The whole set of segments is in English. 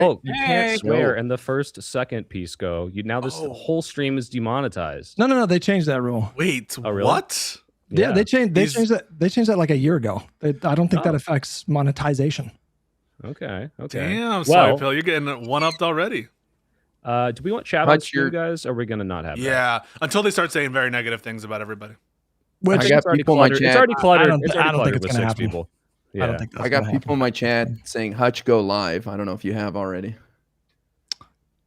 Oh, you can't swear in the first second, Pisco. This whole stream is demonetized. No. They changed that rule. Wait, really? What? Yeah, they changed that. They changed that like a year ago. I don't think that affects monetization. Okay. Damn, sorry, Pill, you're getting one-upped already. Do we want shout-outs to you guys, or are we going to not have that? Yeah, until they start saying very negative things about everybody. I got people in my chat. It's already cluttered. I don't think it's going to happen. People. Yeah. I don't think that's I got people in my chat saying Hutch go live. I don't know if you have already.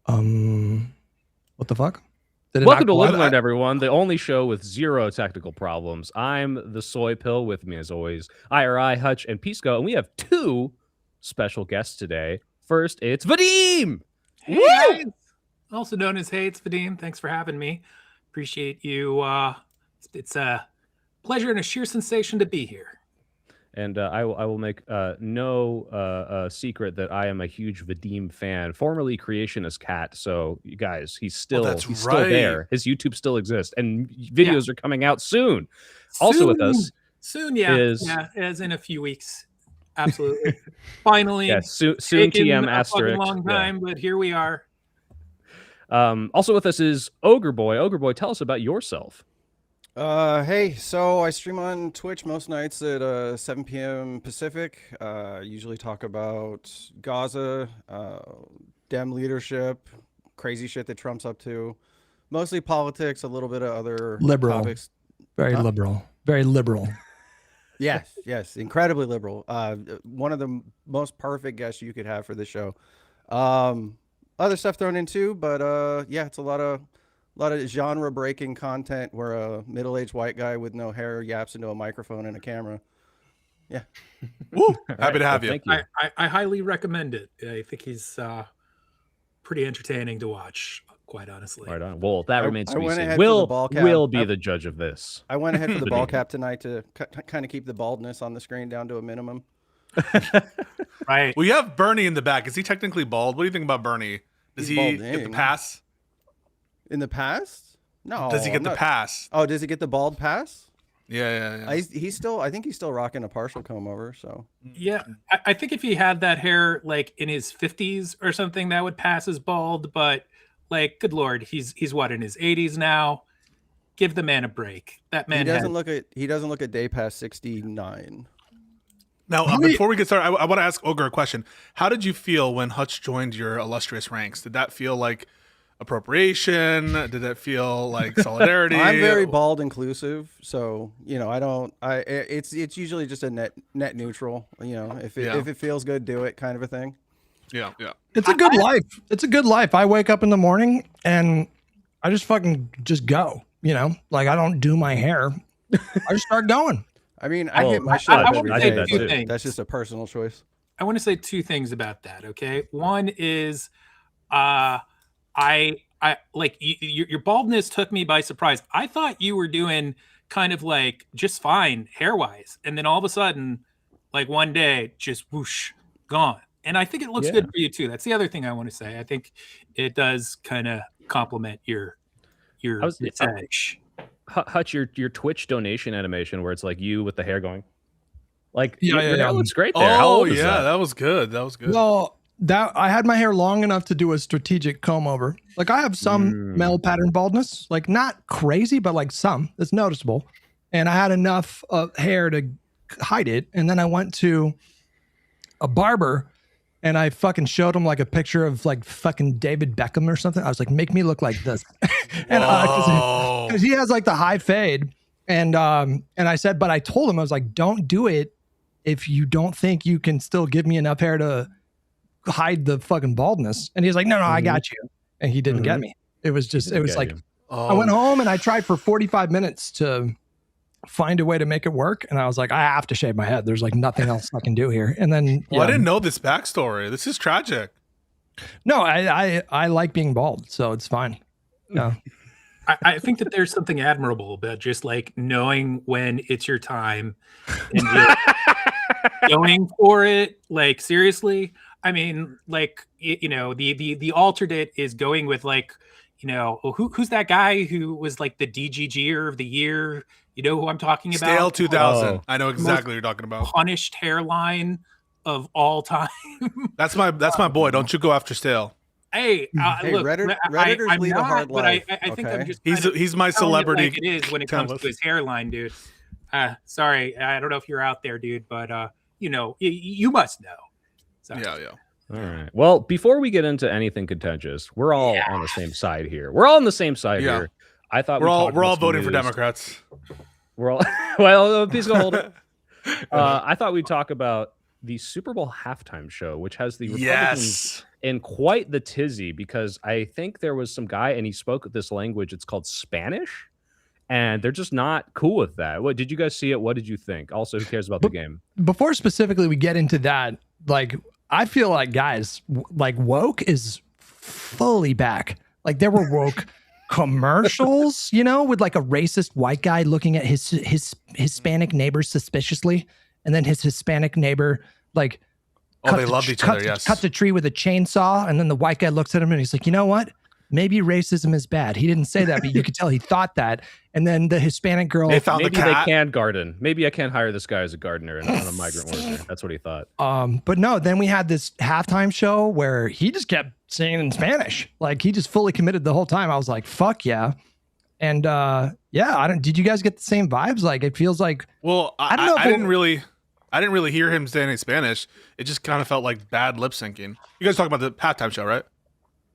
What the fuck? Welcome to Lib and Learn, everyone. The only show with zero technical problems. I'm the Soy Pill. With me, as always, IRI, Hutch, and Pisco, and we have two special guests today. First, it's Vadim. Hey, guys. Also known as Hey, it's Vadim. Thanks for having me. Appreciate you. It's a pleasure and a sheer sensation to be here. And I will make no secret that I am a huge Vadim fan, formerly Creationist Cat. So, you guys, he's still there. His YouTube still exists, and videos are coming out soon. Also with us soon, as in a few weeks. Absolutely. Finally. Yeah, soon TM asterisk. A long time, but here we are. Also with us is Ogre Boy. Ogre Boy, tell us about yourself. Hey, so I stream on Twitch most nights at 7 p.m. Pacific. Usually talk about Gaza, Dem leadership, crazy shit that Trump's up to. Mostly politics, a little bit of other topics. Very liberal. Very liberal. Yes, incredibly liberal. One of the most perfect guests you could have for the show. Other stuff thrown in too, but it's a lot of genre breaking content where a middle-aged white guy with no hair yaps into a microphone and a camera. Yeah. Woo! Happy to have you. Thank you. I highly recommend it. I think he's pretty entertaining to watch, quite honestly. Right on. Well, that remains to be seen. We'll be the judge of this. I went ahead for the ball cap tonight to kind of keep the baldness on the screen down to a minimum. Right. Well, you have Bernie in the back. Is he technically bald? What do you think about Bernie? Does he get the pass? In the past? No. Does he get the pass? Oh, does he get the bald pass? Yeah. I think he's still rocking a partial comb over. So yeah, I think if he had that hair like in his 50s or something, that would pass as bald. But like, good Lord, he's what, in his 80s now? Give the man a break. That man he doesn't look a day past 69. Now, before we get started, I want to ask Ogre a question. How did you feel when Hutch joined your illustrious ranks? Did that feel like appropriation? Did it feel like solidarity? I'm very bald inclusive, so it's usually just a net neutral. If it feels good, do it, kind of a thing. Yeah. It's a good life. It's a good life. I wake up in the morning and I just fucking just go. Like I don't do my hair. I just start going. I mean, I hit my shit up every day. That's just a personal choice. I want to say two things about that. Okay, one is, I like your baldness took me by surprise. I thought you were doing kind of like just fine hair wise, and then all of a sudden, like one day, just whoosh, gone. And I think it looks good for you too. That's the other thing I want to say. I think it does kind of complement your edge. Hutch, your Twitch donation animation where it's like you with the hair going, like your hair looks great there. How old is that? That was good. Well, I had my hair long enough to do a strategic comb over. Like I have some male pattern baldness, like not crazy, but like some that's noticeable. And I had enough hair to hide it. And then I went to a barber and I fucking showed him like a picture of like fucking David Beckham or something. I was like, make me look like this. And because he has like the high fade. And I said, but I told him, I was like, don't do it if you don't think you can still give me enough hair to hide the fucking baldness. And he's like, no, I got you. And he didn't get me. It was like, I went home and I tried for 45 minutes to find a way to make it work. And I was like, I have to shave my head. There's like nothing else I can do here. And then I didn't know this backstory. This is tragic. No, I like being bald, so it's fine. No. I think that there's something admirable about just like knowing when it's your time and just going for it. Like seriously, I mean, like the alternate is going with like, who's that guy who was like the DGGer of the year? You know who I'm talking about? Stale 2000. I know exactly what you're talking about. Punished hairline. of all time. That's my boy. Don't you go after Stale. Hey, Hey, look, Redditors I'm lead a not, hard but life. I think okay? I'm just He's my telling it celebrity. like it is when it kind comes of- to his hairline, dude. Sorry, I don't know if you're out there, dude, but you know, you must know. So. Yeah. All right. Well, before we get into anything contentious, we're all on the same side here. We're all on the same side here. I thought we're all about some voting for news. Democrats. We're all well. Pisco, hold it. I thought we'd talk about the Super Bowl halftime show, which has the Republicans in quite the tizzy because I think there was some guy and he spoke this language. It's called Spanish, and they're just not cool with that. What did you guys see it? What did you think? Also, who cares about the game? Before specifically we get into that, like I feel like guys, like woke is fully back. Like there were woke commercials, you know, with like a racist white guy looking at his Hispanic neighbor suspiciously, and then his Hispanic neighbor like they loved each other. Yes, cut the tree with a chainsaw, and then the white guy looks at him and he's like, you know what? Maybe racism is bad. He didn't say that, but you could tell he thought that. And then the Hispanic girl, they found maybe the cat. they can garden. Maybe I can't hire this guy as a gardener and on a migrant worker. That's what he thought. But no, then we had this halftime show where he just kept singing in Spanish. Like he just fully committed the whole time. I was like, fuck yeah. And yeah, did you guys get the same vibes? Like it feels like, well, I don't know. I didn't really hear him saying in Spanish. It just kind of felt like bad lip syncing. You guys talking about the halftime show, right?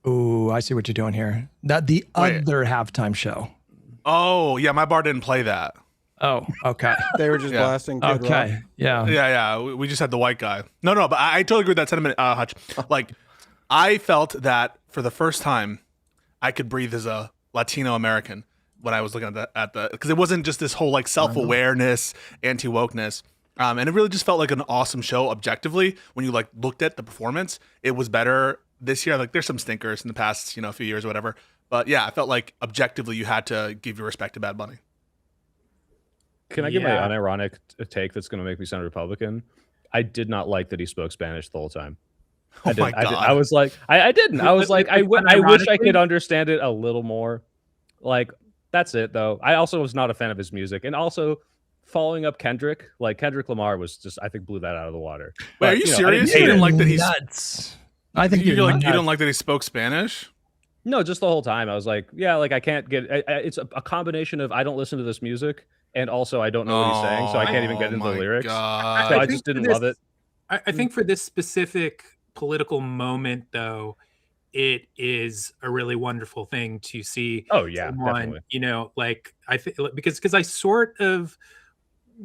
Ooh, I see what you're doing here. That the other halftime show. Oh, yeah, my bar didn't play that. Oh, okay. They were just blasting. Kid Okay, Rock. yeah. Yeah. We just had the white guy. No, but I totally agree with that sentiment, Hutch. Like, I felt that for the first time, I could breathe as a Latino American when I was looking at the because it wasn't just this whole like self-awareness, anti-wokeness. And it really just felt like an awesome show objectively. When you like looked at the performance, it was better this year. Like there's some stinkers in the past, few years or whatever. But yeah, I felt like objectively you had to give your respect to Bad Bunny. Can I give my unironic take that's going to make me sound Republican? I did not like that he spoke Spanish the whole time. Oh my God. I was like, I didn't. I was like, I wish I could understand it a little more. Like, that's it, though. I also was not a fan of his music. And also, following up Kendrick, like Kendrick Lamar was just, I think, blew that out of the water. Wait, But, are you know, serious? I You didn't didn't hate it. like that he's nuts. I think you you're nuts. don't like that he spoke Spanish? No, just the whole time. I was like, yeah, like I can't get. It's a combination of I don't listen to this music, and also I don't know what he's saying, so I can't even get into the lyrics. God. So I just didn't love it. I think for this specific political moment, though, it is a really wonderful thing to see. Oh yeah, someone, definitely. like I think because I sort of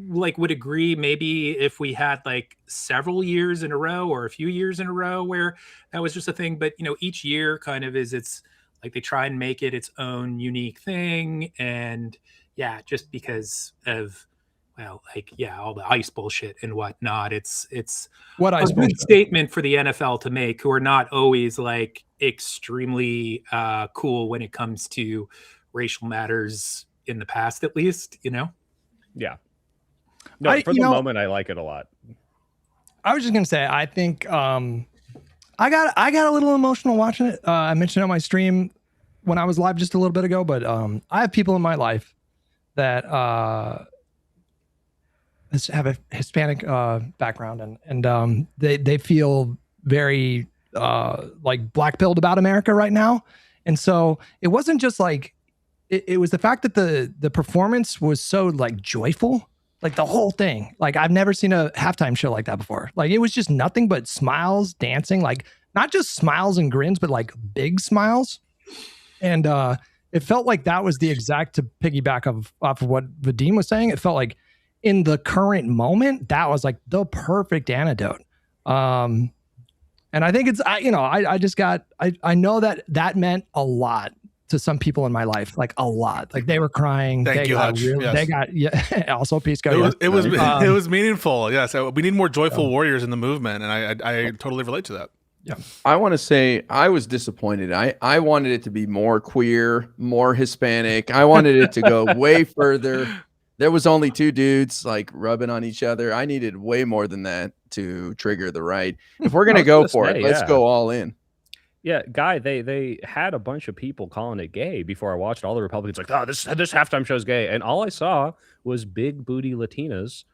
like would agree maybe if we had like several years in a row or a few years in a row where that was just a thing, but each year kind of it's like they try and make it its own unique thing, and yeah, just because of all the ice bullshit and whatnot, it's What a ice good bullshit? statement for the NFL to make, who are not always like extremely cool when it comes to racial matters in the past, at least, Yeah. No, for the moment, I like it a lot. I was just gonna say, I think I got a little emotional watching it. I mentioned it on my stream when I was live just a little bit ago, but I have people in my life that have a Hispanic background, and they feel very like black-pilled about America right now, and so it wasn't just like it was the fact that the performance was so like joyful. Like the whole thing, like I've never seen a halftime show like that before. Like it was just nothing but smiles, dancing, like not just smiles and grins, but like big smiles. And it felt like that was the exact, to piggyback off of what Vadim was saying. It felt like in the current moment, that was like the perfect antidote. And I think it's, I know that meant a lot to some people in my life, like a lot. Like they were crying. Thank you, Hutch. They got also Pisco. It was meaningful. Yeah, so we need more joyful warriors in the movement, and I totally relate to that. Yeah, I want to say I was disappointed. I wanted it to be more queer, more Hispanic. I wanted it to go way further. There was only two dudes like rubbing on each other. I needed way more than that to trigger the right. If we're gonna go for it, let's go all in. Yeah, Guy, they had a bunch of people calling it gay before I watched. All the Republicans like, oh, this halftime show's gay, and all I saw was big booty Latinas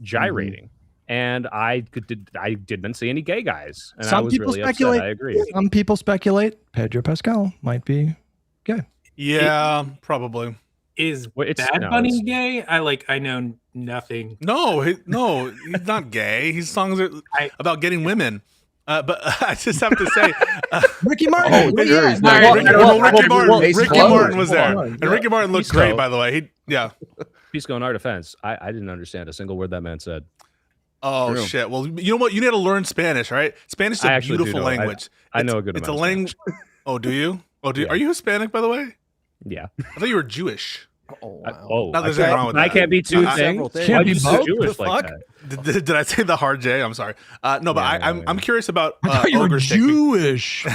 gyrating, and I didn't see any gay guys, and I Some was people really speculate. upset. I agree. Some people speculate Pedro Pascal might be gay. Yeah, probably. Is Well, it's- Bad no, Bunny it's- gay? I know nothing. No, he's not gay. His songs are about getting women. But I just have to say, Ricky Martin. Oh, where sure, you he's at? not- Ricky Martin. Mason Ricky Clover. Martin was there, Hold on. and Ricky Martin looked Pisco. great, by the way. Pisco, in our defense, I didn't understand a single word that man said. Oh True. shit! Well, you know what? You need to learn Spanish, right? Spanish is I a actually do beautiful know. language. I know a good It's a amount of language. Oh, do you? Oh, do you? Yeah. Are you Hispanic, by the way? Yeah. I thought you were Jewish. Oh, I- wow. oh, No, there's I nothing can't- wrong with I that. can't be two Several things. things. Can't Why'd be you say both? Jewish The like fuck? that? Did I say the hard J? I'm sorry. No, but Yeah, I'm curious about I thought you were ogre steak. Jewish.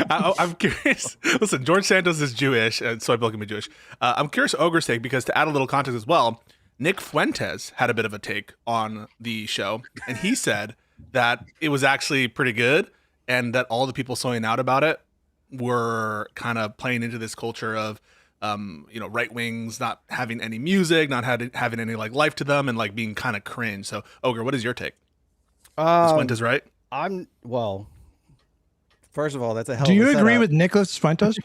I'm curious. Listen, George Santos is Jewish, and Soy Bill can be Jewish. I'm curious ogre steak because to add a little context as well, Nick Fuentes had a bit of a take on the show, and he said that it was actually pretty good, and that all the people soying out about it were kind of playing into this culture of right wings not having any music, not having any like life to them, and like being kind of cringe. So, Ogre, what is your take? Is Fuentes right? First of all, that's a hell Do of a you agree setup. with Nicholas Fuentes?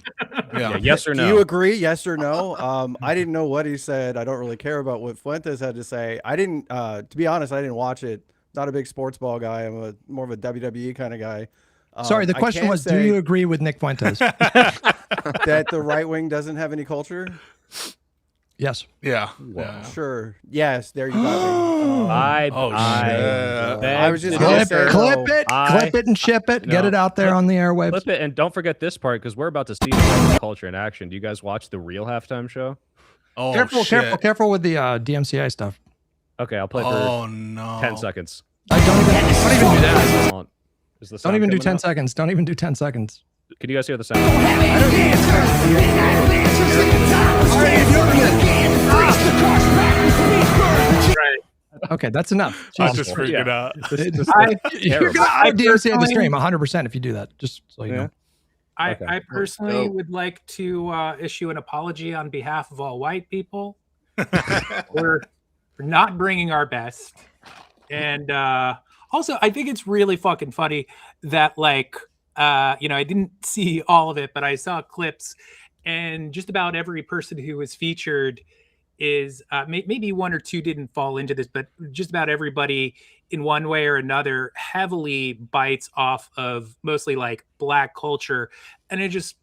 Yeah, yes or Do no? you agree? Yes or no? I didn't know what he said. I don't really care about what Fuentes had to say. I didn't, to be honest, I didn't watch it. Not a big sports ball guy. I'm more of a WWE kind of guy. Sorry, the I question can was, do say you agree with Nick Fuentes? that the right wing doesn't have any culture? Yes. Yeah. Sure. Yes. There you go. I I was just beg gonna to say- differ. Clip it and ship it. Get No. it out there on the airwaves. Flip it, and don't forget this part because we're about to see the culture in action. Do you guys watch the real halftime show? Oh, Careful, shit. careful with the DMCA stuff. Okay, I'll play for Oh no. 10 seconds. Don't even do that. Is the Don't sound even do coming 10 out? seconds. Don't even do 10 seconds. Can you guys hear the sound? Right. Okay, that's enough. I was Jesus. just freaking Yeah. out. You're terrible. gonna I DMCA the personally- stream 100% if you do that. Just so you know. Okay. I personally So- would like to issue an apology on behalf of all white people. We're not bringing our best. And also, I think it's really fucking funny that, like, I didn't see all of it, but I saw clips, and just about every person who was featured is maybe one or two didn't fall into this, but just about everybody in one way or another heavily bites off of mostly like black culture. And it just,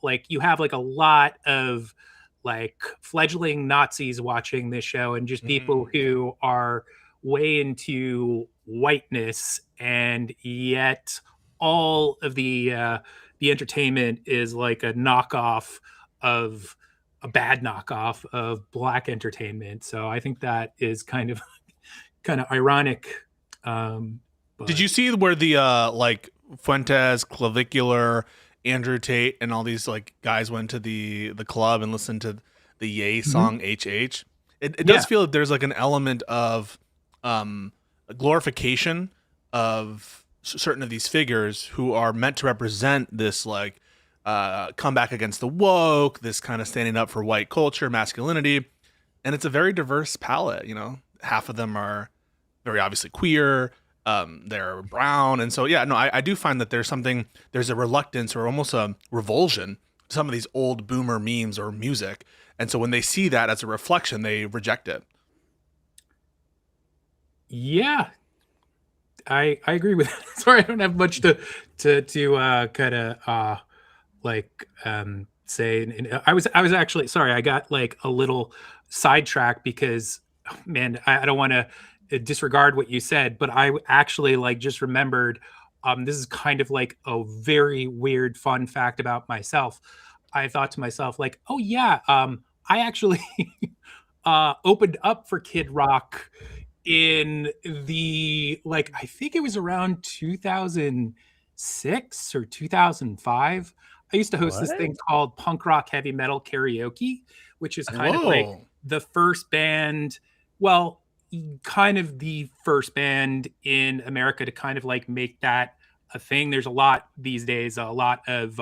like you have like a lot of like fledgling Nazis watching this show and just people who are way into whiteness, and yet all of the entertainment is like a knockoff of a bad knockoff of black entertainment. So I think that is kind of ironic. Did you see where the like Fuentes, Clavicular, Andrew Tate, and all these like guys went to the club and listened to the Ye song HH? It does feel that there's like an element of glorification of certain of these figures who are meant to represent this like comeback against the woke, this kind of standing up for white culture, masculinity, and it's a very diverse palette. Half of them are very obviously queer, they're brown, and so I do find that there's a reluctance or almost a revulsion to some of these old boomer memes or music, and so when they see that as a reflection, they reject it. Yeah, I agree with that. Sorry, I don't have much to kind of say. And I was actually sorry. I got like a little sidetracked because, man, I don't want to disregard what you said, but I actually like just remembered. This is kind of like a very weird, fun fact about myself. I thought to myself, like, oh yeah, I actually opened up for Kid Rock in the I think it was around 2006 or 2005. I used to host this thing called Punk Rock Heavy Metal Karaoke, which is kind of like the first band, kind of the first band in America to kind of like make that a thing. There's a lot these days, a lot of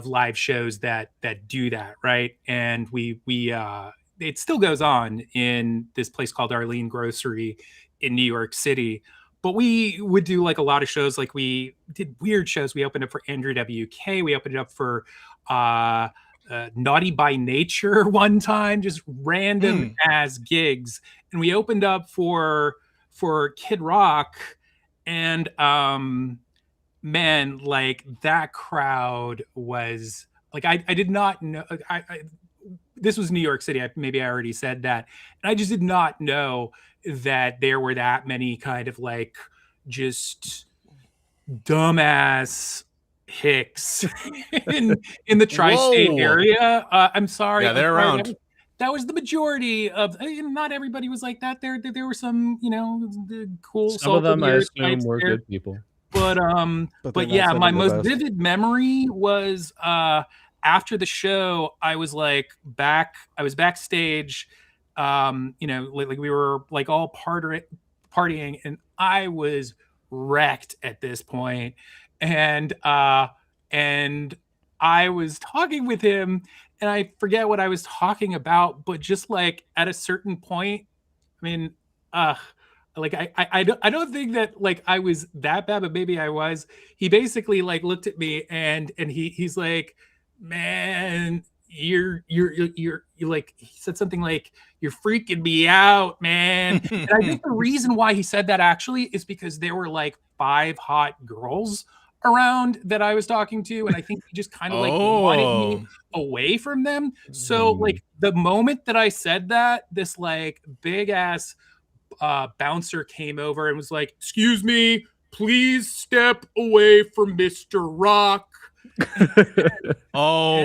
live shows that do that, right? And we it still goes on in this place called Arlene Grocery in New York City. But we would do like a lot of shows. Like we did weird shows. We opened up for Andrew WK. We opened up for Naughty by Nature one time, just random ass gigs. And we opened up for Kid Rock. And man, like that crowd was like, I did not know. This was New York City. Maybe I already said that. And I just did not know that there were that many kind of like just dumbass hicks in the tri-state area. I'm sorry. Yeah, they're around. That was the majority of. Not everybody was like that. There were some, the cool. Some of them, I assume, were good people. But yeah, my most vivid memory was after the show. I was backstage. Like we were like all partying, and I was wrecked at this point, and I was talking with him, and I forget what I was talking about, but just like at a certain point, I mean, like I don't think that like I was that bad, but maybe I was. He basically like looked at me and he's like, man, you're like, he said something like, you're freaking me out, man. And I think the reason why he said that actually is because there were like 5 hot girls around that I was talking to, and I think he just kind of like wanted me away from them. So like the moment that I said that, this like big ass bouncer came over and was like, excuse me, please step away from Mr. Rock.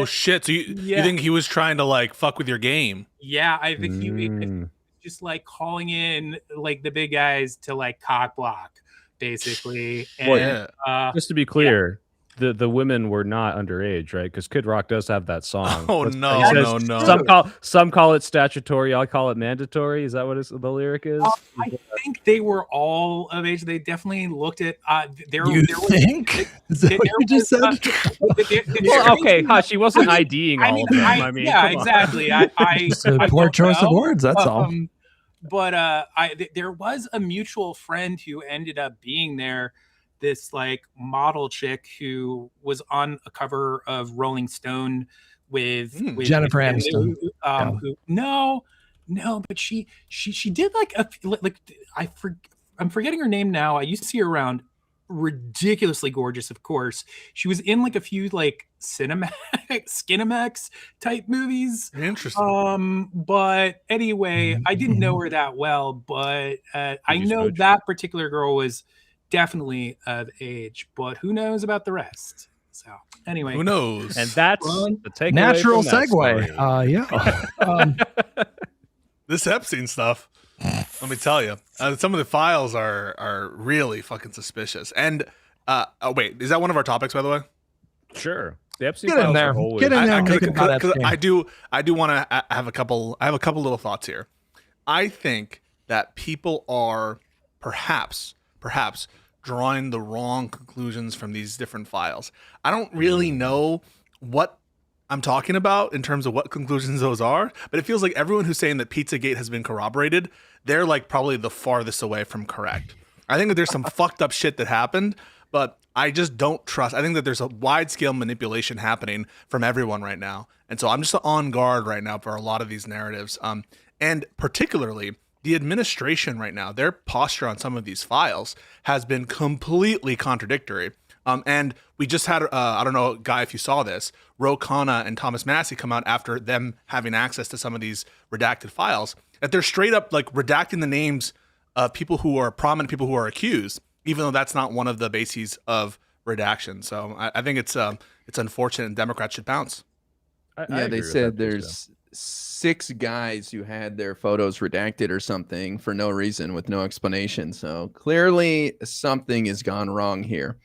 Shit. So you think he was trying to like fuck with your game? Yeah, I think he was just like calling in like the big guys to like cock block, basically. And just to be clear, the women were not underage, right? Because Kid Rock does have that song. No. Some call it statutory, I call it mandatory. Is that what the lyric is? I think they were all of age. They definitely looked at you think? Is that what you just said? Well, okay, Hush, he wasn't IDing all of them. I mean, yeah, exactly. I poor choice of words. That's all. But there was a mutual friend who ended up being there. This like model chick who was on a cover of Rolling Stone with Jennifer Aniston. But she did like I'm forgetting her name now. I used to see her around. Ridiculously gorgeous, of course. She was in like a few like Skinamax type movies. Interesting. But anyway, I didn't know her that well, but I know that particular girl was definitely of age, but who knows about the rest? So anyway, who knows? And that's the takeaway. Natural segue. This Epstein stuff. Let me tell you, some of the files are really fucking suspicious. And wait, is that one of our topics, by the way? Sure. The Epstein Get in files there. are always. Get in there. Because I do want to have a couple. I have a couple little thoughts here. I think that people are perhaps drawing the wrong conclusions from these different files. I don't really know what I'm talking about in terms of what conclusions those are, but it feels like everyone who's saying that Pizzagate has been corroborated, they're like probably the farthest away from correct. I think that there's some fucked up shit that happened, but I just don't trust. I think that there's a wide scale manipulation happening from everyone right now. And so I'm just on guard right now for a lot of these narratives. And particularly the administration right now, their posture on some of these files has been completely contradictory. And we just had, I don't know, Guy, if you saw this, Ro Khanna and Thomas Massie come out after them having access to some of these redacted files, that they're straight up like redacting the names of people who are prominent, people who are accused, even though that's not one of the bases of redaction. So I think it's unfortunate, and Democrats should bounce. They said there's 6 guys who had their photos redacted or something for no reason with no explanation. So clearly something has gone wrong here.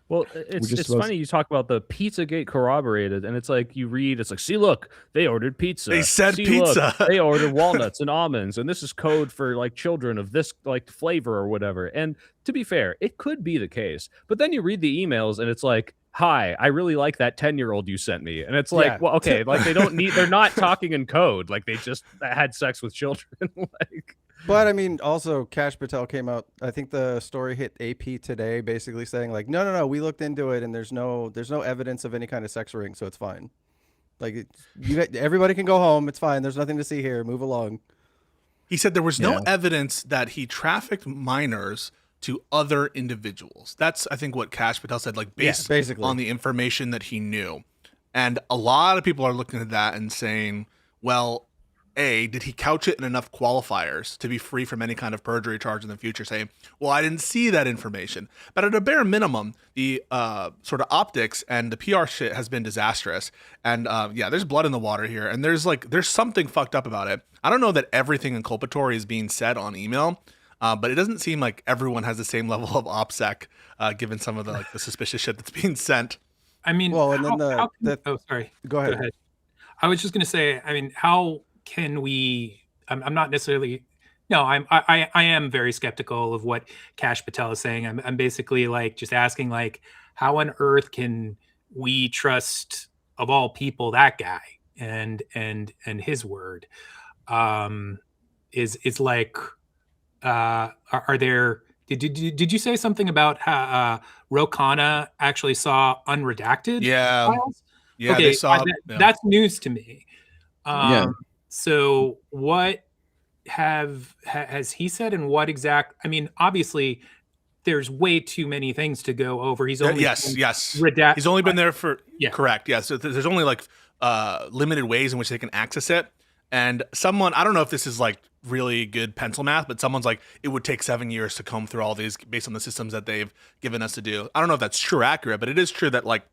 Well, it's funny you talk about the Pizzagate corroborated, and it's like you read, it's like, see, look, they ordered pizza. They said pizza. Look, they ordered walnuts and almonds, and this is code for like children of this like flavor or whatever. And to be fair, it could be the case, but then you read the emails, and it's like, hi, I really like that 10-year-old you sent me, and it's like, well, okay, like they're not talking in code, like they just had sex with children, like. But I mean, also Kash Patel came out. I think the story hit AP today, basically saying like, no, we looked into it, and there's no evidence of any kind of sex ring, so it's fine. Like, everybody can go home. It's fine. There's nothing to see here. Move along. He said there was no evidence that he trafficked minors to other individuals. That's, I think, what Kash Patel said, like, basically on the information that he knew. And a lot of people are looking at that and saying, well, A, did he couch it in enough qualifiers to be free from any kind of perjury charge in the future, saying, well, I didn't see that information. But at a bare minimum, the sort of optics and the PR shit has been disastrous. And there's blood in the water here. And there's something fucked up about it. I don't know that everything inculpatory is being said on email, but it doesn't seem like everyone has the same level of OPSEC, given some of the suspicious shit that's being sent. I mean, well, and then sorry. Go ahead. I was just going to say, I mean, how can we? I'm not necessarily. No, I am very skeptical of what Kash Patel is saying. I'm basically like just asking, like, how on earth can we trust, of all people, that guy and his word? Is like, are there? Did you say something about how Ro Khanna actually saw unredacted files? Yeah, okay, they saw. That's news to me. So what has he said, and what exact? I mean, obviously, there's way too many things to go over. He's only He's only been there for correct. Yeah, so there's only like limited ways in which they can access it. And someone, I don't know if this is like really good pencil math, but someone's like, it would take 7 years to comb through all these based on the systems that they've given us to do. I don't know if that's true or accurate, but it is true that like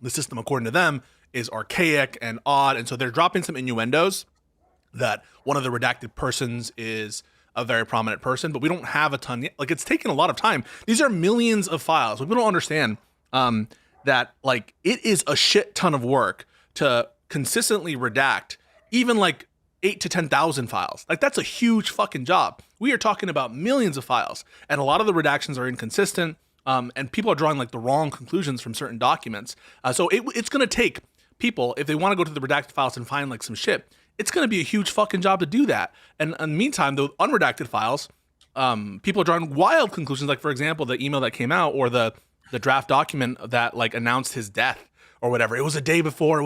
the system, according to them, is archaic and odd. And so they're dropping some innuendos that one of the redacted persons is a very prominent person, but we don't have a ton yet. Like, it's taken a lot of time. These are millions of files. People don't understand that like it is a shit ton of work to consistently redact even like 8 to 10,000 files. Like, that's a huge fucking job. We are talking about millions of files, and a lot of the redactions are inconsistent, and people are drawing like the wrong conclusions from certain documents. So it's going to take people, if they want to go to the redacted files and find like some shit, it's going to be a huge fucking job to do that. And in the meantime, the unredacted files, people are drawing wild conclusions. Like, for example, the email that came out, or the draft document that like announced his death or whatever. It was a day before.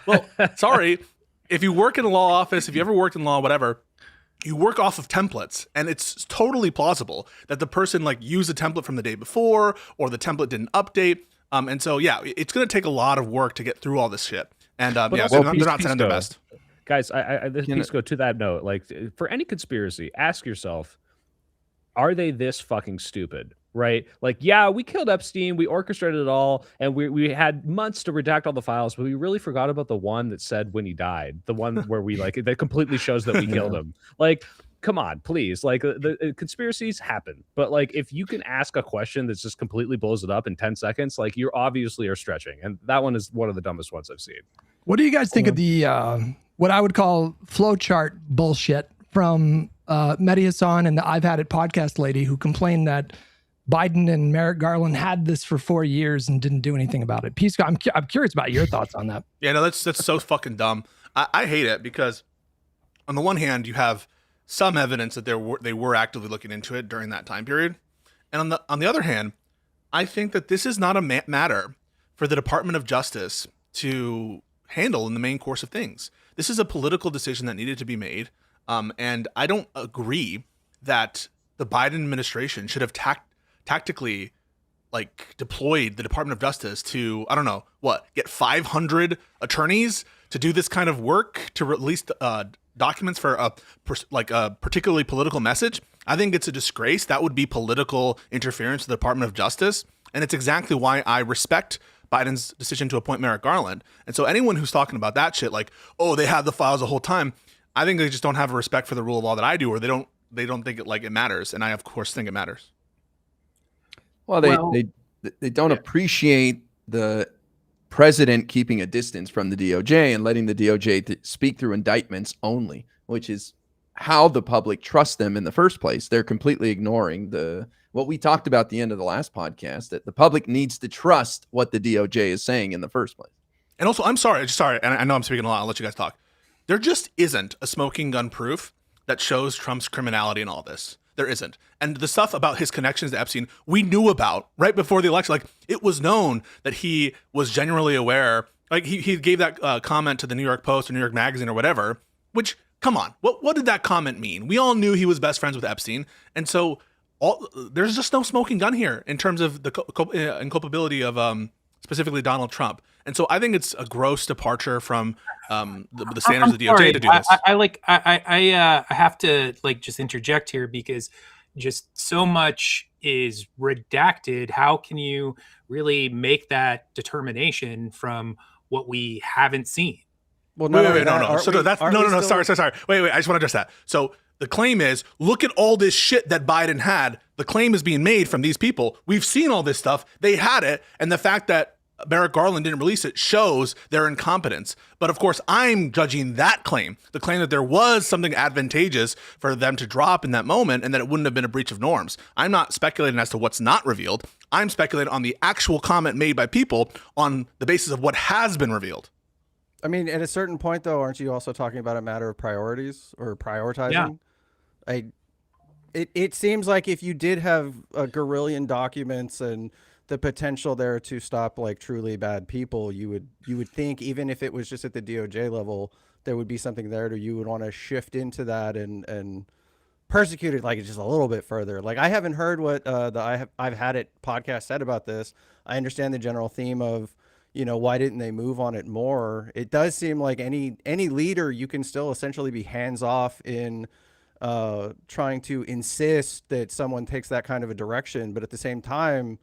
Well, sorry. If you work in a law office, if you ever worked in law, whatever, you work off of templates, and it's totally plausible that the person like used a template from the day before, or the template didn't update. And so, yeah, it's going to take a lot of work to get through all this shit. And they're not sending their best. Guys, Pisco, to that note, like, for any conspiracy, ask yourself, are they this fucking stupid? Right? Like, yeah, we killed Epstein, we orchestrated it all, and we had months to redact all the files, but we really forgot about the one that said when he died, the one where we like that completely shows that we killed him. Like, come on, please. Like, the conspiracies happen, but like, if you can ask a question that just completely blows it up in 10 seconds, like, you obviously are stretching, and that one is one of the dumbest ones I've seen. What do you guys think of the what I would call flowchart bullshit from Mehdi Hassan and the I've Had It podcast lady, who complained that Biden and Merrick Garland had this for 4 years and didn't do anything about it? Pisco, I'm curious about your thoughts on that. Yeah, no, that's so fucking dumb. I hate it because on the one hand, you have some evidence that they were actively looking into it during that time period, and on the other hand, I think that this is not a matter for the Department of Justice to handle in the main course of things. This is a political decision that needed to be made, and I don't agree that the Biden administration should have tactically like deployed the Department of Justice to, I don't know, get 500 attorneys to do this kind of work, to release documents for a particularly political message. I think it's a disgrace. That would be political interference to the Department of Justice. And it's exactly why I respect Biden's decision to appoint Merrick Garland. And so anyone who's talking about that shit, like, oh, they had the files the whole time, I think they just don't have a respect for the rule of law that I do, or they don't think it matters. And I, of course, think it matters. Well, they don't appreciate the president keeping a distance from the DOJ and letting the DOJ speak through indictments only, which is how the public trusts them in the first place. They're completely ignoring what we talked about at the end of the last podcast, that the public needs to trust what the DOJ is saying in the first place. And also, I'm sorry, and I know I'm speaking a lot. I'll let you guys talk. There just isn't a smoking gun proof that shows Trump's criminality in all this. There isn't. And the stuff about his connections to Epstein, we knew about right before the election. Like, it was known that he was genuinely aware. Like, he gave that comment to the New York Post or New York Magazine or whatever, which, come on, what did that comment mean? We all knew he was best friends with Epstein. And so there's just no smoking gun here in terms of the inculpability of specifically Donald Trump. And so I think it's a gross departure from the standards of the DOJ to do this. I have to like just interject here because just so much is redacted. How can you really make that determination from what we haven't seen? Well, no. Sorry. Wait. I just want to address that. So the claim is, look at all this shit that Biden had. The claim is being made from these people. We've seen all this stuff. They had it. And the fact that Merrick Garland didn't release it shows their incompetence. But of course, I'm judging that claim, the claim that there was something advantageous for them to drop in that moment and that it wouldn't have been a breach of norms. I'm not speculating as to what's not revealed. I'm speculating on the actual comment made by people on the basis of what has been revealed. I mean, at a certain point, though, aren't you also talking about a matter of priorities or prioritizing? Yeah. It seems like if you did have a guerrillion documents and the potential there to stop like truly bad people, you would think even if it was just at the DOJ level, there would be something there to you would want to shift into that and persecute it like just a little bit further. Like, I haven't heard what I've had it podcast said about this. I understand the general theme of, why didn't they move on it more? It does seem like any leader, you can still essentially be hands off in trying to insist that someone takes that kind of a direction, but at the same time,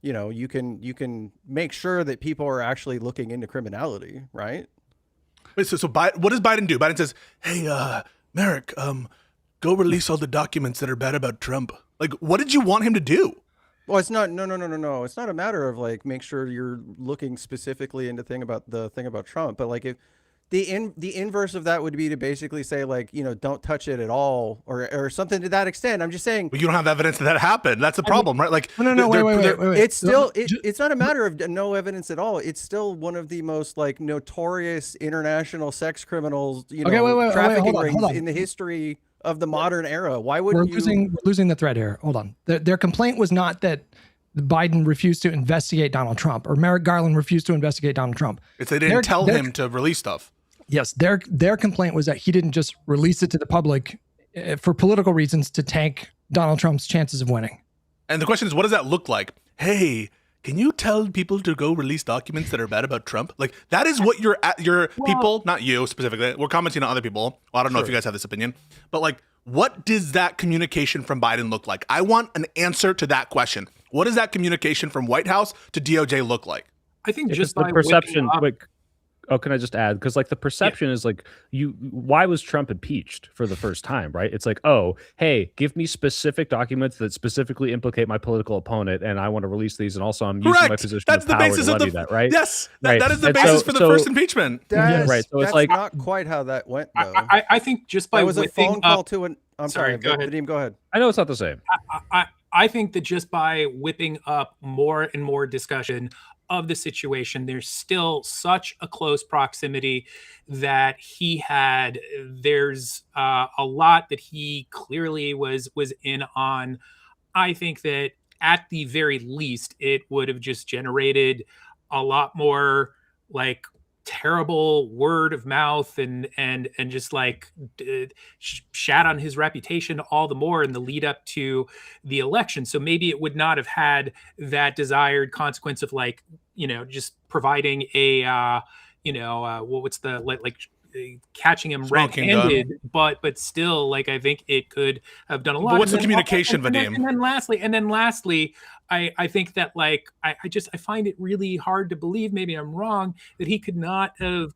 you can make sure that people are actually looking into criminality, right? Wait, so what does Biden do? Biden says, "Hey, Merrick, go release all the documents that are bad about Trump." Like, what did you want him to do? Well, it's not. No. It's not a matter of like make sure you're looking specifically into the thing about Trump, but like if the inverse of that would be to basically say like, don't touch it at all or something to that extent. I'm just saying. But you don't have evidence that happened. That's the problem, right? Like, no. Wait. It's still it's not a matter of no evidence at all. It's still one of the most like notorious international sex criminals, trafficking rings in the history of the modern era. Why wouldn't we're losing the thread here. Hold on. Their complaint was not that Biden refused to investigate Donald Trump or Merrick Garland refused to investigate Donald Trump. It's they didn't tell him to release stuff. Yes, their complaint was that he didn't just release it to the public for political reasons to tank Donald Trump's chances of winning. And the question is, what does that look like? Hey, can you tell people to go release documents that are bad about Trump? Like, that is what your people, not you specifically, we're commenting on other people. Well, I don't know if you guys have this opinion, but like, what does that communication from Biden look like? I want an answer to that question. What does that communication from White House to DOJ look like? I think just the perception. Oh, can I just add? Because like the perception is like why was Trump impeached for the first time, right? It's like, oh, hey, give me specific documents that specifically implicate my political opponent, and I want to release these, and also I'm using my position of power to levy that, right? Yes, that is the basis for the first impeachment. Right. So it's like not quite how that went, though. I think just by was a phone call to an. I'm sorry. Go ahead. Vadim, go ahead. I know it's not the same. I think that just by whipping up more and more discussion of the situation, there's still such a close proximity that there's a lot that he clearly was in on. I think that at the very least, it would have just generated a lot more like terrible word of mouth and just like shat on his reputation all the more in the lead up to the election. So maybe it would not have had that desired consequence of like, just providing a, what's the like catching him red-handed, but still, like, I think it could have done a lot. But what's the communication, Vadim? And then lastly, I think that like I find it really hard to believe, maybe I'm wrong, that he could not have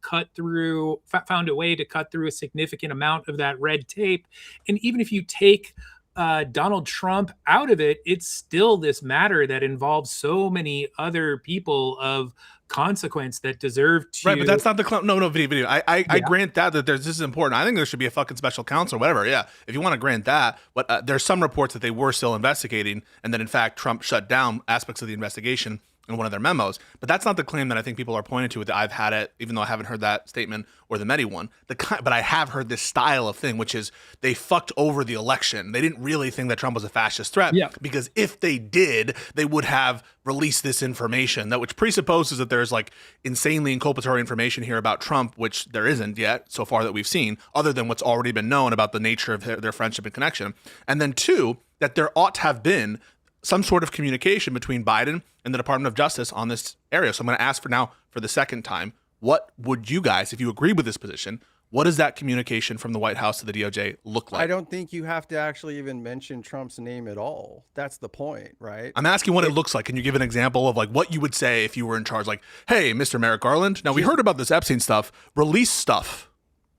found a way to cut through a significant amount of that red tape. And even if you take Donald Trump out of it, it's still this matter that involves so many other people of consequence that deserve to. Right, but that's not the no video. I grant that this is important. I think there should be a fucking special counsel or whatever. Yeah, if you want to grant that, but there's some reports that they were still investigating, and that in fact Trump shut down aspects of the investigation in one of their memos. But that's not the claim that I think people are pointing to, that I've had it, even though I haven't heard that statement or the Mehdi one. But I have heard this style of thing, which is they fucked over the election. They didn't really think that Trump was a fascist threat, because if they did, they would have released this information, which presupposes that there's like insanely inculpatory information here about Trump, which there isn't yet so far that we've seen, other than what's already been known about the nature of their friendship and connection. And then two, that there ought to have been some sort of communication between Biden and the Department of Justice on this area. So I'm going to ask for the second time, what would you guys, if you agree with this position, what does that communication from the White House to the DOJ look like? I don't think you have to actually even mention Trump's name at all. That's the point, right? I'm asking what it looks like. Can you give an example of like what you would say if you were in charge? Like, hey, Mr. Merrick Garland, now we heard about this Epstein stuff. Release stuff.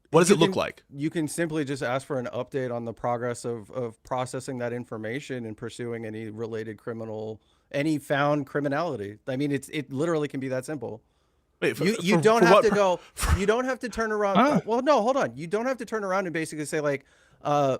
What does it look like? You can simply just ask for an update on the progress of processing that information and pursuing any related any found criminality. I mean, it literally can be that simple. Wait, you don't have to turn around. Well, no, hold on. You don't have to turn around and basically say like,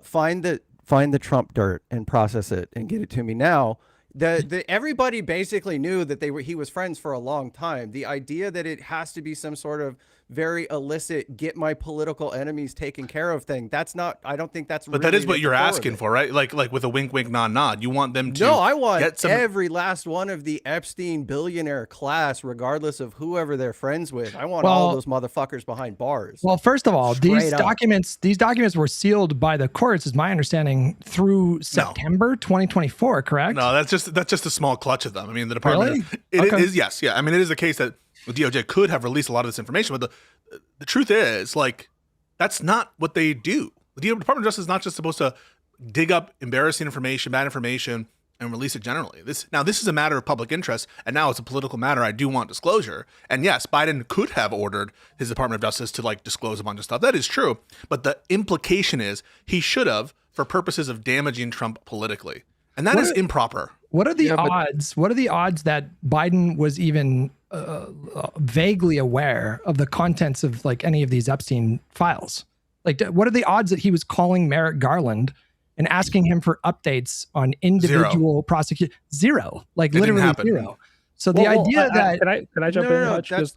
find the Trump dirt and process it and get it to me now. Everybody basically knew that he was friends for a long time. The idea that it has to be some sort of very illicit, get my political enemies taken care of thing. I don't think that's. But that is what you're asking for, right? Like with a wink, wink, nod, nod. You want them to. No, I want every last one of the Epstein billionaire class, regardless of whoever they're friends with. I want all those motherfuckers behind bars. Well, first of all, these documents were sealed by the courts, is my understanding, through September 2024. Correct? No, that's just a small clutch of them. I mean, the department. Really? It is, yes, yeah. I mean, it is the case that the DOJ could have released a lot of this information, but the truth is, like, that's not what they do. The Department of Justice is not just supposed to dig up embarrassing information, bad information, and release it generally. This is a matter of public interest, and now it's a political matter. I do want disclosure. And yes, Biden could have ordered his Department of Justice to like disclose a bunch of stuff. That is true. But the implication is he should have, for purposes of damaging Trump politically. And that is improper. What are the odds? What are the odds that Biden was even vaguely aware of the contents of like any of these Epstein files? Like, what are the odds that he was calling Merrick Garland and asking him for updates on individual prosecution? Zero, like literally zero. So the idea that can I jump in? Hutch? That's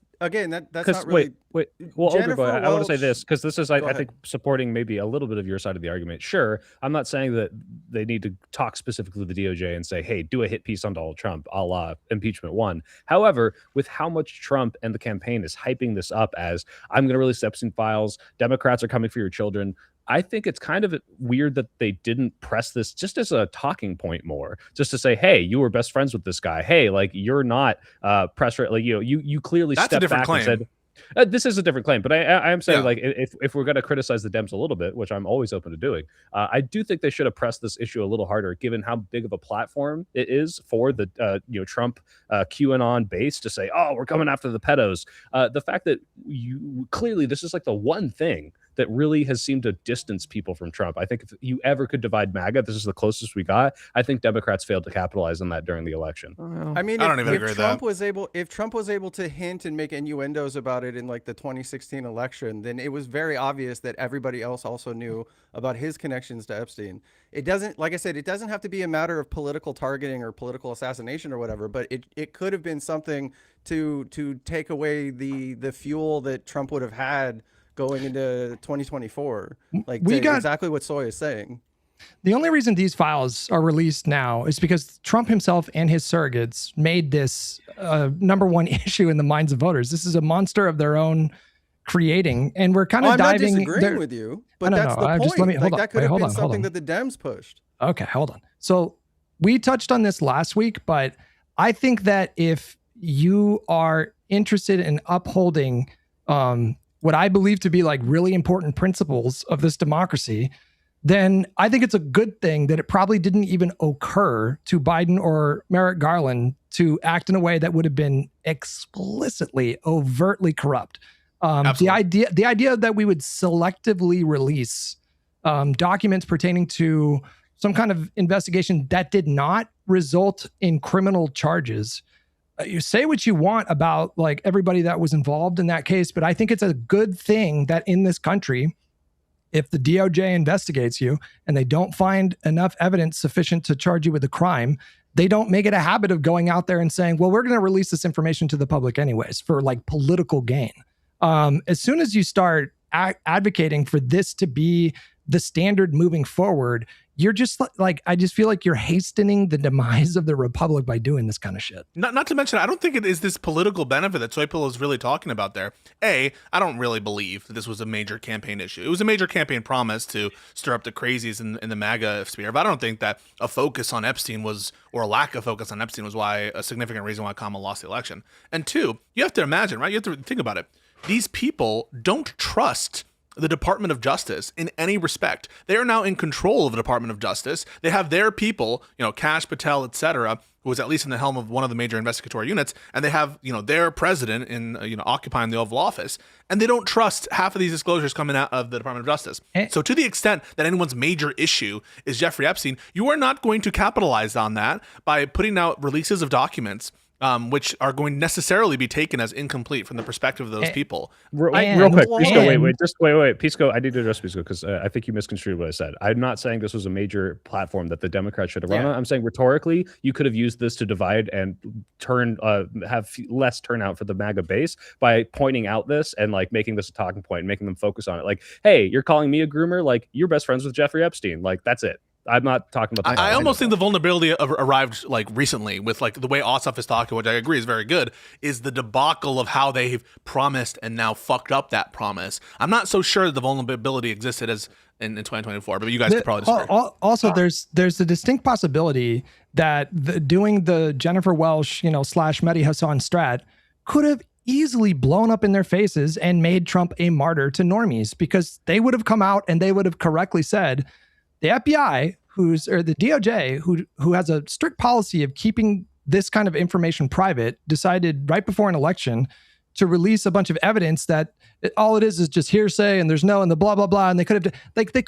not really. Wait. Well, Overboy, I want to say this because this is, I think, supporting maybe a little bit of your side of the argument. Sure, I'm not saying that they need to talk specifically to the DOJ and say, hey, do a hit piece on Donald Trump, a la impeachment one. However, with how much Trump and the campaign is hyping this up as, I'm going to release Epstein files, Democrats are coming for your children, I think it's kind of weird that they didn't press this just as a talking point more, just to say, hey, you were best friends with this guy. Hey, like, you're not press rate. Like, you clearly stepped back and said, this is a different claim. But I am saying, like, if we're going to criticize the Dems a little bit, which I'm always open to doing, I do think they should have pressed this issue a little harder, given how big of a platform it is for the Trump QAnon base to say, oh, we're coming after the pedos. The fact that clearly this is like the one thing that really has seemed to distance people from Trump. I think if you ever could divide MAGA, this is the closest we got. I think Democrats failed to capitalize on that during the election. I mean, I don't even agree with that. If Trump was able to hint and make innuendos about it in like the 2016 election, then it was very obvious that everybody else also knew about his connections to Epstein. It doesn't, like I said, it doesn't have to be a matter of political targeting or political assassination or whatever, but it could have been something to take away the fuel that Trump would have had going into 2024, like exactly what Soy is saying. The only reason these files are released now is because Trump himself and his surrogates made this number one issue in the minds of voters. This is a monster of their own creating, and we're kind of diving. I'm not disagreeing with you, but that's the point. Just let me, hold on. That could have been something that the Dems pushed. Okay, hold on. So we touched on this last week, but I think that if you are interested in upholding what I believe to be like really important principles of this democracy, then I think it's a good thing that it probably didn't even occur to Biden or Merrick Garland to act in a way that would have been explicitly, overtly corrupt. The idea that we would selectively release documents pertaining to some kind of investigation that did not result in criminal charges. You say what you want about like everybody that was involved in that case, but I think it's a good thing that in this country, if the DOJ investigates you and they don't find enough evidence sufficient to charge you with a crime, they don't make it a habit of going out there and saying, well, we're going to release this information to the public anyways for like political gain. As soon as you start advocating for this to be the standard moving forward, you're just like, I just feel like you're hastening the demise of the republic by doing this kind of shit. Not to mention, I don't think it is this political benefit that Soypil is really talking about there. I don't really believe that this was a major campaign issue. It was a major campaign promise to stir up the crazies in the MAGA sphere, but I don't think that a focus on Epstein was, or a lack of focus on Epstein was a significant reason why Kamala lost the election. And two, you have to imagine, right? You have to think about it. These people don't trust the Department of Justice in any respect. They are now in control of the Department of Justice. They have their people, Kash Patel, etc., who was at least in the helm of one of the major investigatory units, and they have, their president in, occupying the Oval Office, and they don't trust half of these disclosures coming out of the Department of Justice. So to the extent that anyone's major issue is Jeffrey Epstein, you are not going to capitalize on that by putting out releases of documents which are going to necessarily be taken as incomplete from the perspective of those people. Real quick, Pisco, wait. Pisco, I need to address Pisco because I think you misconstrued what I said. I'm not saying this was a major platform that the Democrats should have run on. I'm saying rhetorically, you could have used this to divide and have less turnout for the MAGA base by pointing out this and like making this a talking point and making them focus on it. Like, hey, you're calling me a groomer? Like, you're best friends with Jeffrey Epstein. Like, that's it. I'm not talking about. I almost think the vulnerability arrived like recently with like the way Ossoff is talking, which I agree is very good, is the debacle of how they've promised and now fucked up that promise. I'm not so sure that the vulnerability existed as in 2024, but you guys could probably disagree. Also, there's a distinct possibility that doing the Jennifer Welsh, / Mehdi Hassan strat could have easily blown up in their faces and made Trump a martyr to normies, because they would have come out and they would have correctly said, the FBI, or the DOJ, who has a strict policy of keeping this kind of information private, decided right before an election to release a bunch of evidence that all it is just hearsay and there's and the blah blah blah, and they could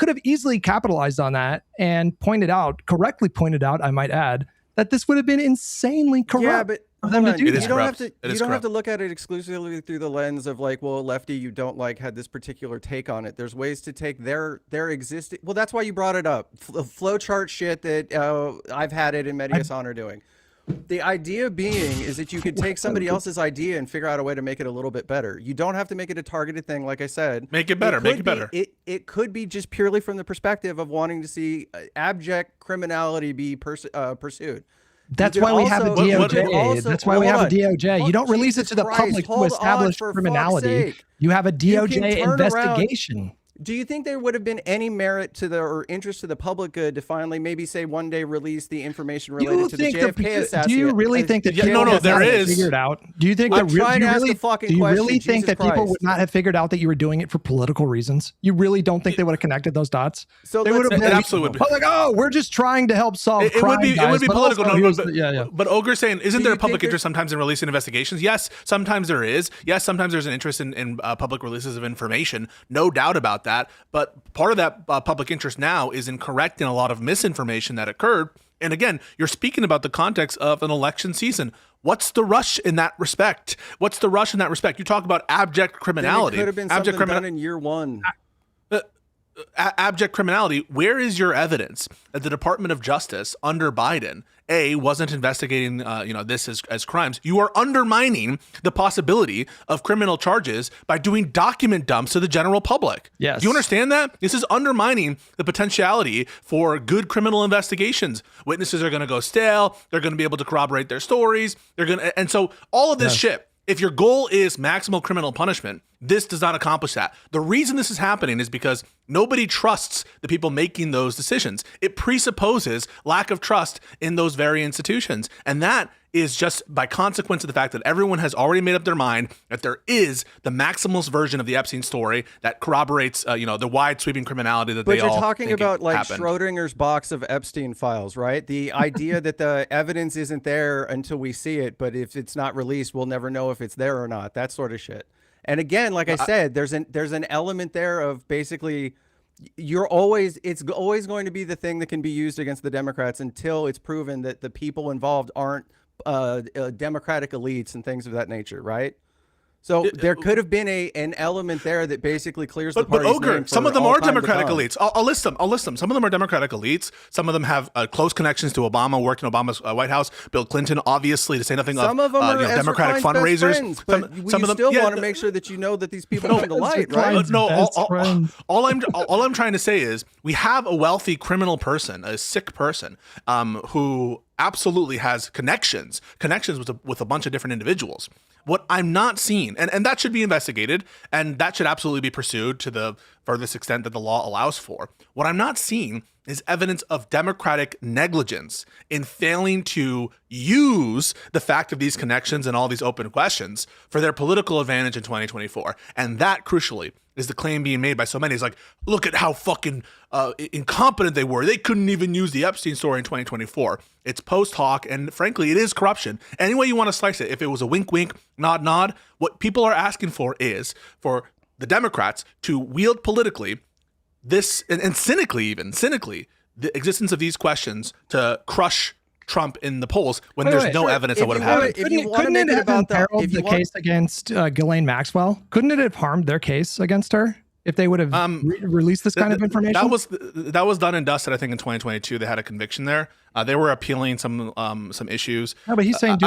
have easily capitalized on that and correctly pointed out, I might add, that this would have been insanely corrupt. Yeah, but for them to do that. You don't have to look at it exclusively through the lens of like, well, lefty, you don't had this particular take on it. There's ways to take their existing. Well, that's why you brought it up. Flowchart shit that I've had it in Mehdi Hassan are doing. The idea being is that you could take somebody else's idea and figure out a way to make it a little bit better. You don't have to make it a targeted thing, like I said. Make it better. It could be just purely from the perspective of wanting to see abject criminality be pursued. That's why we have a DOJ. That's why we have a DOJ. You don't release it to the public to establish criminality. You have a DOJ investigation. Do you think there would have been any merit or interest to the public good to finally maybe say one day release the information related to the JFK assassination? Do you really think that there is figured out? Do you think that really think that people would not have figured out that you were doing it for political reasons? You really don't think they would have connected those dots? So they would have absolutely like, oh, we're just trying to help solve crime. It would be political. Also, but Ogre's saying, isn't there a public interest sometimes in releasing investigations? Yes, sometimes there is. Yes, sometimes there's an interest in public releases of information. No doubt about that. But part of that public interest now is in correcting a lot of misinformation that occurred. And again, you're speaking about the context of an election season. What's the rush in that respect? You talk about abject criminality. Then it could have been something done in year one. Abject criminality. Where is your evidence that the Department of Justice under Biden wasn't investigating this as crimes? You are undermining the possibility of criminal charges by doing document dumps to the general public. Yes. Do you understand that? This is undermining the potentiality for good criminal investigations. Witnesses are going to go stale. They're going to be able to corroborate their stories. And so all of this shit. If your goal is maximal criminal punishment, this does not accomplish that. The reason this is happening is because nobody trusts the people making those decisions. It presupposes lack of trust in those very institutions. And that is just by consequence of the fact that everyone has already made up their mind that there is the maximalist version of the Epstein story that corroborates, the wide sweeping criminality that they all think But you're talking about like happened. Schrodinger's box of Epstein files, right? The idea that the evidence isn't there until we see it, but if it's not released, we'll never know if it's there or not. That sort of shit. And again, like I said, there's an element there of basically it's always going to be the thing that can be used against the Democrats until it's proven that the people involved aren't democratic elites and things of that nature, right? So there could have been an element there that basically clears the But party's Ogre, name some for of them all are time to Democratic come. elites. I'll list them. Some of them are Democratic elites. Some of them have close connections to Obama, worked in Obama's White House. Bill Clinton, obviously, to say nothing Some of of them are Ezra Democratic Klein's best fundraisers. friends, but some you of them still want to make sure that you know that these people come to light, right? No, all I'm trying to say is we have a wealthy criminal person, a sick person, who absolutely has connections with a bunch of different individuals. What I'm not seeing, and that should be investigated, and that should absolutely be pursued to the furthest extent that the law allows for. What I'm not seeing is evidence of Democratic negligence in failing to use the fact of these connections and all these open questions for their political advantage in 2024. And that, crucially, is the claim being made by so many. It's like, look at how fucking incompetent they were. They couldn't even use the Epstein story in 2024. It's post hoc, and frankly, it is corruption. Any way you want to slice it, if it was a wink, wink, nod, nod, what people are asking for is for the Democrats to wield politically this, and cynically, the existence of these questions to crush Trump in the polls when there's no evidence that would have happened. If you want to make it about the case against Ghislaine Maxwell, couldn't it have harmed their case against her if they would have released this kind of information? That was done and dusted. I think in 2022 they had a conviction there. They were appealing some issues. No, but he's saying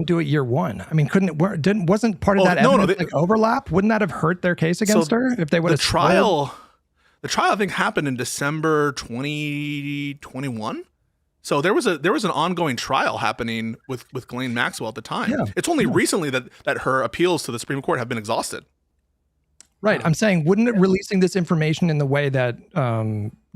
do it year one. I mean, wasn't part of that evidence overlap? Wouldn't that have hurt their case against her if they would have? The trial I think happened in December 2021. So there was an ongoing trial happening with Ghislaine Maxwell at the time. Yeah. It's only recently that her appeals to the Supreme Court have been exhausted. Right. I'm saying, wouldn't it releasing this information in the way that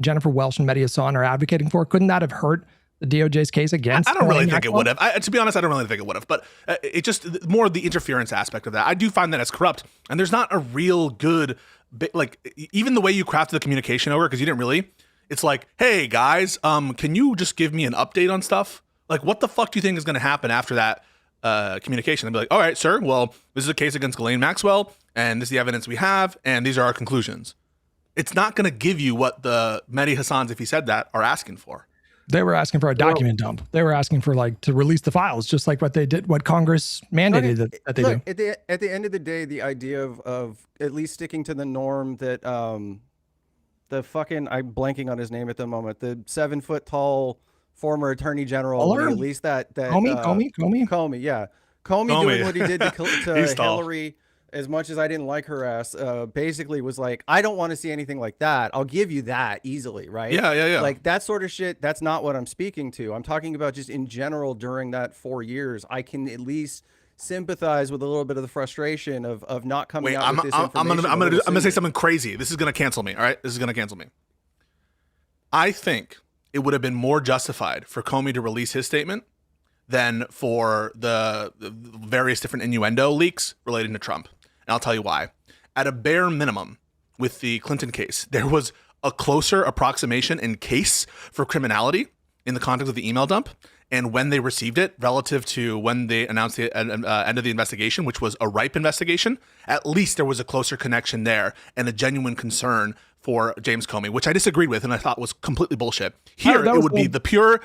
Jennifer Welsh and Mehdi Hasan are advocating for, couldn't that have hurt the DOJ's case against? I don't really think it would have. To be honest, I don't really think it would have. But it just more the interference aspect of that. I do find that as corrupt, and there's not a real good even the way you crafted the communication over, because you didn't really. It's like, hey guys, can you just give me an update on stuff? Like, what the fuck do you think is going to happen after that communication? They'd be like, all right, sir, well, this is a case against Ghislaine Maxwell, and this is the evidence we have, and these are our conclusions. It's not going to give you what the Mehdi Hassans, if he said that, are asking for. They were asking for a document dump. They were asking for to release the files, just like what they did, what Congress mandated that they do. At the end of the day, the idea of at least sticking to the norm that the fucking, I'm blanking on his name at the moment, the 7 foot tall former attorney general, at least that Comey, yeah. Comey doing what he did to Hillary, as much as I didn't like her ass, basically was like, I don't want to see anything like that. I'll give you that easily, right? Yeah. Like that sort of shit, that's not what I'm speaking to. I'm talking about just in general during that 4 years, I can at least sympathize with a little bit of the frustration of not coming out with this information. I'm gonna say something crazy. This is gonna cancel me. All right, this is gonna cancel me. I think it would have been more justified for Comey to release his statement than for the various different innuendo leaks relating to Trump. And I'll tell you why. At a bare minimum, with the Clinton case, there was a closer approximation in case for criminality in the context of the email dump and when they received it relative to when they announced the end of the investigation, which was a ripe investigation. At least there was a closer connection there and a genuine concern for James Comey, which I disagreed with and I thought was completely bullshit. Here, it would be the pure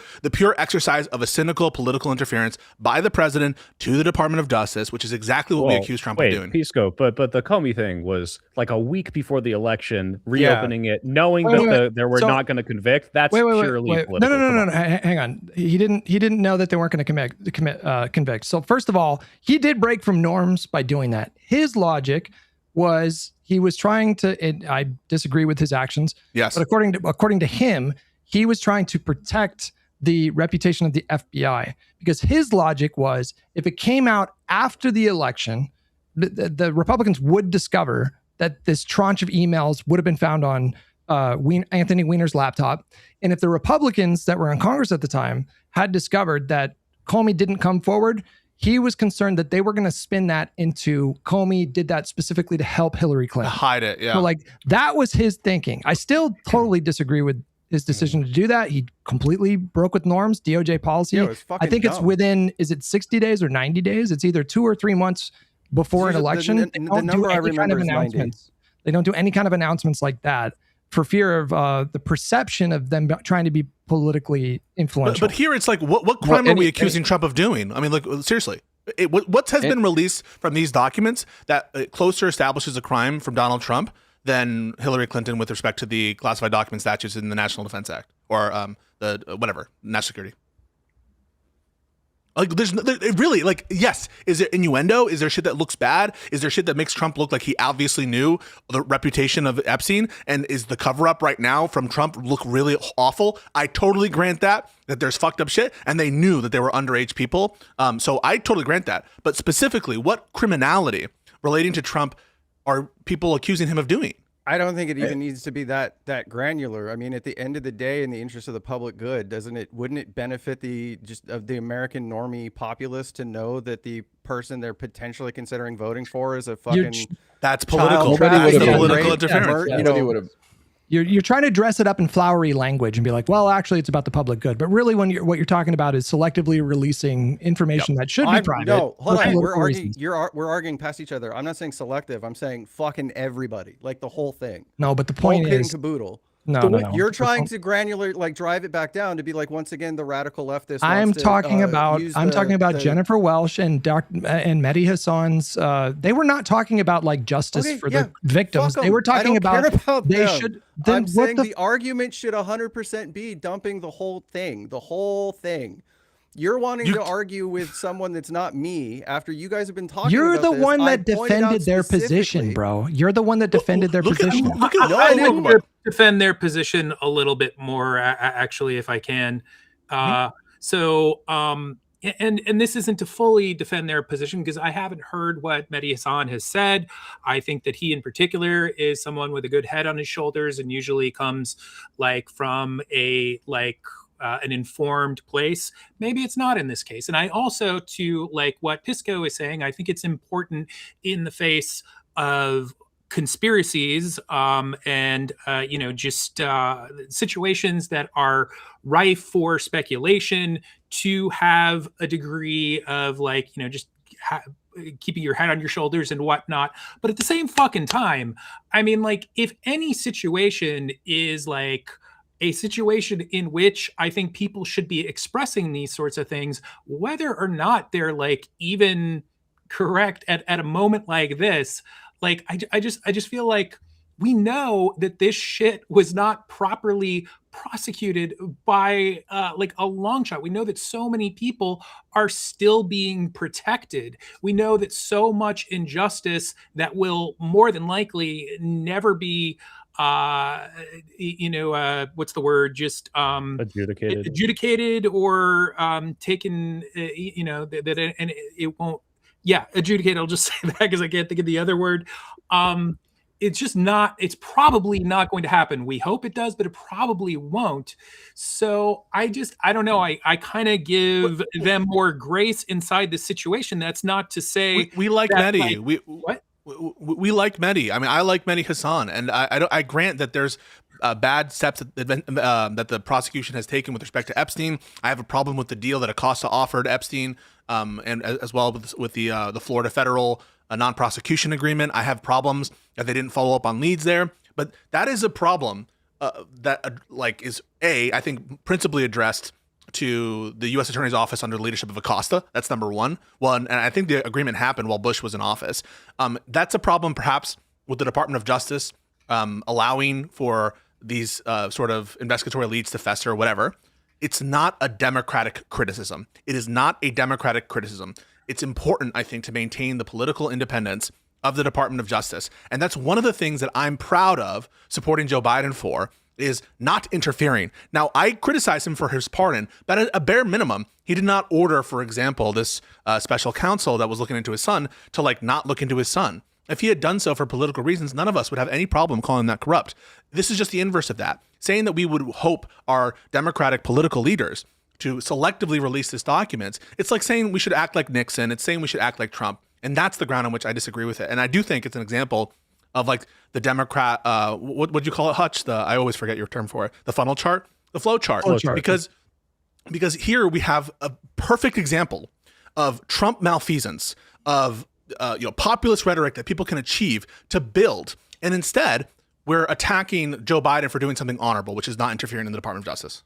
exercise of a cynical political interference by the president to the Department of Justice, which is exactly what we accuse Trump of doing. Pisco, but the Comey thing was like a week before the election, reopening it, knowing that they were not going to convict. That's purely political. No. Hang on. He didn't know that they weren't going to convict. So first of all, he did break from norms by doing that. His logic was he was trying to, and I disagree with his actions. Yes. But according to him, he was trying to protect the reputation of the FBI, because his logic was if it came out after the election, the Republicans would discover that this tranche of emails would have been found on Anthony Weiner's laptop. And if the Republicans that were in Congress at the time had discovered that Comey didn't come forward, he was concerned that they were going to spin that into Comey did that specifically to help Hillary Clinton. Hide it, yeah. So that was his thinking. I still totally disagree with his decision to do that. He completely broke with norms, DOJ policy. I think it's within, is it 60 days or 90 days? It's either 2 or 3 months before an election. The number I remember is 90. They don't do any kind of announcements like that for fear of the perception of them trying to be politically influential. But here it's like, what crime are we accusing Trump of doing? I mean, seriously. What has been released from these documents that closer establishes a crime from Donald Trump than Hillary Clinton with respect to the classified document statutes in the National Defense Act or the whatever national security? Like, really, like, yes. Is there innuendo? Is there shit that looks bad? Is there shit that makes Trump look like he obviously knew the reputation of Epstein? And is the cover up right now from Trump look really awful? I totally grant that there's fucked up shit, and they knew that they were underage people. So I totally grant that. But specifically, what criminality relating to Trump are people accusing him of doing? I don't think it even needs to be that granular. I mean, at the end of the day, in the interest of the public good, wouldn't it benefit the American normie populace to know that the person they're potentially considering voting for is a fucking that's political. Political interference. You know, you're trying to dress it up in flowery language and be like, well, actually, it's about the public good. But really, what you're talking about is selectively releasing information that should be private. No, hold on. We're arguing. We're arguing past each other. I'm not saying selective. I'm saying fucking everybody, like the whole thing. No, but the point is, caboodle. No. You're trying to granular, like drive it back down to be like, once again, the radical leftist. I'm talking about Jennifer Welsh and Mehdi Hassan's. They were not talking about like justice for the victims. They were talking about they should. I'm saying the argument should 100% be dumping the whole thing. The whole thing. You're wanting to argue with someone that's not me after you guys have been talking. You're the one that defended their position, bro. You're the one that defended their position. I didn't defend their position a little bit more, actually, if I can. And this isn't to fully defend their position because I haven't heard what Mehdi Hassan has said. I think that he in particular is someone with a good head on his shoulders and usually comes like from an informed place. Maybe it's not in this case. And I also, to like what Pisco is saying, I think it's important in the face of conspiracies and situations that are rife for speculation to have a degree of keeping your head on your shoulders and whatnot. But at the same fucking time, I mean, like, if any situation is like a situation in which I think people should be expressing these sorts of things, whether or not they're like even correct at a moment like this, like I just feel like we know that this shit was not properly prosecuted by like a long shot. We know that so many people are still being protected. We know that so much injustice that will more than likely never be what's the word, just adjudicated or taken, and it won't adjudicated. I'll just say that because I can't think of the other word. It's just not, it's probably not going to happen. We hope it does, but it probably won't. So I don't know. I kind of give them more grace inside the situation. That's not to say we like Mehdi. What? We like Mehdi. I mean, I like Mehdi Hassan, and I grant that there's bad steps that the prosecution has taken with respect to Epstein. I have a problem with the deal that Acosta offered Epstein, and as well with the Florida federal non-prosecution agreement. I have problems that they didn't follow up on leads there, but that is a problem that is I think principally addressed to the U.S. Attorney's Office under the leadership of Acosta. That's number one. Well, and I think the agreement happened while Bush was in office. That's a problem perhaps with the Department of Justice allowing for these sort of investigatory leads to fester or whatever. It's not a democratic criticism. It is not a democratic criticism. It's important, I think, to maintain the political independence of the Department of Justice. And that's one of the things that I'm proud of supporting Joe Biden for, is not interfering. Now, I criticize him for his pardon, but at a bare minimum, he did not order, for example, this special counsel that was looking into his son to not look into his son. If he had done so for political reasons, none of us would have any problem calling that corrupt. This is just the inverse of that. Saying that we would hope our Democratic political leaders to selectively release these documents, it's like saying we should act like Nixon. It's saying we should act like Trump. And that's the ground on which I disagree with it. And I do think it's an example of the Democrat, what would you call it, Hutch? I always forget your term for it. The funnel chart, the flow chart. Because here we have a perfect example of Trump malfeasance, of populist rhetoric that people can achieve to build. And instead, we're attacking Joe Biden for doing something honorable, which is not interfering in the Department of Justice.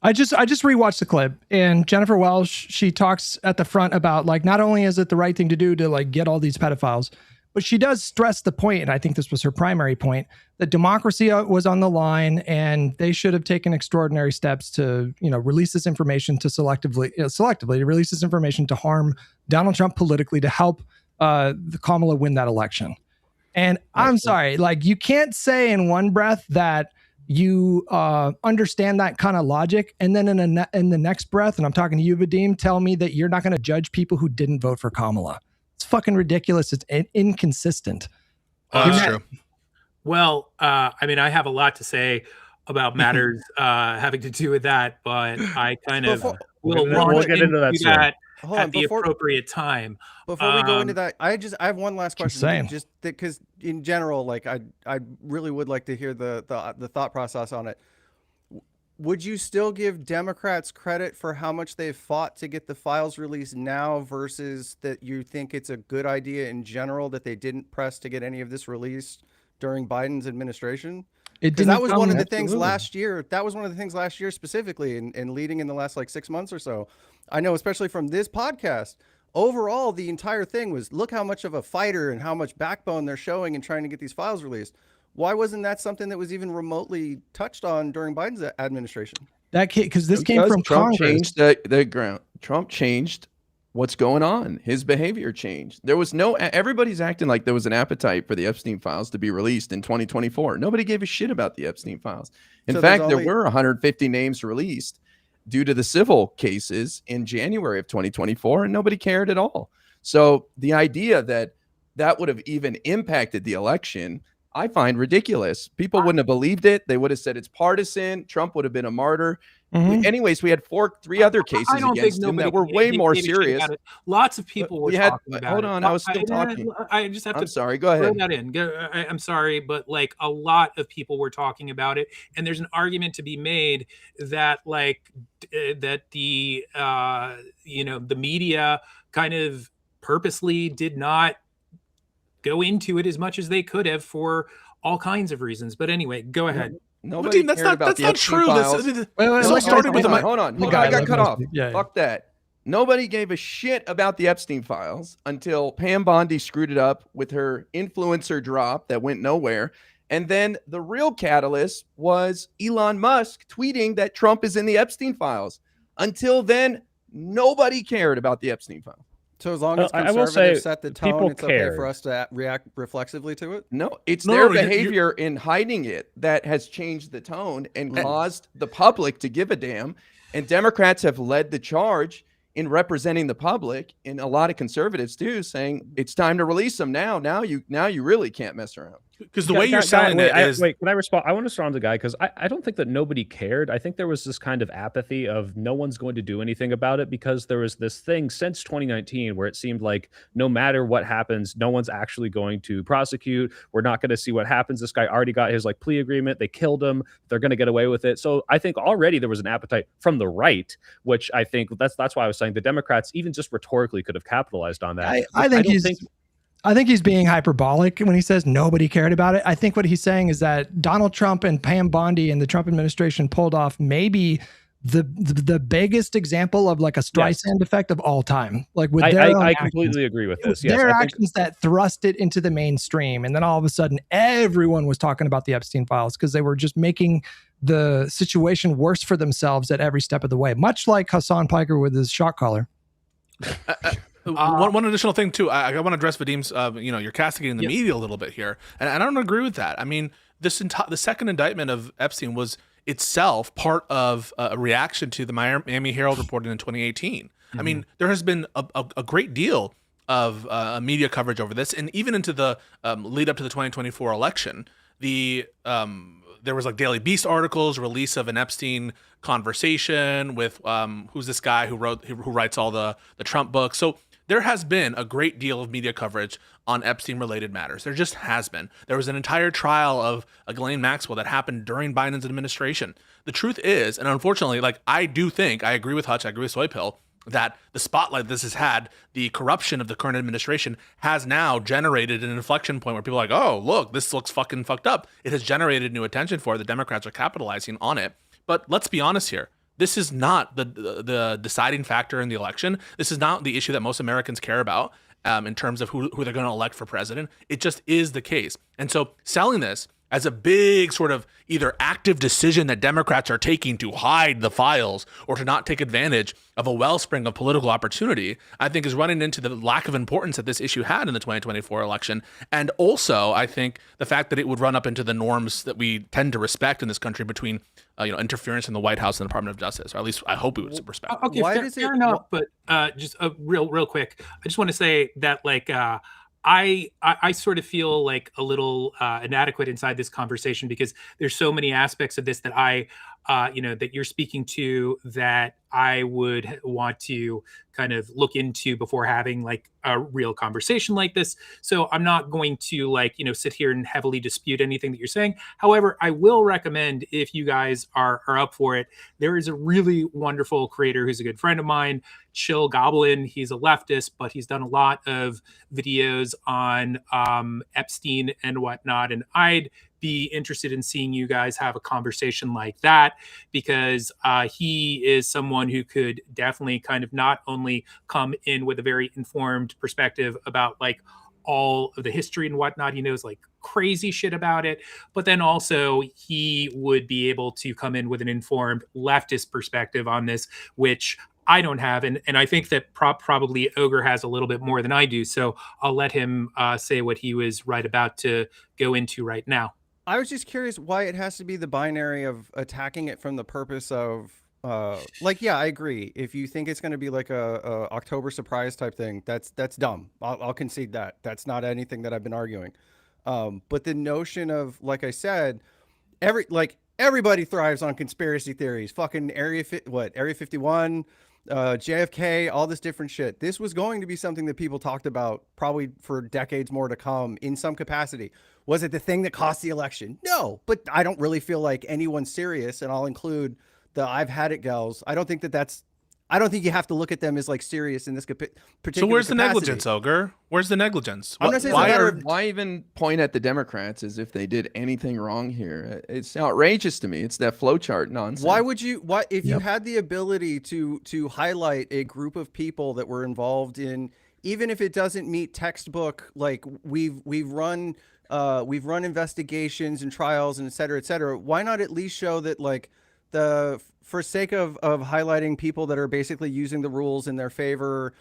I just rewatched the clip, and Jennifer Welsh, she talks at the front about like, not only is it the right thing to do to like get all these pedophiles, but she does stress the point, and I think this was her primary point, that democracy was on the line, and they should have taken extraordinary steps to, release this information to selectively to release this information to harm Donald Trump politically, to help the Kamala win that election. And I'm sorry, like, you can't say in one breath that you understand that kind of logic, and then in the next breath, and I'm talking to you, Vadim, tell me that you're not going to judge people who didn't vote for Kamala. It's fucking ridiculous. It's inconsistent. That's true. Well, I mean, I have a lot to say about matters having to do with that, but I kind of will get into that at the appropriate time. Before we go into that, I have one last question. Just because in general, like I really would like to hear the thought process on it. Would you still give Democrats credit for how much they've fought to get the files released now versus that you think it's a good idea in general that they didn't press to get any of this released during Biden's administration? Because that was one of the things last year. That was one of the things last year specifically and leading in the last like 6 months or so. I know, especially from this podcast, overall, the entire thing was look how much of a fighter and how much backbone they're showing in trying to get these files released. Why wasn't that something that was even remotely touched on during Biden's administration? Because this came from Trump Congress. Changed the ground. Trump changed what's going on. His behavior changed. There was everybody's acting like there was an appetite for the Epstein files to be released in 2024. Nobody gave a shit about the Epstein files. In fact, there were 150 names released due to the civil cases in January of 2024, and nobody cared at all. So the idea that would have even impacted the election, I find ridiculous. People wouldn't have believed it. They would have said it's partisan. Trump would have been a martyr. Mm-hmm. Anyways, we had three other cases against him that were way more serious. Lots of people were talking about Hold on, I was still talking. I just have to. I'm sorry. Go ahead. Throw that in. I'm sorry, but like a lot of people were talking about it, and there's an argument to be made that like that the the media kind of purposely did not go into it as much as they could have for all kinds of reasons. But anyway, go ahead. Nobody that's cared about not true. Hold on. I got cut off. Yeah. Fuck that. Nobody gave a shit about the Epstein files until Pam Bondi screwed it up with her influencer drop that went nowhere. And then the real catalyst was Elon Musk tweeting that Trump is in the Epstein files. Until then, nobody cared about the Epstein files. So as long as conservatives set the tone, it's okay for us to react reflexively to it? No, it's their behavior in hiding it that has changed the tone and caused the public to give a damn. And Democrats have led the charge in representing the public, and a lot of conservatives too, saying it's time to release them now. Now you really can't mess around. Because the way you're selling it is... Wait, can I respond? I want to respond to the guy because I don't think that nobody cared. I think there was this kind of apathy of no one's going to do anything about it because there was this thing since 2019 where it seemed like no matter what happens, no one's actually going to prosecute. We're not going to see what happens. This guy already got his plea agreement. They killed him. They're going to get away with it. So I think already there was an appetite from the right, which I think that's why I was saying the Democrats even just rhetorically could have capitalized on that. I think he's being hyperbolic when he says nobody cared about it. I think what he's saying is that Donald Trump and Pam Bondi and the Trump administration pulled off maybe the biggest example of like a Streisand effect of all time. Like with I completely agree with this. Their actions that thrust it into the mainstream. And then all of a sudden everyone was talking about the Epstein files because they were just making the situation worse for themselves at every step of the way. Much like Hassan Piker with his shot caller. One additional thing too, I want to address Vadim's, you're castigating the media a little bit here, and I don't agree with that. I mean, the second indictment of Epstein was itself part of a reaction to the Miami Herald reporting in 2018. Mm-hmm. I mean, there has been a great deal of media coverage over this, and even into the lead up to the 2024 election, there was Daily Beast articles, release of an Epstein conversation with who's this guy who writes all the Trump books. So there has been a great deal of media coverage on Epstein-related matters. There just has been. There was an entire trial of Ghislaine Maxwell that happened during Biden's administration. The truth is, and unfortunately, I agree with Hutch, I agree with Soy Pill, that the spotlight this has had, the corruption of the current administration, has now generated an inflection point where people are like, oh, look, this looks fucking fucked up. It has generated new attention for it. The Democrats are capitalizing on it. But let's be honest here. This is not the deciding factor in the election. This is not the issue that most Americans care about in terms of who they're going to elect for president. It just is the case. And so selling this as a big sort of either active decision that Democrats are taking to hide the files or to not take advantage of a wellspring of political opportunity, I think is running into the lack of importance that this issue had in the 2024 election. And also, I think the fact that it would run up into the norms that we tend to respect in this country between interference in the White House and the Department of Justice, or at least I hope we would respect. Okay, fair enough, but just real quick, I just want to say that like I sort of feel like a little inadequate inside this conversation because there's so many aspects of this that that you're speaking to that I would want to kind of look into before having like a real conversation like this. So I'm not going to sit here and heavily dispute anything that you're saying. However, I will recommend, if you guys are up for it, there is a really wonderful creator who's a good friend of mine, Chill Goblin. He's a leftist, but he's done a lot of videos on Epstein and whatnot. And I'd be interested in seeing you guys have a conversation like that, because he is someone who could definitely kind of not only come in with a very informed perspective about like all of the history and whatnot, he knows like crazy shit about it, but then also he would be able to come in with an informed leftist perspective on this, which I don't have. And I think that probably Ogre has a little bit more than I do. So I'll let him say what he was right about to go into right now. I was just curious why it has to be the binary of attacking it from the purpose of yeah, I agree. If you think it's going to be like a October surprise type thing, that's dumb. I'll concede that. That's not anything that I've been arguing. But the notion of, like I said, everybody thrives on conspiracy theories. Fucking Area 51, JFK, all this different shit. This was going to be something that people talked about probably for decades more to come in some capacity. Was it the thing that cost the election? No, but I don't really feel like anyone's serious, and I'll include the I've had it gals. I don't think you have to look at them as like serious in this particular. So where's the capacity. negligence, Ogre? Where's the negligence? I'm not saying why even point at the Democrats as if they did anything wrong here? It's outrageous to me. It's that flowchart nonsense. Why would you? If you had the ability to highlight a group of people that were involved in, even if it doesn't meet textbook, like we've run investigations and trials and et cetera, why not at least show that like for sake of highlighting people that are basically using the rules in their favor,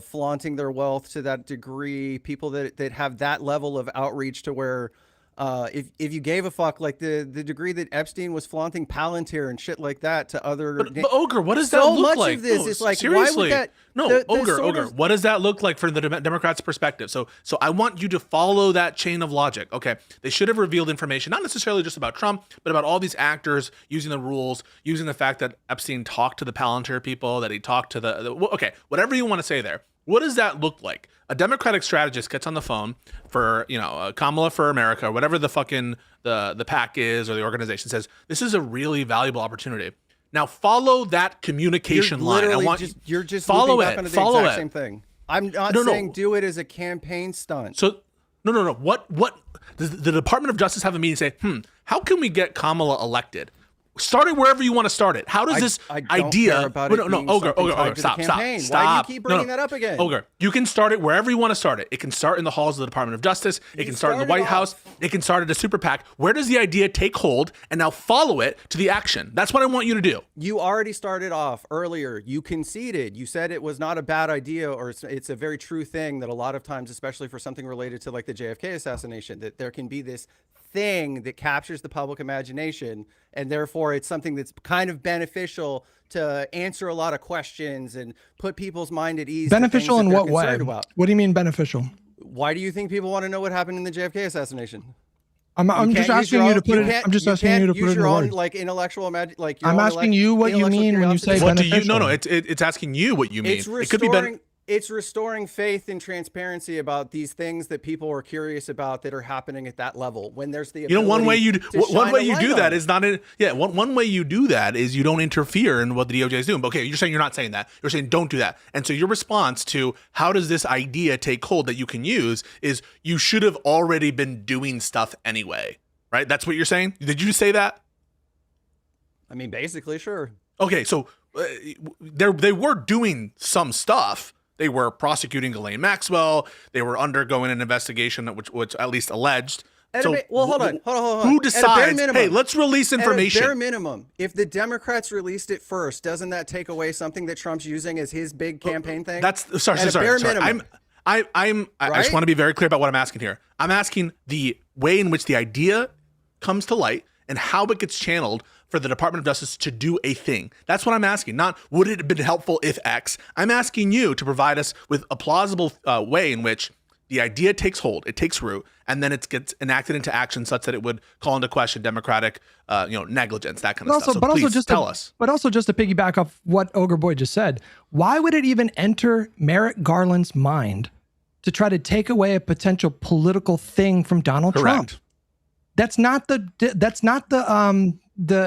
flaunting their wealth to that degree, people that have that level of outreach to where if you gave a fuck, like the degree that Epstein was flaunting Palantir and shit like that to other. But Ogre, what does that look like? So much of this is like, seriously. Why would that? No, Ogre, what does that look like from the Democrats' perspective? So I want you to follow that chain of logic. Okay, they should have revealed information, not necessarily just about Trump, but about all these actors using the rules, using the fact that Epstein talked to the Palantir people, that he talked to okay, whatever you want to say there. What does that look like? A Democratic strategist gets on the phone for, Kamala for America, or whatever the fucking the PAC is, or the organization says, this is a really valuable opportunity. Now follow that communication line. You're just follow back it. Onto the Follow exact it. Same thing. I'm not saying do it as a campaign stunt. So no. What does the Department of Justice have a meeting and say, how can we get Kamala elected? Start it wherever you want to start it. How does this idea? Ogre, stop. Why do you keep bringing that up again? Ogre, you can start it wherever you want to start it. It can start in the halls of the Department of Justice. It can start in the White House. It can start at a super PAC. Where does the idea take hold? And now follow it to the action. That's what I want you to do. You already started off earlier. You conceded. You said it was not a bad idea, or it's a very true thing that a lot of times, especially for something related to like the JFK assassination, that there can be this thing that captures the public imagination, and therefore it's something that's kind of beneficial to answer a lot of questions and put people's mind at ease. Beneficial in what way? What do you mean beneficial? Why do you think people want to know what happened in the JFK assassination? I'm just asking you to put it. I'm just asking you to put it in words. Like intellectual like. I'm asking you what you mean when you say beneficial. No. It's asking you what you mean. It could be It's restoring faith and transparency about these things that people are curious about that are happening at that level. When there's the one way you do that is not one way you do that is you don't interfere in what the DOJ is doing. But okay, you're saying you're not saying that. You're saying don't do that. And so your response to how does this idea take hold that you can use is you should have already been doing stuff anyway, right? That's what you're saying. Did you say that? I mean, basically, sure. Okay, so they were doing some stuff. They were prosecuting Ghislaine Maxwell. They were undergoing an investigation which at least alleged. Hold on. Who decides, hey, let's release information? At a bare minimum, if the Democrats released it first, doesn't that take away something that Trump's using as his big campaign thing? Sorry. Minimum. I just want to be very clear about what I'm asking here. I'm asking the way in which the idea comes to light and how it gets channeled for the Department of Justice to do a thing. That's what I'm asking. Not would it have been helpful if X. I'm asking you to provide us with a plausible way in which the idea takes hold, it takes root, and then it gets enacted into action such that it would call into question democratic, negligence, that kind of stuff. So please tell us. But also just to piggyback off what Ogre Boy just said, why would it even enter Merrick Garland's mind to try to take away a potential political thing from Donald Trump? That's not the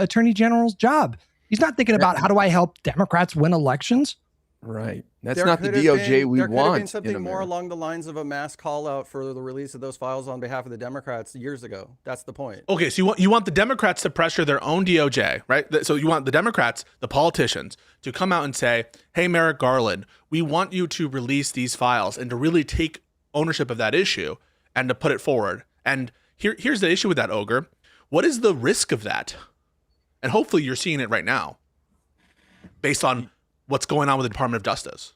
Attorney General's job. He's not thinking about how do I help Democrats win elections. Right. That's not the DOJ we want. There could have been something more along the lines of a mass call out for the release of those files on behalf of the Democrats years ago. That's the point. Okay, so you want the Democrats to pressure their own DOJ, right? So you want the Democrats, the politicians, to come out and say, hey, Merrick Garland, we want you to release these files and to really take ownership of that issue and to put it forward. And here's the issue with that, Ogre. What is the risk of that? And hopefully you're seeing it right now based on what's going on with the Department of Justice.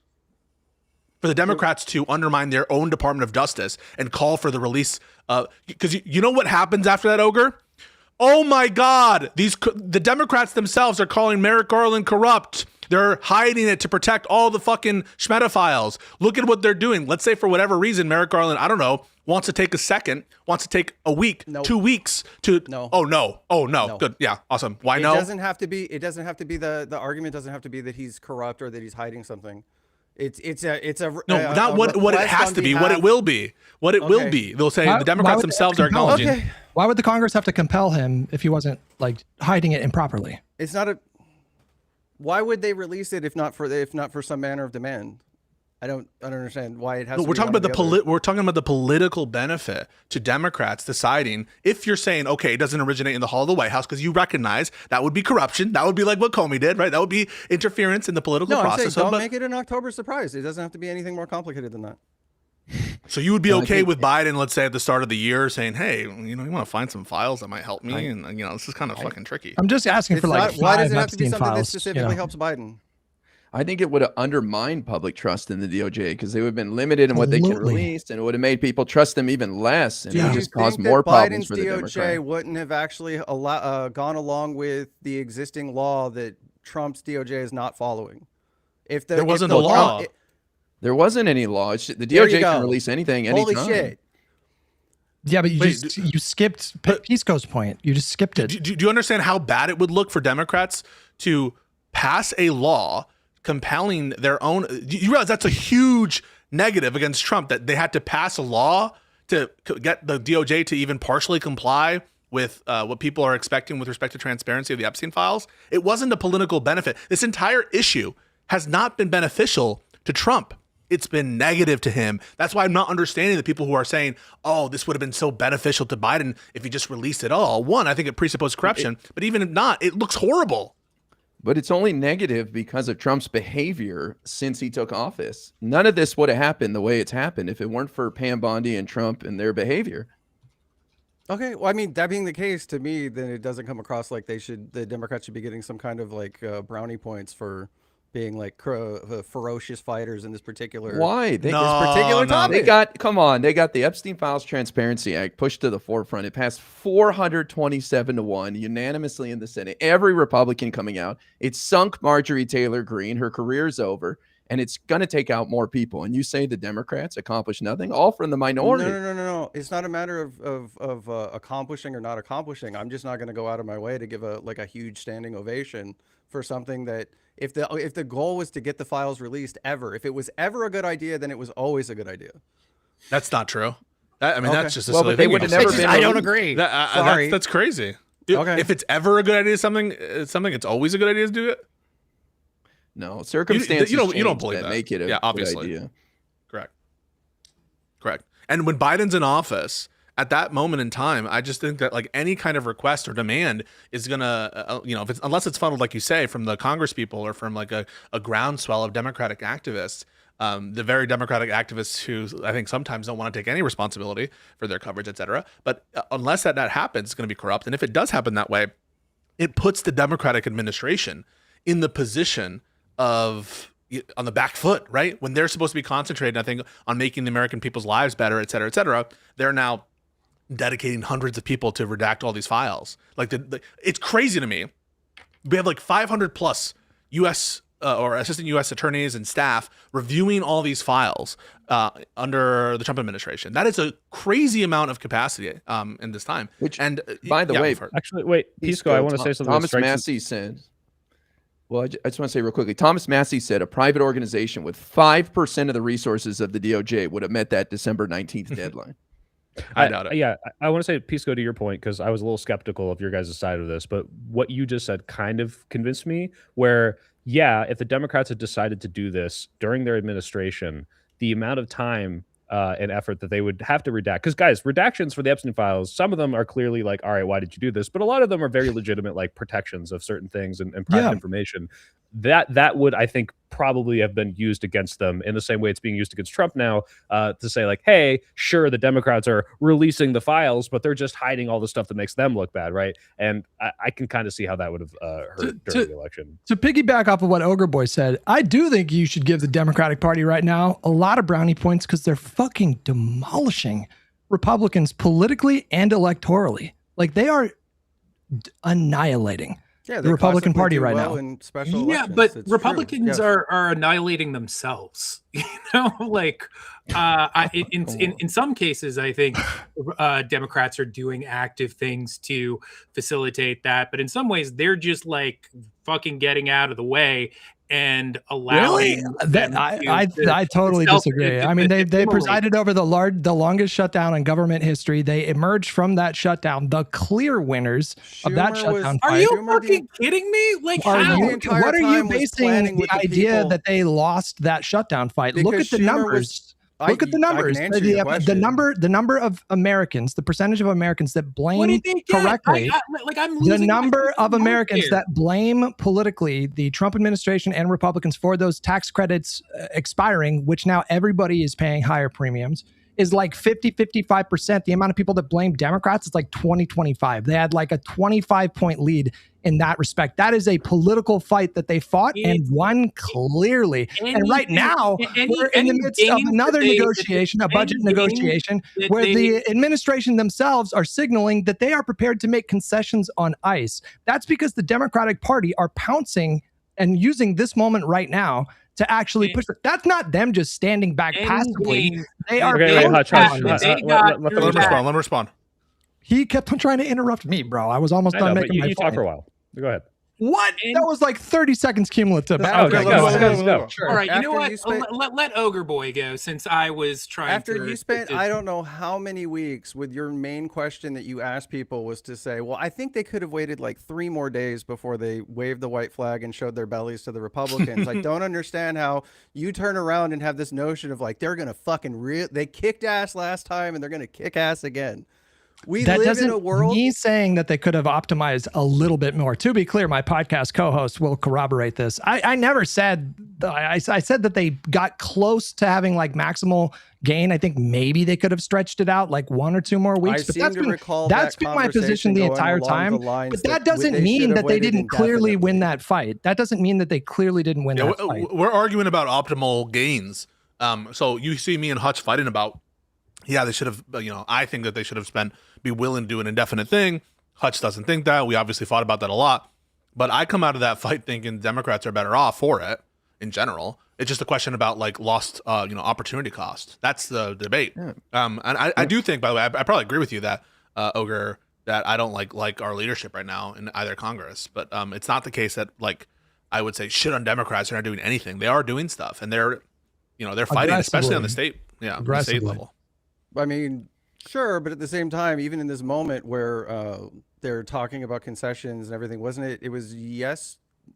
For the Democrats to undermine their own Department of Justice and call for the release, because you know what happens after that, Ogre? Oh my God, the Democrats themselves are calling Merrick Garland corrupt. They're hiding it to protect all the fucking Schmeta files. Look at what they're doing. Let's say for whatever reason, Merrick Garland, I don't know, wants to take a week, 2 weeks to. No. Oh no. Good. Yeah. Awesome. Why no? It doesn't have to be the argument doesn't have to be that he's corrupt or that he's hiding something. Not what it has to be, what it will be. What it will be. They'll say the Democrats themselves are acknowledging. Okay. Why would the Congress have to compel him if he wasn't like hiding it improperly? It's not a. Why would they release it if not for some manner of demand? I don't understand why it has. We're talking about we're talking about the political benefit to Democrats deciding if you're saying, okay, it doesn't originate in the hall of the White House because you recognize that would be corruption. That would be like what Comey did, right? That would be interference in the political process. I'm saying don't make it an October surprise. It doesn't have to be anything more complicated than that. So you would be okay with Biden, let's say at the start of the year, saying, "Hey, you want to find some files that might help me," and this is kind of fucking tricky. I'm just asking for like why does it have to be Epstein something that files, specifically helps Biden? I think it would have undermined public trust in the DOJ because they would have been limited in what they can release, and it would have made people trust them even less, and it would just cause more problems for the Democrats. DOJ wouldn't have actually gone along with the existing law that Trump's DOJ is not following. If there wasn't a law. There wasn't any law. The DOJ can release anything anytime. Holy shit. Yeah, but you skipped Pisco's point. You just skipped it. Do you understand how bad it would look for Democrats to pass a law compelling their own? You realize that's a huge negative against Trump, that they had to pass a law to get the DOJ to even partially comply with what people are expecting with respect to transparency of the Epstein files. It wasn't a political benefit. This entire issue has not been beneficial to Trump. It's been negative to him. That's why I'm not understanding the people who are saying, oh, this would have been so beneficial to Biden if he just released it all. One, I think it presupposed corruption, but even if not, it looks horrible. But it's only negative because of Trump's behavior since he took office. None of this would have happened the way it's happened if it weren't for Pam Bondi and Trump and their behavior. Okay, well, I mean, that being the case, to me, then it doesn't come across like the Democrats should be getting some kind of like brownie points for being like ferocious fighters in this particular topic. They got the Epstein Files Transparency Act pushed to the forefront. It passed 427-1 unanimously in the Senate. Every Republican coming out. It sunk Marjorie Taylor Greene. Her career's over, and it's going to take out more people. And you say the Democrats accomplished nothing, all from the minority. No. It's not a matter of accomplishing or not accomplishing. I'm just not going to go out of my way to give a huge standing ovation for something that, if the goal was to get the files released if it was ever a good idea, then it was always a good idea. That's not true. That's just a silly thing. I don't agree. Sorry. That's crazy. Okay. If it's ever a good idea, something it's always a good idea to do it. No, circumstances you don't believe that. Make it a obviously. good idea. Correct. And when Biden's in office at that moment in time, I just think that like any kind of request or demand is gonna, if it's, unless it's funneled, like you say, from the Congress people or from like a groundswell of Democratic activists, the very Democratic activists who I think sometimes don't want to take any responsibility for their coverage, et cetera. But unless that happens, it's going to be corrupt. And if it does happen that way, it puts the Democratic administration in the position of on the back foot, right? When they're supposed to be concentrating, I think, on making the American people's lives better, et cetera, they're now dedicating hundreds of people to redact all these files. Like it's crazy to me. We have like 500 plus U.S. Or assistant U.S. attorneys and staff reviewing all these files under the Trump administration. That is a crazy amount of capacity in this time. Which, and by the way, actually, wait, Pisco, I want to say something. Thomas Massey said. Well, I just want to say real quickly. Thomas Massey said a private organization with 5% of the resources of the DOJ would have met that December 19th deadline. I doubt it. Yeah, I want to say, Pisco, to your point, because I was a little skeptical of your guys' side of this, but what you just said kind of convinced me where, yeah, if the Democrats had decided to do this during their administration, the amount of time and effort that they would have to redact, because guys, redactions for the Epstein files, some of them are clearly like, all right, why did you do this? But a lot of them are very legitimate, like protections of certain things and private information. That would, I think, probably have been used against them in the same way it's being used against Trump now, to say like, hey, sure, the Democrats are releasing the files, but they're just hiding all the stuff that makes them look bad, right? And I can kind of see how that would have hurt during the election. To piggyback off of what Ogre Boy said, I do think you should give the Democratic Party right now a lot of brownie points because they're fucking demolishing Republicans politically and electorally. Like they are annihilating the Republican Party right now. In special yeah, elections. but It's Republicans true. are annihilating themselves. Like in some cases, I think Democrats are doing active things to facilitate that, but in some ways, they're just like fucking getting out of the way and allowing. I totally disagree. I mean, they presided over the longest shutdown in government history. They emerged from that shutdown, the clear winners of that shutdown. Are you fucking kidding me? Like, how? What are you basing the idea that they lost that shutdown fight? Look at the numbers. Look at the numbers. The number of Americans, the percentage of Americans that blame correctly. The number of Americans that blame politically the Trump administration and Republicans for those tax credits expiring, which now everybody is paying higher premiums, is like 55%. The amount of people that blame Democrats is like 20-25. They had like a 25-point lead in that respect. That is a political fight that they fought and won clearly. And right now, we're in the midst of another negotiation, a budget negotiation, where the administration themselves are signaling that they are prepared to make concessions on ICE. That's because the Democratic Party are pouncing and using this moment right now to actually push it. That's not them just standing back passively. They are. Okay, wait, Hutch. Let me respond. He kept on trying to interrupt me, bro. I was almost done making my point. You talk for a while. Go ahead. What? That was like 30 seconds cumulative. Okay, go. Sure. All right, you know what? Let Ogre Boy go, since I was trying After you spent, I don't know how many weeks with your main question that you asked people was to say, well, I think they could have waited like 3 more days before they waved the white flag and showed their bellies to the Republicans. I don't understand how you turn around and have this notion of like, they're going to fucking they kicked ass last time and they're going to kick ass again. We live in a world. Me saying that they could have optimized a little bit more. To be clear, my podcast co-host will corroborate this. I never said. I said that they got close to having like maximal gain. I think maybe they could have stretched it out like 1 or 2 more weeks. But that's been my position the entire time. But that doesn't mean that they didn't clearly win that fight. That doesn't mean that they clearly didn't win that fight. We're arguing about optimal gains. So you see me and Hutch fighting about. Yeah, they should have, I think that they should have be willing to do an indefinite thing. Hutch doesn't think that. We obviously fought about that a lot. But I come out of that fight thinking Democrats are better off for it in general. It's just a question about like lost, opportunity cost. That's the debate. Yeah. And I do think, by the way, I probably agree with you that, Ogre, that I don't like our leadership right now in either Congress. But it's not the case that like I would say shit on Democrats. They're not doing anything. They are doing stuff, and they're fighting, especially on the state, the state level. I mean, sure, but at the same time, even in this moment where they're talking about concessions and everything, wasn't it? It was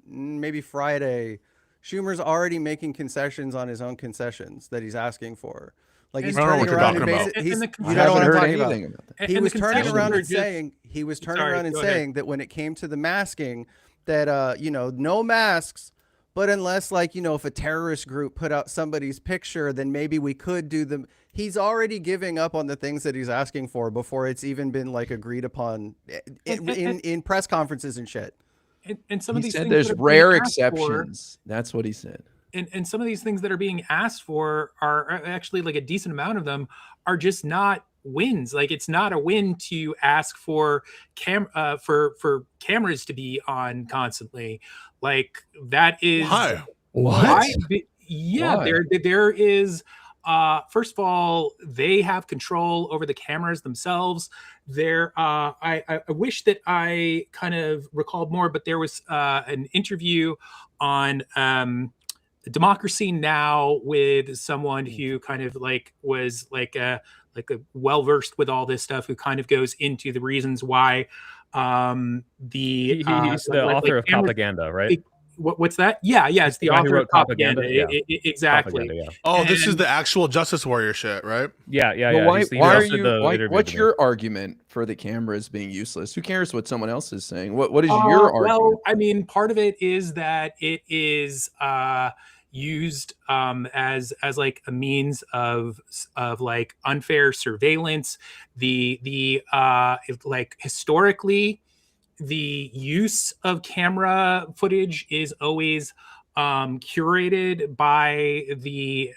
maybe Friday. Schumer's already making concessions on his own concessions that he's asking for. Like he's I don't know turning what you're around talking and about. basically, And the you con- know I what haven't I'm heard talking anything about. about that. He And was the turning concessions around are and just- saying Sorry, go ahead. saying that when it came to the masking, that no masks, but unless like if a terrorist group put out somebody's picture, then maybe we could do them. He's already giving up on the things that he's asking for before it's even been like agreed upon in press conferences and shit. And some of He these said things there's that are being rare asked for- exceptions. That's what he said. and some of these things that are being asked for are actually like a decent amount of them are just not wins. Like it's not a win to ask for for cameras to be on constantly. Like that is Why? What? Yeah, Why? there is first of all, they have control over the cameras themselves. I wish that I kind of recalled more, but there was an interview on Democracy Now with someone who kind of like was like a well versed with all this stuff, who kind of goes into the reasons why He's the author of cameras- Propaganda, right? What's that? Yeah, it's the guy who author wrote of Propaganda. Propaganda, yeah. Exactly. Propaganda, yeah. Oh, this is And- the actual Justice Warrior shit, right? Yeah. But why He's the- he are hosted you? the Why, interview what's with me. your argument for the cameras being useless? Who cares what someone else is saying? What is your argument? Well, I mean, part of it is that it is used as like a means of like unfair surveillance. The like historically, the use of camera footage is always curated by the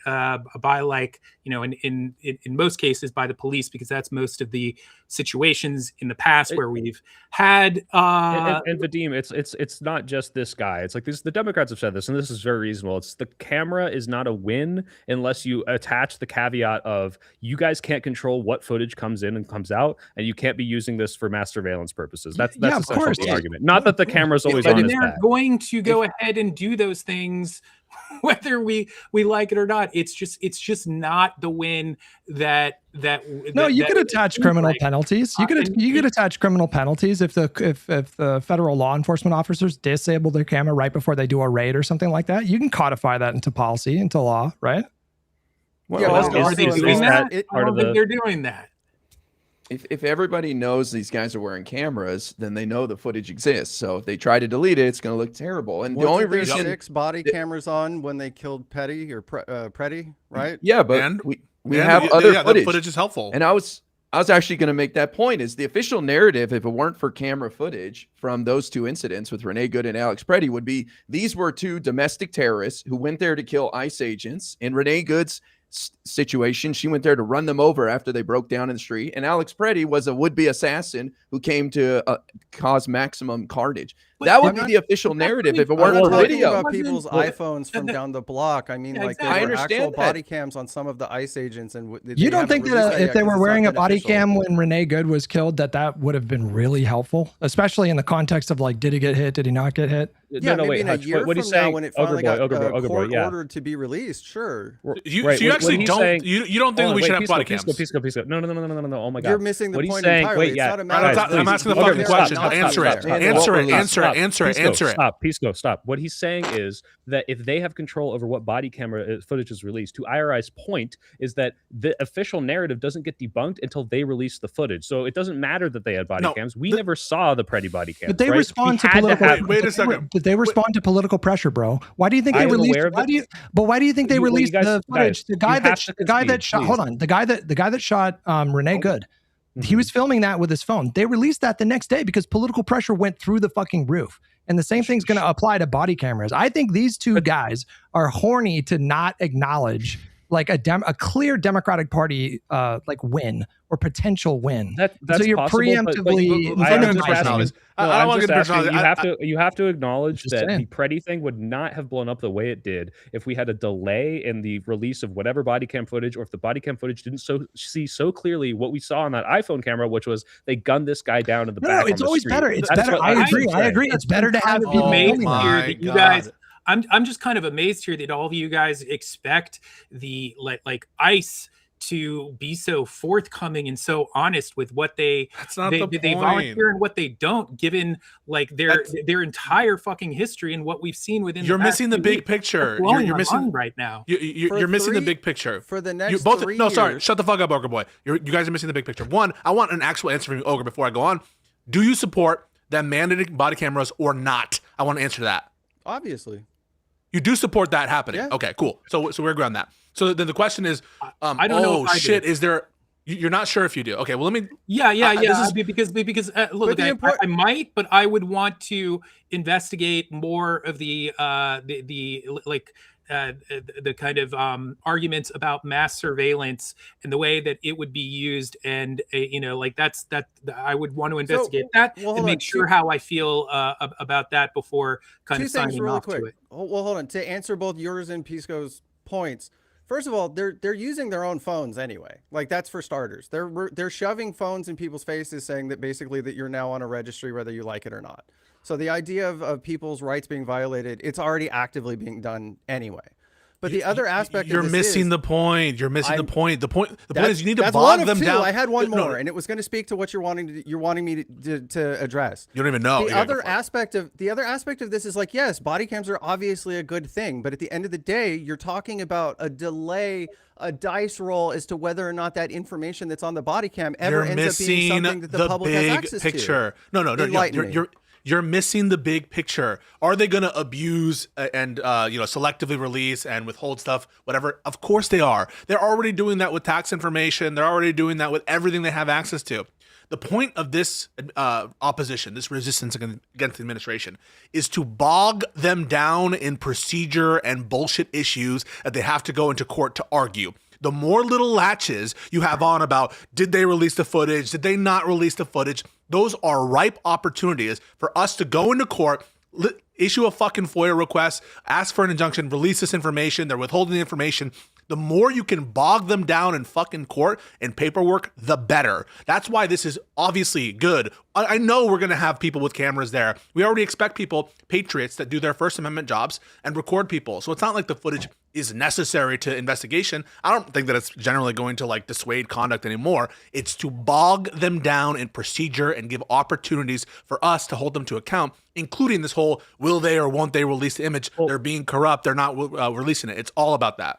by like in most cases by the police, because that's most of the situations in the past where we've had and Vadim, it's not just this guy. It's like the Democrats have said this, and this is very reasonable. It's the camera is not a win unless you attach the caveat of you guys can't control what footage comes in and comes out, and you can't be using this for mass surveillance purposes. That's Yeah, of essentially course. the argument. Not that the camera's always but on is they're bad. going to go ahead and do those things whether we like it or not. It's just not the win that No, you could that attach seems criminal like. penalties. You could attach criminal penalties if the federal law enforcement officers disable their camera right before they do a raid or something like that. You can codify that into policy, into law, right? Well, Yeah, but also, Are they is doing that that? I part don't of think the- they're doing that. if everybody knows these guys are wearing cameras, then they know the footage exists. So if they try to delete it, it's going to look terrible. And the only Wasn't there reason, 6 body cameras on when they killed Petty or Pretty, right? yeah, but And- we And have yeah, other the footage. footage is helpful. And I was actually going to make that point. Is the official narrative, if it weren't for camera footage from those 2 incidents with Renee Good and Alex Preddy, would be these were 2 domestic terrorists who went there to kill ICE agents. In Renee Good's situation, she went there to run them over after they broke down in the street. And Alex Preddy was a would-be assassin who came to cause maximum carnage. But That would I'm be not- the official narrative if it I'm weren't not for talking video. about people's iPhones from that- down the block. I mean, Yeah, like exactly. there I were understand actual that. body cams on some of the ICE agents, and You don't think that if they were wearing a body cam when Renee Good was killed, that would have been really helpful, especially in the context of like, did he get hit? Did he not get hit? Yeah, no, maybe wait, in a Hutch, year what from he's now saying, when it finally got Ogre boy, court yeah. ordered to be released. Sure, You, Right, so you what actually he's don't saying- you don't think Hold on, we should wait, have body Pisco, cams? Pisco. No. Oh my God. you're missing the What he's point saying, entirely. wait, It's yeah. not a matter I'm of I'm asking the there fucking are question. not Answer it. there. Answer it. Stop. Answer it. Answer it. Pisco, Answer it. Stop, Pisco, stop. What he's saying is that if they have control over what body camera footage is released, to IRI's point, is that the official narrative doesn't get debunked until they release the footage. So it doesn't matter that they had body No, cams. We never saw the Preddy body cams. But they right? respond We to had political. have- Wait a second. But they respond to political pressure, bro. Why do you think they I am released? aware of Why it. do you? But why do you think they You- well, you released guys- the footage? guys, The guy you that have to the guy that concede, shot. Hold please. on. The guy that shot Renee Good. He Mhm. was filming that with his phone. They released that the next day because political pressure went through the fucking roof. And the same thing's going to apply to body cameras. I think these 2 guys are horny to not acknowledge like a clear Democratic Party like win or potential win. That's so you're possible, preemptively. I don't I'm get into just asking- personalities. No, I don't I'm want to just get into asking, personalities. you have to acknowledge Just that saying. the Preddy thing would not have blown up the way it did if we had a delay in the release of whatever body cam footage, or if the body cam footage didn't see so clearly what we saw on that iPhone camera, which was they gunned this guy down in the back. No, on it's the always street. better. It's That's better. what I I'm agree. I saying. agree. It's better to have Oh people amazed filming here that. that you God. guys. I'm just kind of amazed here that all of you guys expect the like ICE to be so forthcoming and so honest with what they volunteer and what they don't, given like their entire fucking history and what we've seen within. You're missing the big picture. You're missing right now. You're missing the big picture for the next both. 3 No, years. sorry, shut the fuck up, Ogre Boy. You guys are missing the big picture. One, I want an actual answer from you, Ogre, before I go on. Do you support them mandating body cameras or not? I want to answer that. Obviously. You do support that happening. Yeah. Okay, cool. So we're agreed on that. So then the question is, I don't know. Oh shit! Is there? You're not sure if you do. Okay, well let me. Yeah. Because look, I might, but I would want to investigate more of the kind of arguments about mass surveillance and the way that it would be used, and that I would want to investigate and make sure how I feel about that before kind of signing off to it. Well, hold on. To answer both yours and Pisco's points, first of all, they're using their own phones anyway. Like, that's for starters. They're shoving phones in people's faces, saying that basically that you're now on a registry whether you like it or not. So the idea of people's rights being violated, it's already actively being done anyway. But the other aspect you're of this missing the point. You're missing the point. The point is you need to bog them down. I had one more, and it was going to speak to what you're wanting me to address. You don't even know. The other aspect of this is like, yes, body cams are obviously a good thing, but at the end of the day, you're talking about a delay, a dice roll as to whether or not that information that's on the body cam ever ends up being something that the public has access to. No. You're missing the big picture. Are they going to abuse and selectively release and withhold stuff, whatever? Of course they are. They're already doing that with tax information. They're already doing that with everything they have access to. The point of this opposition, this resistance against the administration, is to bog them down in procedure and bullshit issues that they have to go into court to argue. The more little latches you have on about, did they release the footage? Did they not release the footage? Those are ripe opportunities for us to go into court, issue a fucking FOIA request, ask for an injunction, release this information. They're withholding the information. The more you can bog them down in fucking court and paperwork, the better. That's why this is obviously good. I know we're going to have people with cameras there. We already expect people, patriots, that do their First Amendment jobs and record people. So it's not like the footage is necessary to investigation. I don't think that it's generally going to dissuade conduct anymore. It's to bog them down in procedure and give opportunities for us to hold them to account, including this whole will they or won't they release the image? They're being corrupt. They're not releasing it. It's all about that.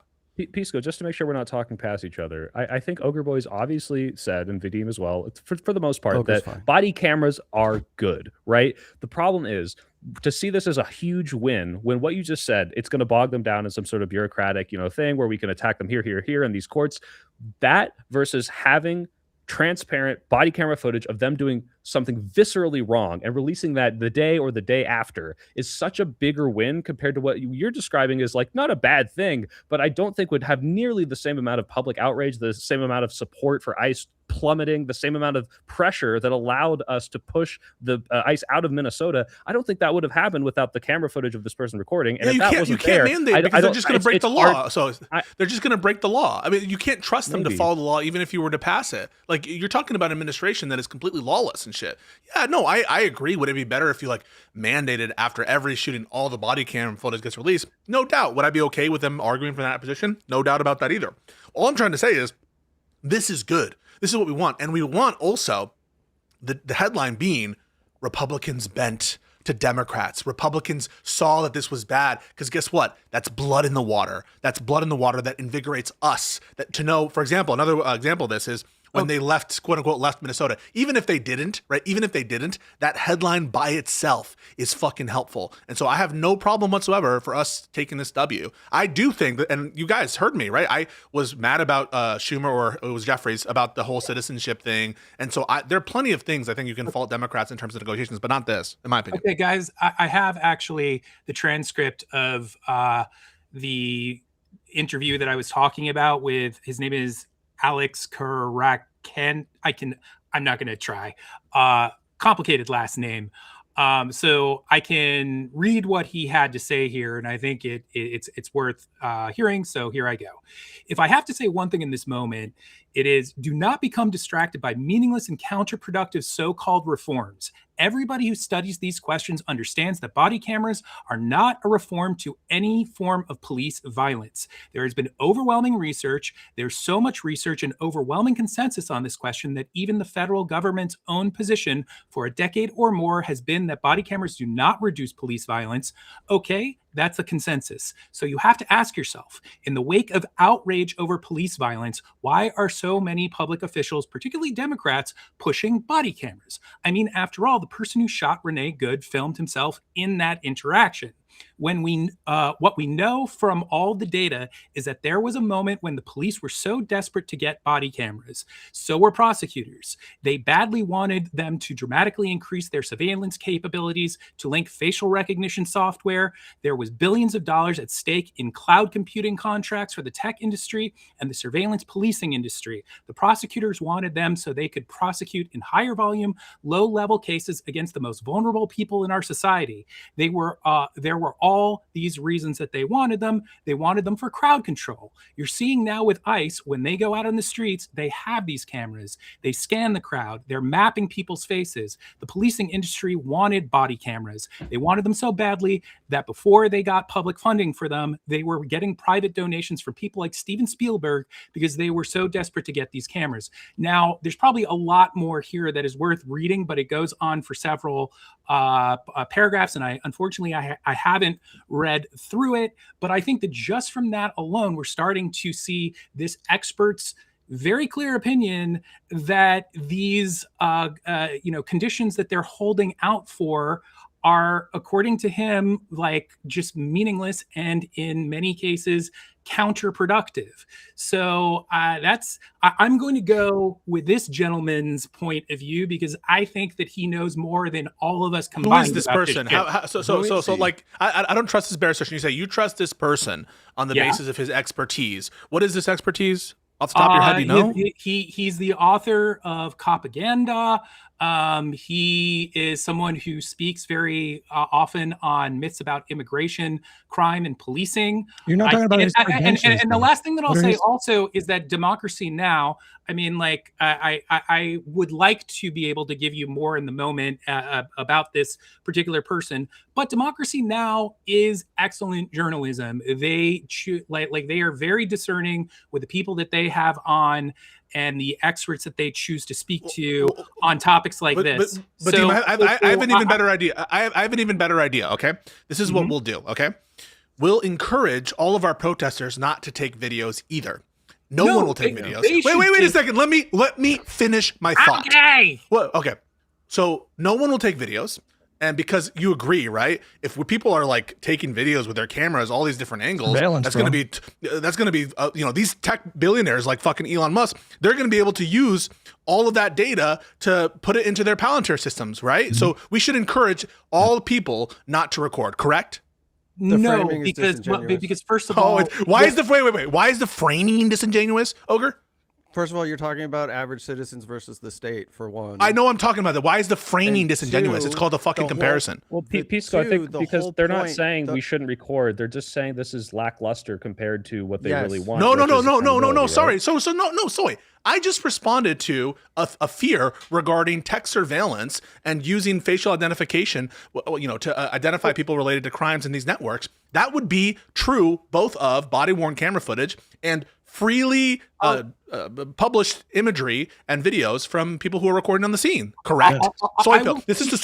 Pisco, just to make sure we're not talking past each other, I think Ogre Boy's obviously said, and Vadim as well, for the most part, Ogre's that fine. Body cameras are good, right? The problem is to see this as a huge win when what you just said, it's going to bog them down in some sort of bureaucratic, thing where we can attack them here in these courts. That versus having transparent body camera footage of them doing something viscerally wrong and releasing that the day or the day after is such a bigger win compared to what you're describing as not a bad thing, but I don't think would have nearly the same amount of public outrage, the same amount of support for ICE plummeting, the same amount of pressure that allowed us to push the ICE out of Minnesota. I don't think that would have happened without the camera footage of this person recording. And if that wasn't there, because they're just going to break the law. They're just going to break the law. I mean, you can't trust them to follow the law, even if you were to pass it. You're talking about administration that is completely lawless and shit. Yeah, no, I agree. Would it be better if you mandated after every shooting all the body cam footage gets released? No doubt. Would I be okay with them arguing for that position? No doubt about that either. All I'm trying to say is this is good. This is what we want. And we want also the headline being Republicans bent to Democrats. Republicans saw that this was bad because guess what? That's blood in the water. That's blood in the water that invigorates us. That to know, for example, another example of this is when they left, quote unquote, left Minnesota. Even if they didn't, right? Even if they didn't, that headline by itself is fucking helpful. And so I have no problem whatsoever for us taking this W. I do think that, and you guys heard me, right? I was mad about Schumer, or it was Jeffries, about the whole citizenship thing. And so there are plenty of things I think you can fault Democrats in terms of negotiations, but not this, in my opinion. Okay, guys, I have actually the transcript of the interview that I was talking about with, his name is Alex Karaken. I'm not going to try. Complicated last name. So I can read what he had to say here, and I think it's worth hearing. So here I go. If I have to say one thing in this moment, It is, do not become distracted by meaningless and counterproductive so-called reforms. Everybody who studies these questions understands that body cameras are not a reform to any form of police violence. There has been overwhelming research. There's so much research and overwhelming consensus on this question that even the federal government's own position for a decade or more has been that body cameras do not reduce police violence. Okay, that's a consensus. So you have to ask yourself, in the wake of outrage over police violence, why are so many public officials, particularly Democrats, pushing body cameras? I mean, after all, the person who shot Renee Good filmed himself in that interaction. When what we know from all the data is that there was a moment when the police were so desperate to get body cameras, so were prosecutors. They badly wanted them to dramatically increase their surveillance capabilities, to link facial recognition software. There was billions of dollars at stake in cloud computing contracts for the tech industry and the surveillance policing industry. The prosecutors wanted them so they could prosecute in higher volume, low-level cases against the most vulnerable people in our society. There were all these reasons that they wanted them. They wanted them for crowd control. You're seeing now with ICE, when they go out on the streets, they have these cameras. They scan the crowd. They're mapping people's faces. The policing industry wanted body cameras. They wanted them so badly that before they got public funding for them, they were getting private donations from people like Steven Spielberg because they were so desperate to get these cameras. Now, there's probably a lot more here that is worth reading, but it goes on for several paragraphs, and unfortunately I haven't read through it, but I think that just from that alone, we're starting to see this expert's very clear opinion that these conditions that they're holding out for are, according to him, like just meaningless and in many cases counterproductive. So I'm going to go with this gentleman's point of view because I think that he knows more than all of us combined. Who is this person? Like, I don't trust this bear session. You say you trust this person on the basis of his expertise. What is this expertise? Off the top of your head, do you know? He's the author of Propaganda. He is someone who speaks very often on myths about immigration, crime, and policing. You're not talking about his and the last thing that I'll say also is that Democracy Now! I mean, like, I would like to be able to give you more in the moment about this particular person, but Democracy Now! Is excellent journalism. They they are very discerning with the people that they have on and the experts that they choose to speak to on topics like this. But so, I have an even better idea. I have an even better idea. Okay, this is what we'll do. Okay, we'll encourage all of our protesters not to take videos either. No one will take videos. Wait a second. Let me finish my thought. Okay. Well, okay. So no one will take videos. And because you agree, right? If people are like taking videos with their cameras, all these different angles, that's going to be these tech billionaires like fucking Elon Musk, they're going to be able to use all of that data to put it into their Palantir systems, right? Mm-hmm. So we should encourage all people not to record, correct? No, because first of all, why is the framing disingenuous, Ogre? First of all, you're talking about average citizens versus the state, for one. I know I'm talking about that. Why is the framing disingenuous? It's called the fucking comparison. Well, Pisco, I think because they're not saying we shouldn't record. They're just saying this is lackluster compared to what they really want. No. Sorry. Sorry. I just responded to a fear regarding tech surveillance and using facial identification, to identify people related to crimes in these networks. That would be true both of body-worn camera footage and freely published imagery and videos from people who are recording on the scene. Correct? Soy pill. This is the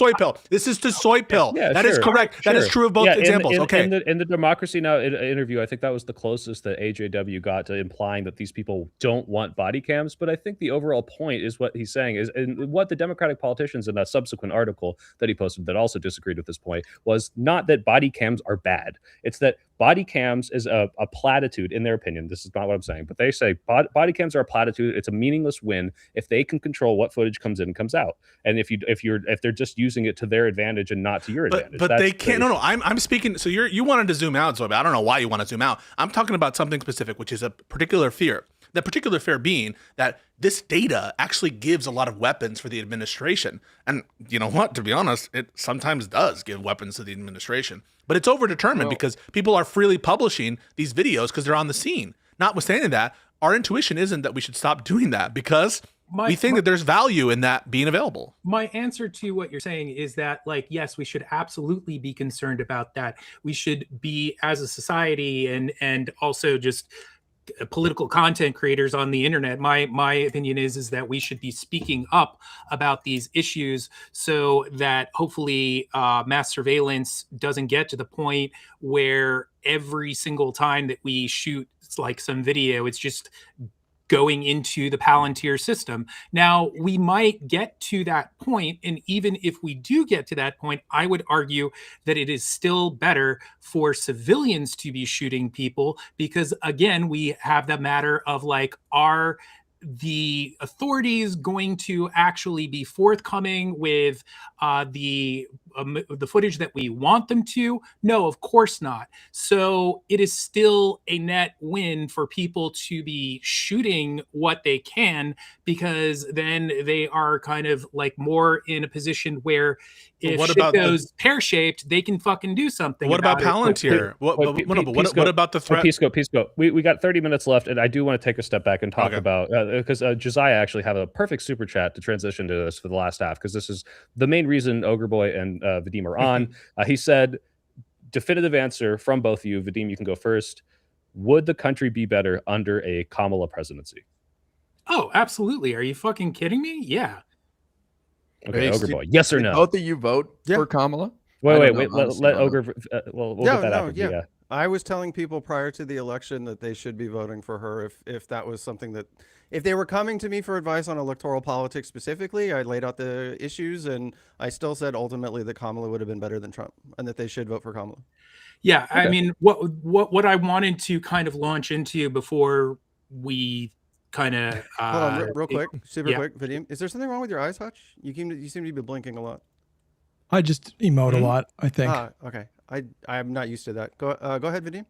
soy pill. Yeah, that is correct. Sure. That is true of both examples. In the Democracy Now! Interview, I think that was the closest that AJW got to implying that these people don't want body cams. But I think the overall point is what he's saying is, and what the Democratic politicians in a subsequent article that he posted that also disagreed with this point was not that body cams are bad. It's that body cams is a platitude in their opinion. This is not what I'm saying, but they say body cams are a platitude. It's a meaningless win if they can control what footage comes in and comes out. And if they're just using it to their advantage and not to your advantage. But they can't. No. I'm speaking. So you wanted to zoom out, Zoe. I don't know why you want to zoom out. I'm talking about something specific, which is a particular fear. That particular fear being that this data actually gives a lot of weapons for the administration. And you know what? To be honest, it sometimes does give weapons to the administration. But it's overdetermined because people are freely publishing these videos because they're on the scene. notwithstanding that, our intuition isn't that we should stop doing that because we think that there's value in that being available. My answer to what you're saying is that, like, yes, we should absolutely be concerned about that. We should be, as a society, and also just political content creators on the internet, my opinion is that we should be speaking up about these issues so that hopefully mass surveillance doesn't get to the point where every single time that we shoot like some video, it's just going into the Palantir system. Now, we might get to that point, and even if we do get to that point, I would argue that it is still better for civilians to be shooting people because, again, we have the matter of like, are the authorities going to actually be forthcoming with the footage that we want them to? No, of course not. So it is still a net win for people to be shooting what they can, because then they are kind of like more in a position where if shit goes pear-shaped, they can fucking do something. What about Palantir? What about the threat? Pisco. We got 30 minutes left, and I do want to take a step back and talk about, because Josiah actually have a perfect super chat to transition to this for the last half, because this is the main reason Ogre Boy and Vadim are on. He said, definitive answer from both of you. Vadim, you can go first. Would the country be better under a Kamala presidency? Oh, absolutely. Are you fucking kidding me? Yeah. Okay, Ogre Boy. Yes or no? Both of you vote for Kamala? Wait. Let Ogre. We'll get that after. Yeah. I was telling people prior to the election that they should be voting for her if that was something that, if they were coming to me for advice on electoral politics specifically, I laid out the issues, and I still said ultimately that Kamala would have been better than Trump and that they should vote for Kamala. Yeah, okay. I mean, what I wanted to kind of launch into before we kind of hold on, real quick, super quick, Vadim. Is there something wrong with your eyes, Hutch? You seem to be blinking a lot. I just emote a lot, I think. Okay. I'm not used to that. Go ahead, Vadim.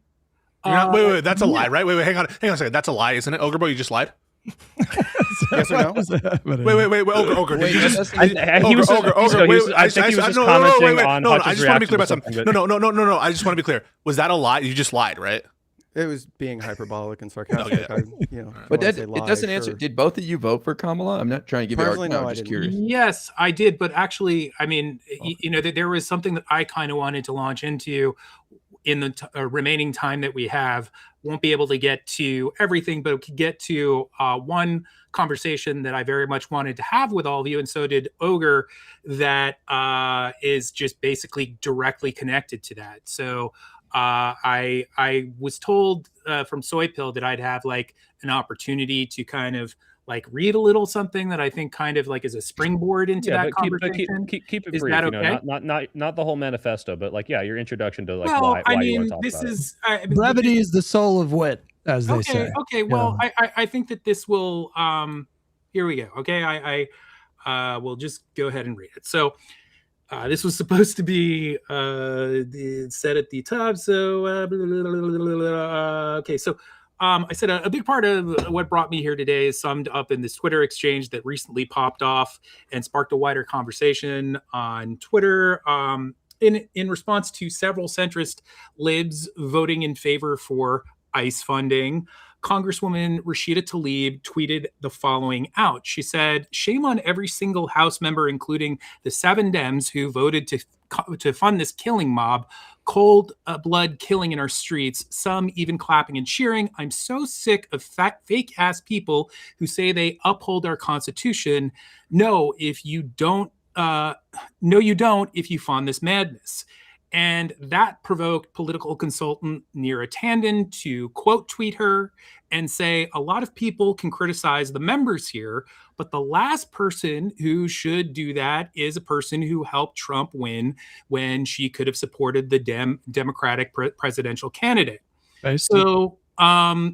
Wait, that's a lie, right? Wait, hang on a second. That's a lie, isn't it? Ogre Boy, you just lied? Yes or no? Wait, Ogre. Did you just? I think he was just commenting on Hutch's reaction. No. I just want to be clear. Was that a lie? You just lied, right? It was being hyperbolic and sarcastic. But it doesn't answer. Did both of you vote for Kamala? I'm not trying to give you a hard time. I'm just curious. Yes, I did. But actually, I mean, there was something that I kind of wanted to launch into in the remaining time that we have. Won't be able to get to everything, but could get to one conversation that I very much wanted to have with all of you, and so did Ogre, that is just basically directly connected to that. So I was told from Soy Pill that I'd have like an opportunity to kind of like read a little something that I think kind of like is a springboard into that conversation. Keep it is brief, that okay? Not the whole manifesto, but like, yeah, your introduction to like why you want to talk about it. Brevity is the soul of wit, as they say. Okay. Well, I think that this will. Here we go. Okay, I will just go ahead and read it. So. This was supposed to be set at the top. So, okay. So, I said a big part of what brought me here today is summed up in this Twitter exchange that recently popped off and sparked a wider conversation on Twitter. In response to several centrist libs voting in favor for ICE funding, Congresswoman Rashida Tlaib tweeted the following out. She said, "Shame on every single House member, including the 7 Dems who voted to fund this killing mob, cold blood killing in our streets, some even clapping and cheering. I'm so sick of fake ass people who say they uphold our Constitution. No, you don't if you fund this madness." And that provoked political consultant Neera Tanden to quote tweet her and say, "A lot of people can criticize the members here, but the last person who should do that is a person who helped Trump win when she could have supported the Democratic presidential candidate." So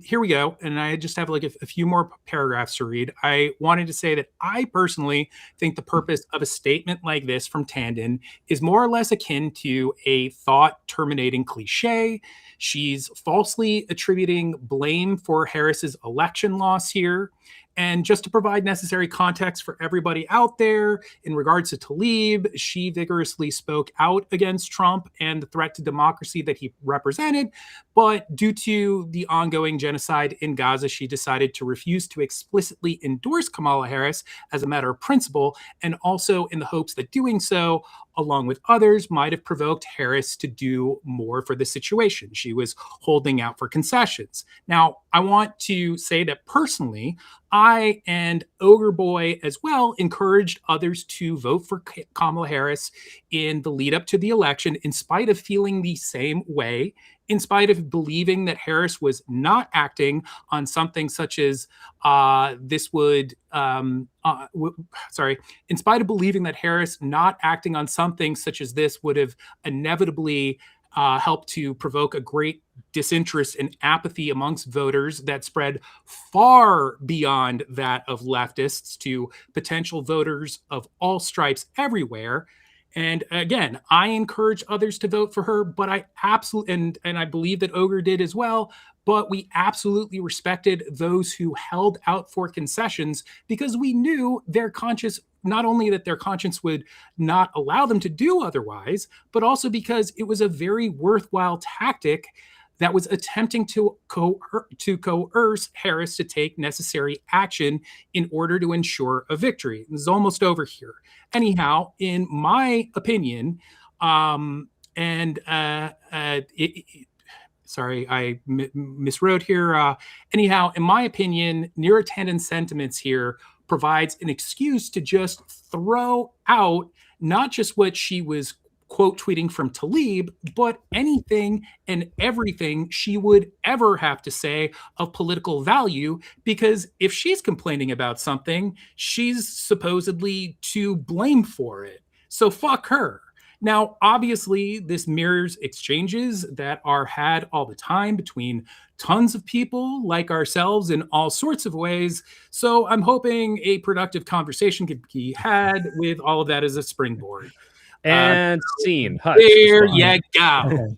here we go. And I just have like a few more paragraphs to read. I wanted to say that I personally think the purpose of a statement like this from Tanden is more or less akin to a thought terminating cliche. She's falsely attributing blame for Harris's election loss here. And just to provide necessary context for everybody out there, in regards to Tlaib, she vigorously spoke out against Trump and the threat to democracy that he represented. But due to the ongoing genocide in Gaza, she decided to refuse to explicitly endorse Kamala Harris as a matter of principle, and also in the hopes that doing so, along with others, might have provoked Harris to do more for the situation. She was holding out for concessions. Now, I want to say that personally, I and Ogre Boy as well encouraged others to vote for Kamala Harris in the lead up to the election, in spite of feeling the same way, in spite of believing that Harris was not acting on something such as in spite of believing that Harris not acting on something such as this would have inevitably helped to provoke a great disinterest and apathy amongst voters that spread far beyond that of leftists to potential voters of all stripes everywhere. And again, I encourage others to vote for her, but I absolutely, and I believe that Ogre did as well, but we absolutely respected those who held out for concessions because we knew their conscience, not only that their conscience would not allow them to do otherwise, but also because it was a very worthwhile tactic that was attempting to coerce Harris to take necessary action in order to ensure a victory. This is almost over here. Anyhow, in my opinion, sorry, I miswrote here. Anyhow, in my opinion, near attendance sentiments here provides an excuse to just throw out not just what she was quote tweeting from Tlaib, but anything and everything she would ever have to say of political value, because if she's complaining about something, she's supposedly to blame for it. So fuck her. Now, obviously, this mirrors exchanges that are had all the time between tons of people like ourselves in all sorts of ways. So I'm hoping a productive conversation could be had with all of that as a springboard. And scene. Hutch, there you go.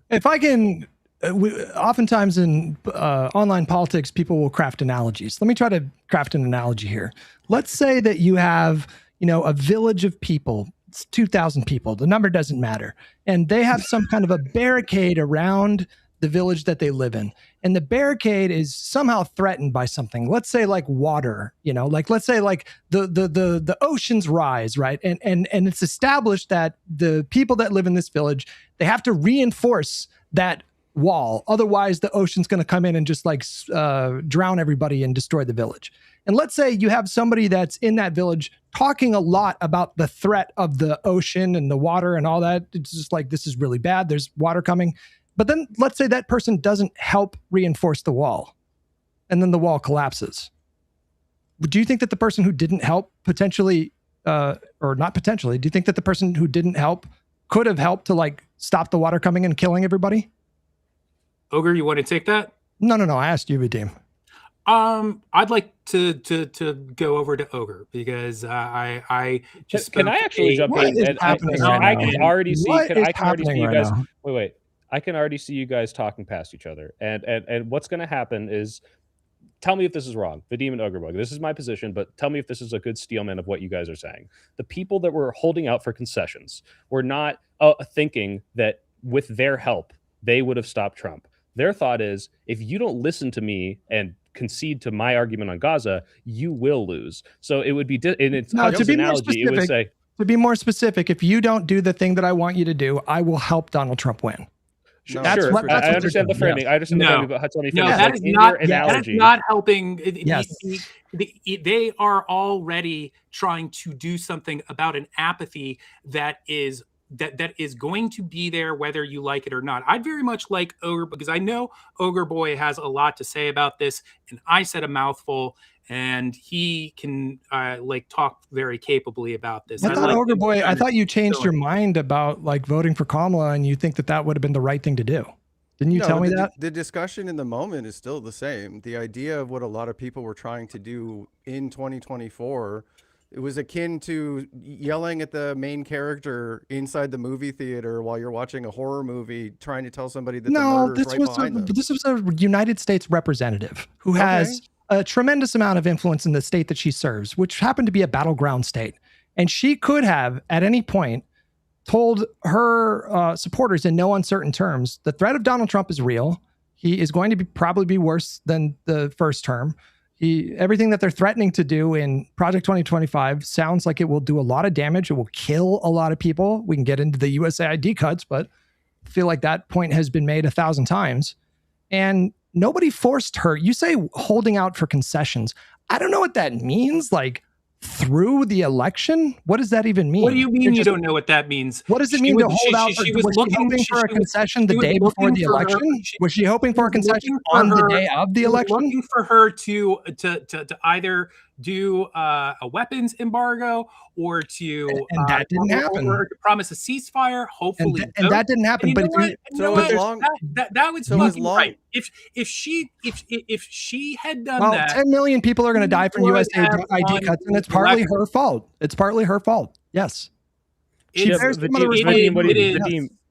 If I can, oftentimes in online politics, people will craft analogies. Let me try to craft an analogy here. Let's say that you have, a village of people. It's 2,000 people. The number doesn't matter. And they have some kind of a barricade around the village that they live in. And the barricade is somehow threatened by something. Let's say like water, let's say like the oceans rise, right? And it's established that the people that live in this village, they have to reinforce that wall. Otherwise the ocean's going to come in and just drown everybody and destroy the village. And let's say you have somebody that's in that village talking a lot about the threat of the ocean and the water and all that. It's just like, this is really bad. There's water coming. But then let's say that person doesn't help reinforce the wall, and then the wall collapses. Do you think that the person who didn't help potentially, or not potentially, do you think that the person who didn't help could have helped to stop the water coming and killing everybody? Ogre, you want to take that? No. I asked you, Vadim. I'd like to go over to Ogre because I just can I actually jump in? And I can already see. I can already see you guys. Wait. I can already see you guys talking past each other. And what's going to happen is, tell me if this is wrong, Vadim and Ogrebug. This is my position, but tell me if this is a good steelman of what you guys are saying. The people that were holding out for concessions were not thinking that with their help, they would have stopped Trump. Their thought is, if you don't listen to me and concede to my argument on Gaza, you will lose. So it would be, in its analogy, it would say, to be more specific, if you don't do the thing that I want you to do, I will help Donald Trump win. Sure, I understand the framing. I understand the framing, but Hutch, let me finish. That is not helping. Yes. They are already trying to do something about an apathy that is going to be there whether you like it or not. I'd very much like Ogre, because I know Ogre Boy has a lot to say about this, and I said a mouthful, and he can talk very capably about this. I thought Ogre Boy, I thought you changed your mind about voting for Kamala, and you think that would have been the right thing to do. Didn't you tell me that? The discussion in the moment is still the same. The idea of what a lot of people were trying to do in 2024, it was akin to yelling at the main character inside the movie theater while you're watching a horror movie, trying to tell somebody that the murder is right behind them. This was a United States representative who has a tremendous amount of influence in the state that she serves, which happened to be a battleground state. And she could have, at any point, told her supporters in no uncertain terms, the threat of Donald Trump is real. He is going to probably be worse than the first term. Everything that they're threatening to do in Project 2025 sounds like it will do a lot of damage. It will kill a lot of people. We can get into the USAID cuts, but I feel like that point has been made 1,000 times. And nobody forced her. You say holding out for concessions. I don't know what that means. Like, through the election? What does that even mean? What do you mean you don't know what that means? What does it mean to hold out? Was she hoping for a concession the day before the election? Was she hoping for a concession on the day of the election? Looking for her to either do a weapons embargo or to and that didn't happen. Or to promise a ceasefire. Hopefully, and that didn't happen. But that would fucking right. If she had done that, 10 million people are going to die from USAID cuts, and it's partly her fault. It's partly her fault. Yes.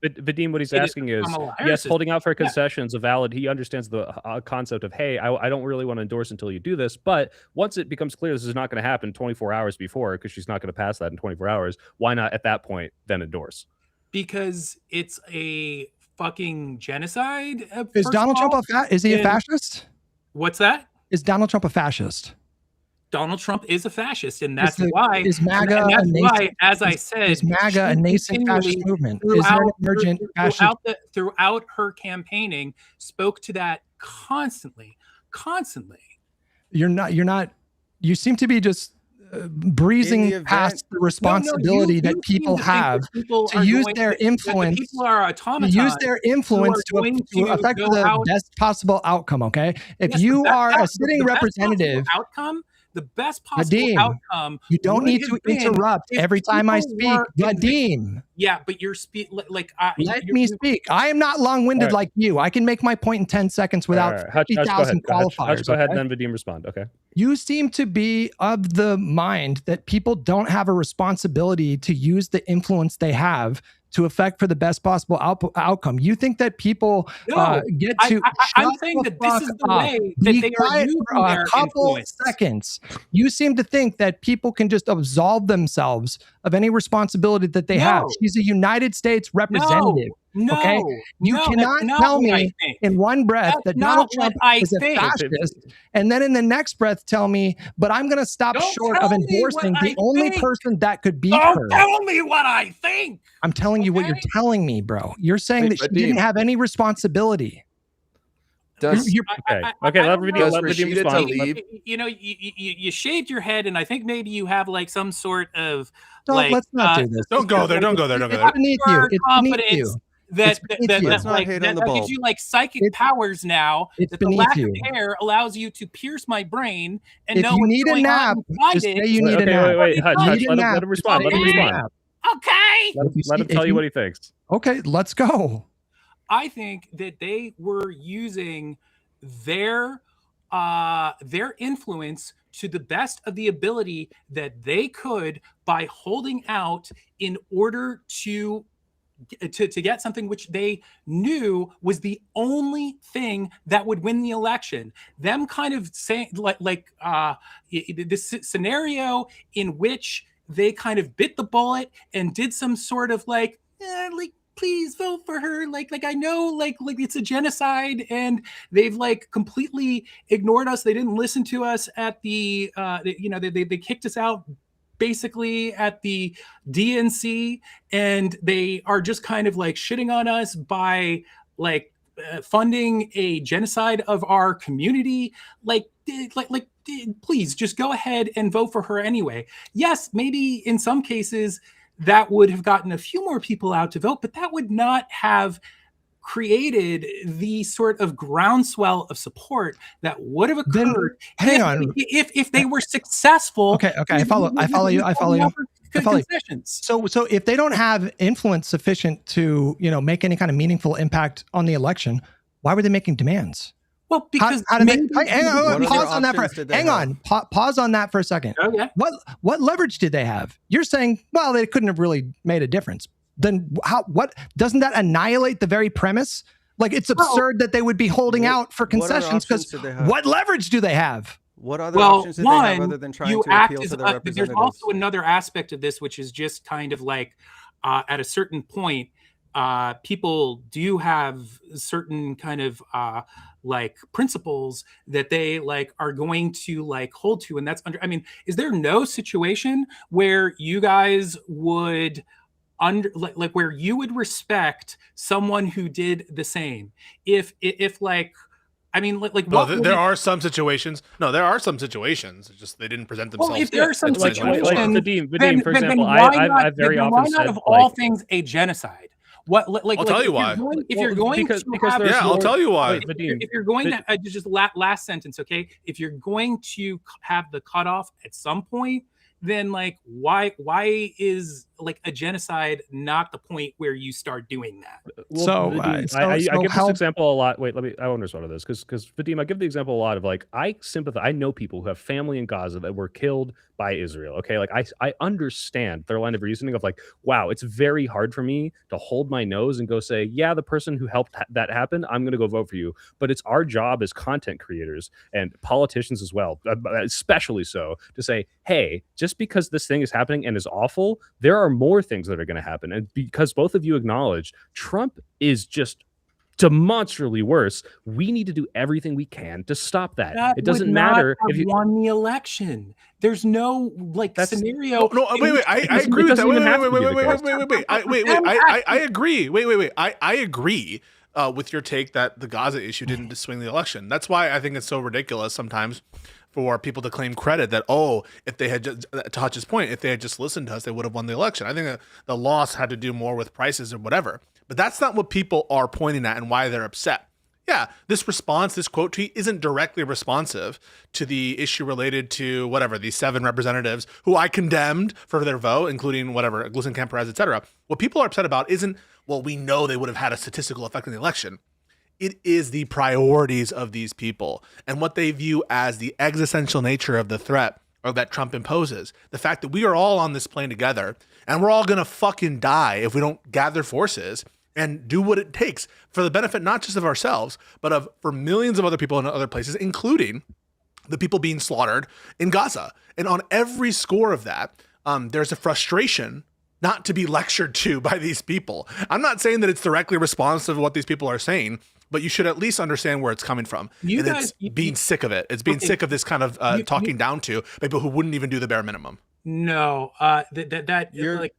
Vadim, what he's asking is, yes, holding out for concessions, he understands the concept of, hey, I don't really want to endorse until you do this. But once it becomes clear this is not going to happen 24 hours before, because she's not going to pass that in 24 hours, why not at that point then endorse? Because it's a fucking genocide. Is Donald Trump is he a fascist? What's that? Is Donald Trump a fascist? Donald Trump is a fascist, and that's why. Is MAGA as I said, is MAGA a nascent fascist movement? Is there an emergent fascist? Throughout her campaigning, spoke to that constantly. You're not. You seem to be just breezing past the responsibility that people have to use their influence. People are automatons. To use their influence to affect the best possible outcome. Okay, if you are a sitting representative, the best possible outcome. You don't need to interrupt every time I speak, Vadim. Yeah, but you're let me speak. I am not long-winded like you. I can make my point in 10 seconds without 50,000 qualifiers. Go ahead, then Vadim respond. Okay. You seem to be of the mind that people don't have a responsibility to use the influence they have to affect for the best possible outcome. You think that people get to I'm saying that this is the way that they are using their a couple influence. Seconds. You seem to think that people can just absolve themselves of any responsibility that they have. She's a United States representative. Okay? You cannot tell me in one breath that Donald Trump is a fascist, and then in the next breath tell me, but I'm going to stop short of endorsing the only person that could beat her. Don't tell me what I think. I'm telling you what you're telling me, bro. You're saying that she didn't have any responsibility. Okay, let Vadim respond. You shaved your head, and I think maybe you have like some sort of let's not do this. Don't go there. It's beneath you. It's beneath you. That gives you like psychic powers now. It's that the lack of hair allows you to pierce my brain and know what's going on. Just say you need a nap. Wait, Hutch, let him respond. Okay. Let him tell you what he thinks. Okay, let's go. I think that they were using their influence to the best of the ability that they could by holding out in order to get something which they knew was the only thing that would win the election. Them kind of saying this scenario in which they kind of bit the bullet and did some sort of please vote for her. I know it's a genocide and they've completely ignored us. They didn't listen to us at they kicked us out basically at the DNC, and they are just kind of shitting on us by funding a genocide of our community. Please just go ahead and vote for her anyway. Yes, maybe in some cases that would have gotten a few more people out to vote, but that would not have created the sort of groundswell of support that would have occurred if they were successful. Okay, I follow you. So if they don't have influence sufficient to make any kind of meaningful impact on the election, why were they making demands? Well, because pause on that for a second. Okay. What leverage did they have? You're saying, well, they couldn't have really made a difference. Then what doesn't that annihilate the very premise? It's absurd that they would be holding out for concessions, because what leverage do they have? What other options did they have other than trying to appeal to their representatives? There's also another aspect of this, which is just kind of like at a certain point, people do have certain kind of like principles that they like are going to like hold to, and that's under. I mean, is there no situation where you guys would like where you would respect someone who did the same if like, I mean, like no, there are some situations. No, there are some situations. It's just they didn't present themselves. Well, if there are some situations, like Vadim, for example, I've very often why said, not of all things a genocide? What like? I'll tell you why. If you're going to have, yeah, I'll tell you why. If you're going to just last sentence, okay? If you're going to have the cutoff at some point, then like why is like a genocide not the point where you start doing that? Well, I give this example a lot. Wait, I want to respond to this because Vadim, I give the example a lot of like I sympathize. I know people who have family in Gaza that were killed by Israel. Okay, like I understand their line of reasoning of like, wow, it's very hard for me to hold my nose and go say, yeah, the person who helped that happen, I'm going to go vote for you. But it's our job as content creators and politicians as well, especially so, to say, hey, just because this thing is happening and is awful, there are more things that are going to happen. And because both of you acknowledge Trump is just demonstrably worse, we need to do everything we can to stop that. It doesn't matter if you won the election. There's no like scenario. No, wait. I agree with that. Wait. I agree. Wait. I agree with your take that the Gaza issue didn't swing the election. That's why I think it's so ridiculous sometimes for people to claim credit that, oh, if they had just, to Hutch's point, if they had just listened to us, they would have won the election. I think that the loss had to do more with prices or whatever. But that's not what people are pointing at and why they're upset. Yeah, this response, this quote tweet isn't directly responsive to the issue related to whatever, these 7 representatives who I condemned for their vote, including whatever, Glusen, Perez, et cetera. What people are upset about isn't, well, we know they would have had a statistical effect in the election. It is the priorities of these people and what they view as the existential nature of the threat or that Trump imposes. The fact that we are all on this plane together and we're all going to fucking die if we don't gather forces and do what it takes for the benefit, not just of ourselves, but for millions of other people in other places, including the people being slaughtered in Gaza. And on every score of that, there's a frustration not to be lectured to by these people. I'm not saying that it's directly responsive to what these people are saying, but you should at least understand where it's coming from. It's being sick of it. It's being sick of this kind of talking down to people who wouldn't even do the bare minimum. No, you're like,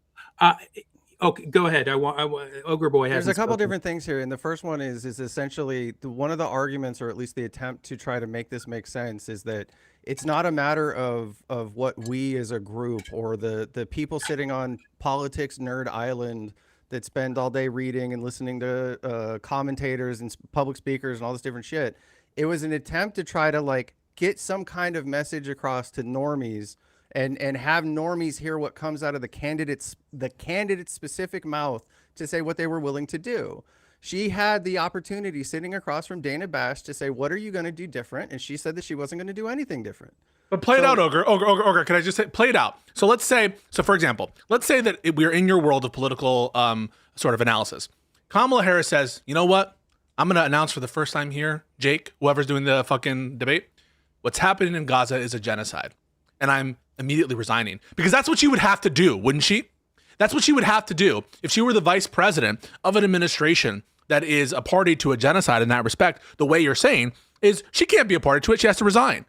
okay, go ahead. I want Ogre Boy has. There's a couple different things here, and the first one is essentially one of the arguments, or at least the attempt to try to make this make sense, is that it's not a matter of what we as a group or the people sitting on Politics Nerd Island that spend all day reading and listening to commentators and public speakers and all this different shit. It was an attempt to try to like get some kind of message across to normies and have normies hear what comes out of the candidate's specific mouth to say what they were willing to do. She had the opportunity sitting across from Dana Bash to say, what are you going to do different? And she said that she wasn't going to do anything different. But play it out, Ogre. Can I just say, play it out? So for example, let's say that we're in your world of political sort of analysis. Kamala Harris says, you know what? I'm going to announce for the first time here, Jake, whoever's doing the fucking debate, what's happening in Gaza is a genocide. And I'm immediately resigning. Because that's what she would have to do, wouldn't she? That's what she would have to do if she were the vice president of an administration that is a party to a genocide in that respect. The way you're saying is she can't be a party to it. She has to resign.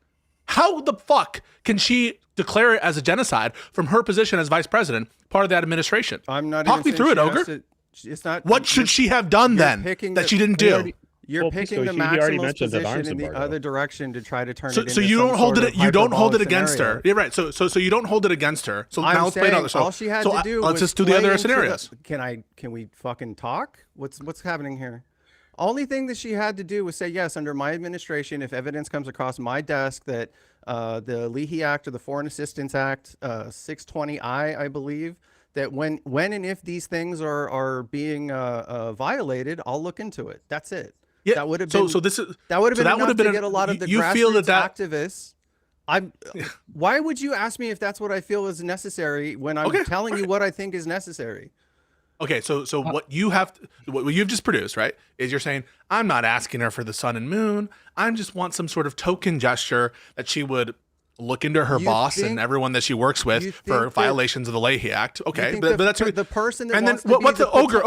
How the fuck can she declare it as a genocide from her position as vice president, part of that administration? I'm not. Talk me through it, Ogre. It's not. What should she have done then that she didn't do? You're picking the maximalist position in the other direction to try to turn it into so you don't hold it. You don't hold it against scenario. her. You're right. So you don't hold it against her. So now let's play another. All she had to do. Let's just do the other scenarios. Can we fucking talk? What's happening here? Only thing that she had to do was say, yes, under my administration, if evidence comes across my desk that the Leahy Act or the Foreign Assistance Act, 620I, I believe, that when and if these things are being violated, I'll look into it. That's it. Yeah. That would have been enough to get a lot of the grassroots activists. Why would you ask me if that's what I feel is necessary when I'm telling you what I think is necessary? Okay, so what you've just produced, right, is you're saying, I'm not asking her for the sun and moon. I just want some sort of token gesture that she would look into her boss and everyone that she works with for violations of the Leahy Act. Okay, but that's the person that and then wants to what's be the ogre?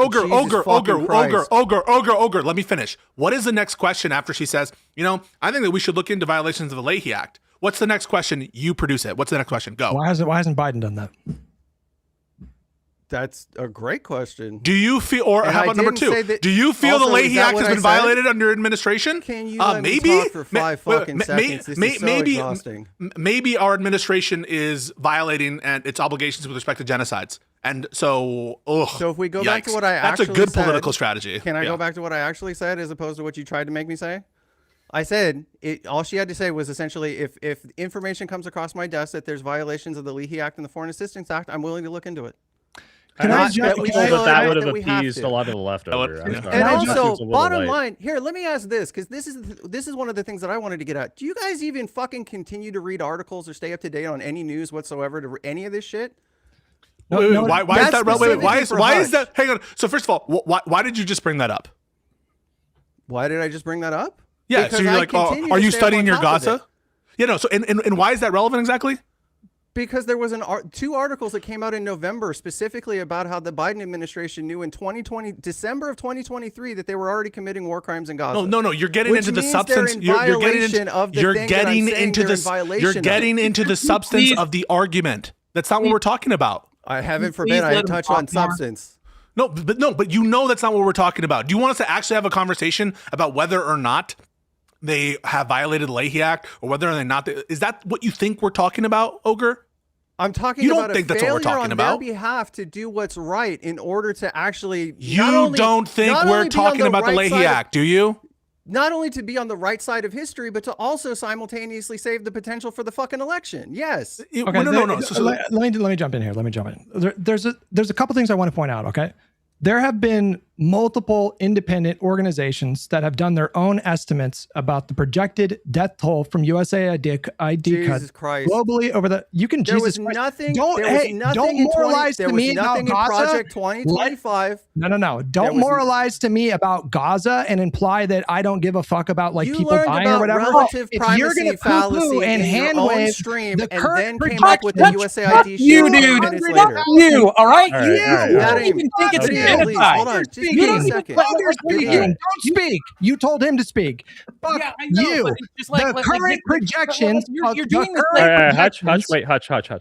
Ogre. Let me finish. What is the next question after she says, I think that we should look into violations of the Leahy Act? What's the next question? You produce it. What's the next question? Go. Why hasn't Biden done that? That's a great question. Do you feel, or how about number two? Do you feel the Leahy Act has been violated under administration? Can you let me talk for 5 fucking seconds? This is so exhausting. Maybe our administration is violating its obligations with respect to genocides. And so, so if we go back to what I actually said. That's a good political strategy. Can I go back to what I actually said as opposed to what you tried to make me say? I said, all she had to say was essentially, if information comes across my desk that there's violations of the Leahy Act and the Foreign Assistance Act, I'm willing to look into it. That would have appeased a lot of the leftover. And also, bottom line, here, let me ask this, because this is one of the things that I wanted to get at. Do you guys even fucking continue to read articles or stay up to date on any news whatsoever to any of this shit? Why is that relevant? Why is that? Hang on. So first of all, why did you just bring that up? Why did I just bring that up? Yeah. Because so you're like, are you studying your Gaza? Yeah. No. So and why is that relevant exactly? Because there was 2 articles that came out in November specifically about how the Biden administration knew in December of 2023 that they were already committing war crimes in Gaza. No, you're getting into the substance. You're getting into the substance of the argument. That's not what we're talking about. I haven't forbid I touch on substance. No, but that's not what we're talking about. Do you want us to actually have a conversation about whether or not they have violated the Leahy Act or whether or not is that what you think we're talking about, Ogre? I'm talking about a failure on their behalf to do what's right in order to actually. You don't think we're talking about the Leahy Act, do you? Not only to be on the right side of history, but to also simultaneously save the potential for the fucking election. Yes. Okay, no. Let me jump in here. There's a couple things I want to point out. Okay. There have been multiple independent organizations that have done their own estimates about the projected death toll from USAID cuts globally over the. You can there Jesus was Christ. nothing. Don't moralize to me about Gaza. Project 2025. No. Don't moralize to me about Gaza and imply that I don't give a fuck about people dying or whatever. If you're going to poo-poo and hand wave stream and then came up with the USAID shit you, dude. You, all right? You don't even think it's genocide. Hold on. Just give me a second. Don't speak. You told him to speak. Fuck you. The current projections. Hutch.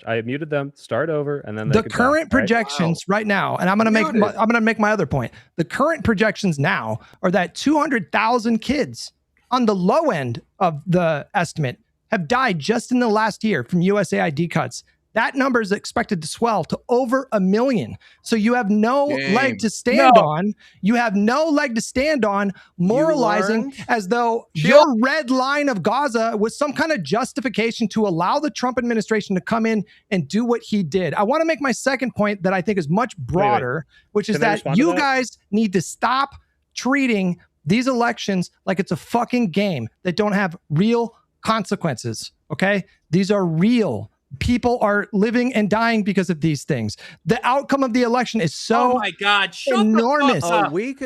I muted them. Start over, and then the current projections right now. And I'm gonna make my other point. The current projections now are that 200,000 kids on the low end of the estimate have died just in the last year from USAID cuts. That number is expected to swell to over 1 million. So you have no leg to stand on. You have no leg to stand on moralizing as though your red line of Gaza was some kind of justification to allow the Trump administration to come in and do what he did. I want to make my second point that I think is much broader, which is that you guys need to stop treating these elections like it's a fucking game that don't have real consequences. Okay? These are real. People are living and dying because of these things. The outcome of the election is so oh my God, shut enormous. The fuck up. A week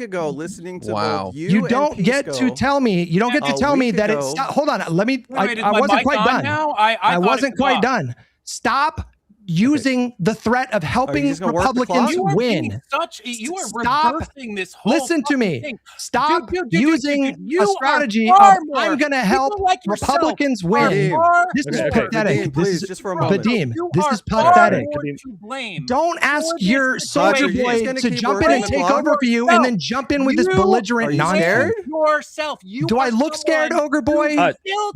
ago, listening to both you don't get to tell me. You don't get to tell me that it's. Hold on. Let me. I wasn't quite done. Now? I wasn't quite done. Stop using the threat of helping Republicans win. You are reversing this whole listen to me. Thing. Stop using a strategy of I'm going to help Republicans win. This is pathetic. Please, just for a moment. Vadim, this is pathetic. Don't ask your soldier boy to jump in and take over for you and then jump in with this belligerent nonsense. Yourself. Do I look scared, Ogre Boy?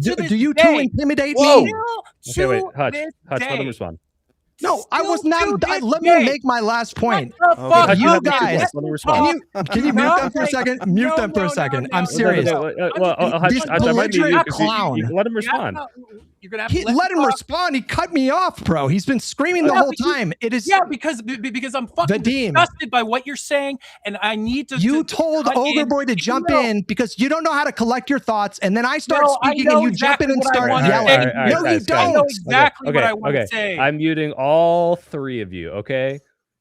Do you two intimidate me? Okay, wait. Hutch, let him respond. No, I was not. Let me make my last point. You guys, can you mute them for a second? Mute them for a second. I'm serious. This belligerent clown. Let him respond. You're gonna have to let him respond. He cut me off, bro. He's been screaming the whole time. It is because I'm fucking disgusted by what you're saying, and I need to. You told Overboy to jump in because you don't know how to collect your thoughts, and then I start speaking, and you jump in and start yelling. No, you don't. I know exactly what I want to say. I'm muting all three of you. Okay.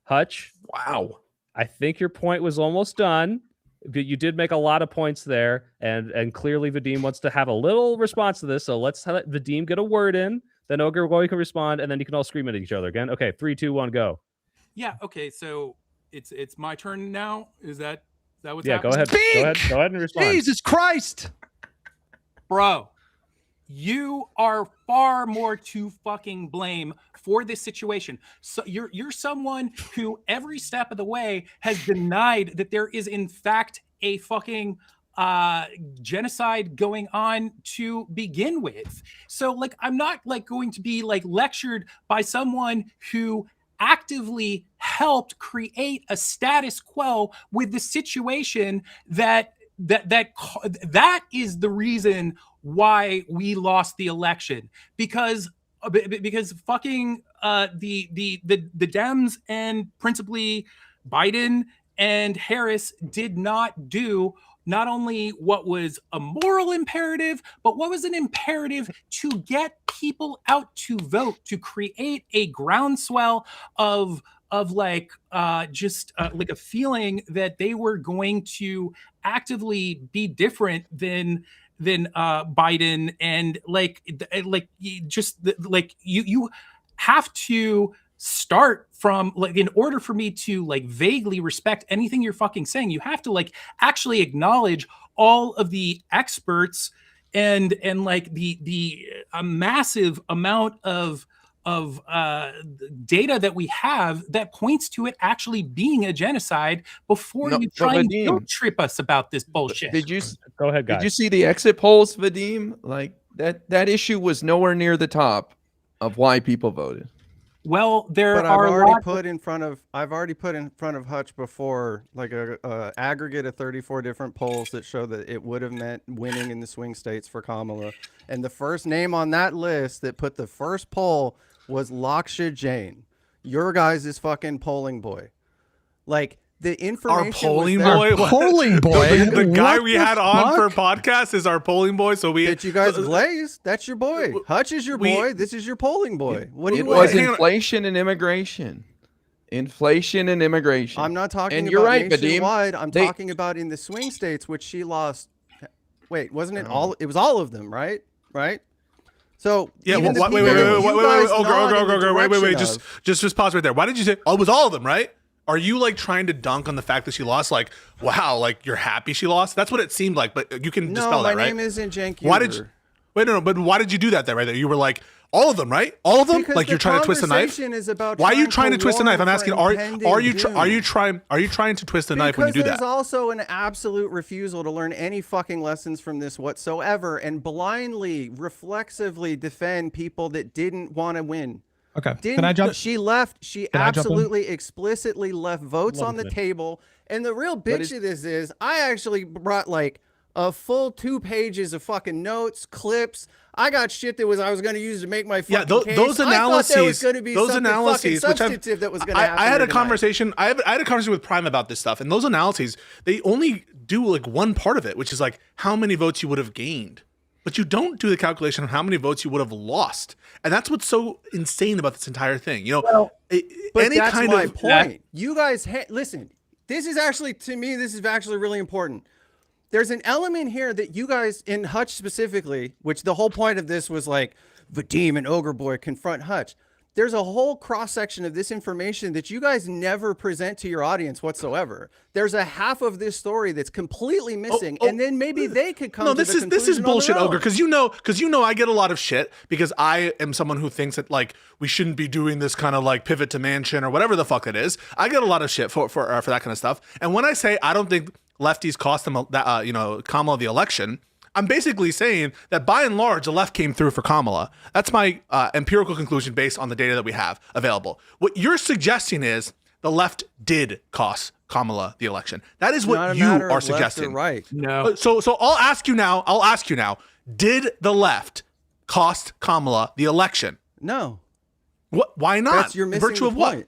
Hutch. Wow. I think your point was almost done, but you did make a lot of points there, and clearly Vadim wants to have a little response to this. So let's let Vadim get a word in. Then Ogre Boy can respond, and then you can all scream at each other again. Okay, 3, 2, 1, go. Yeah. Okay. So it's my turn now. Is that what's Yeah, happening? go ahead. Go ahead and respond. Jesus Christ. Bro, you are far more to fucking blame for this situation. So you're someone who every step of the way has denied that there is in fact a fucking genocide going on to begin with. So like I'm not like going to be like lectured by someone who actively helped create a status quo with the situation that is the reason why we lost the election, because fucking the Dems and principally Biden and Harris did not do not only what was a moral imperative, but what was an imperative to get people out to vote, to create a groundswell of like just like a feeling that they were going to actively be different than Biden, and like you have to start from like, in order for me to like vaguely respect anything you're fucking saying, you have to like actually acknowledge all of the experts and like the massive amount of data that we have that points to it actually being a genocide before you try and guilt trip us about this bullshit. Did you go ahead, guys? Did you see the exit polls, Vadim? Like that issue was nowhere near the top of why people voted. Well, I've already put in front of Hutch before, like a aggregate of 34 different polls that show that it would have meant winning in the swing states for Kamala. And the first name on that list that put the first poll was Laksha Jain, your guys' fucking polling boy. Like the information. Our polling boy, polling boy. The guy we had on for podcast is our polling boy. So that you guys glaze. That's your boy. Hutch is your boy. This is your polling boy. What do you? It was inflation and immigration. Inflation and immigration. I'm not talking and about you're right, nationwide. I'm talking about in the swing states, which she lost. Wait, wasn't it all? It was all of them, right? Right. So yeah, wait, just pause right there. Why did you say? Oh, it was all of them, right? Are you like trying to dunk on the fact that she lost? Like, wow, like you're happy she lost? That's what it seemed like, but you can dispel that, right? No, my name isn't Cenk. Why did you? Wait, no, but why did you do that there, right there? You were like, all of them, right? All of them? Because like you're trying to twist the knife? Why are you trying to twist the knife? I'm asking, are you trying to twist the knife when you do that? Because there's also an absolute refusal to learn any fucking lessons from this whatsoever and blindly, reflexively defend people that didn't want to win. Okay. Can I jump? She left. She absolutely explicitly left votes on the table. And the real bitch of this is I actually brought like a full 2 pages of fucking notes, clips. I got shit that I was going to use to make my fucking case. Those analyses, I thought there was going to be something fucking substantive that was going to happen. I had a conversation. I had a conversation with Prime about this stuff, and those analyses, they only do like one part of it, which is like how many votes you would have gained. But you don't do the calculation on how many votes you would have lost, and that's what's so insane about this entire thing. You know, but that's my point. You guys, listen. This is actually, to me, this is actually really important. There's an element here that you guys, in Hutch specifically, which the whole point of this was like Vadim and Ogre Boy confront Hutch. There's a whole cross section of this information that you guys never present to your audience whatsoever. There's a half of this story that's completely missing, and then maybe they could come. No, this is bullshit, Ogre, because you know I get a lot of shit because I am someone who thinks that like we shouldn't be doing this kind of like pivot to Manchin or whatever the fuck it is. I get a lot of shit for that kind of stuff, and when I say I don't think lefties cost them Kamala the election, I'm basically saying that by and large, the left came through for Kamala. That's my empirical conclusion based on the data that we have available. What you're suggesting is the left did cost Kamala the election. That is what you are suggesting. Right? No. So I'll ask you now. Did the left cost Kamala the election? No. What? Why not? That's, you're missing in virtue of what?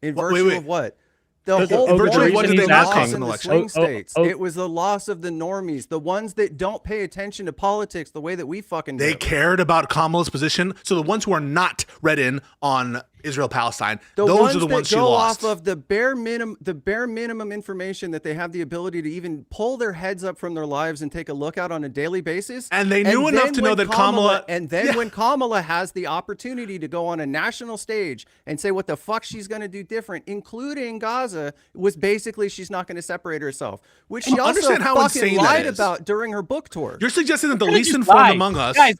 In virtue of what? The whole what did they loss in the swing states. It was the loss of the normies, the ones that don't pay attention to politics the way that we fucking do. They cared about Kamala's position. So the ones who are not read in on Israel-Palestine. The Those ones are the that ones she go lost. off of the bare minimum information that they have the ability to even pull their heads up from their lives and take a look out on a daily basis. And they knew enough to know that Kamala. And then when Kamala has the opportunity to go on a national stage and say what the fuck she's going to do different, including Gaza, was basically she's not going to separate herself, which she also Understand how fucking insane that lied is. about during her book tour. You're suggesting that the Could've least just informed lied. among us. Guys.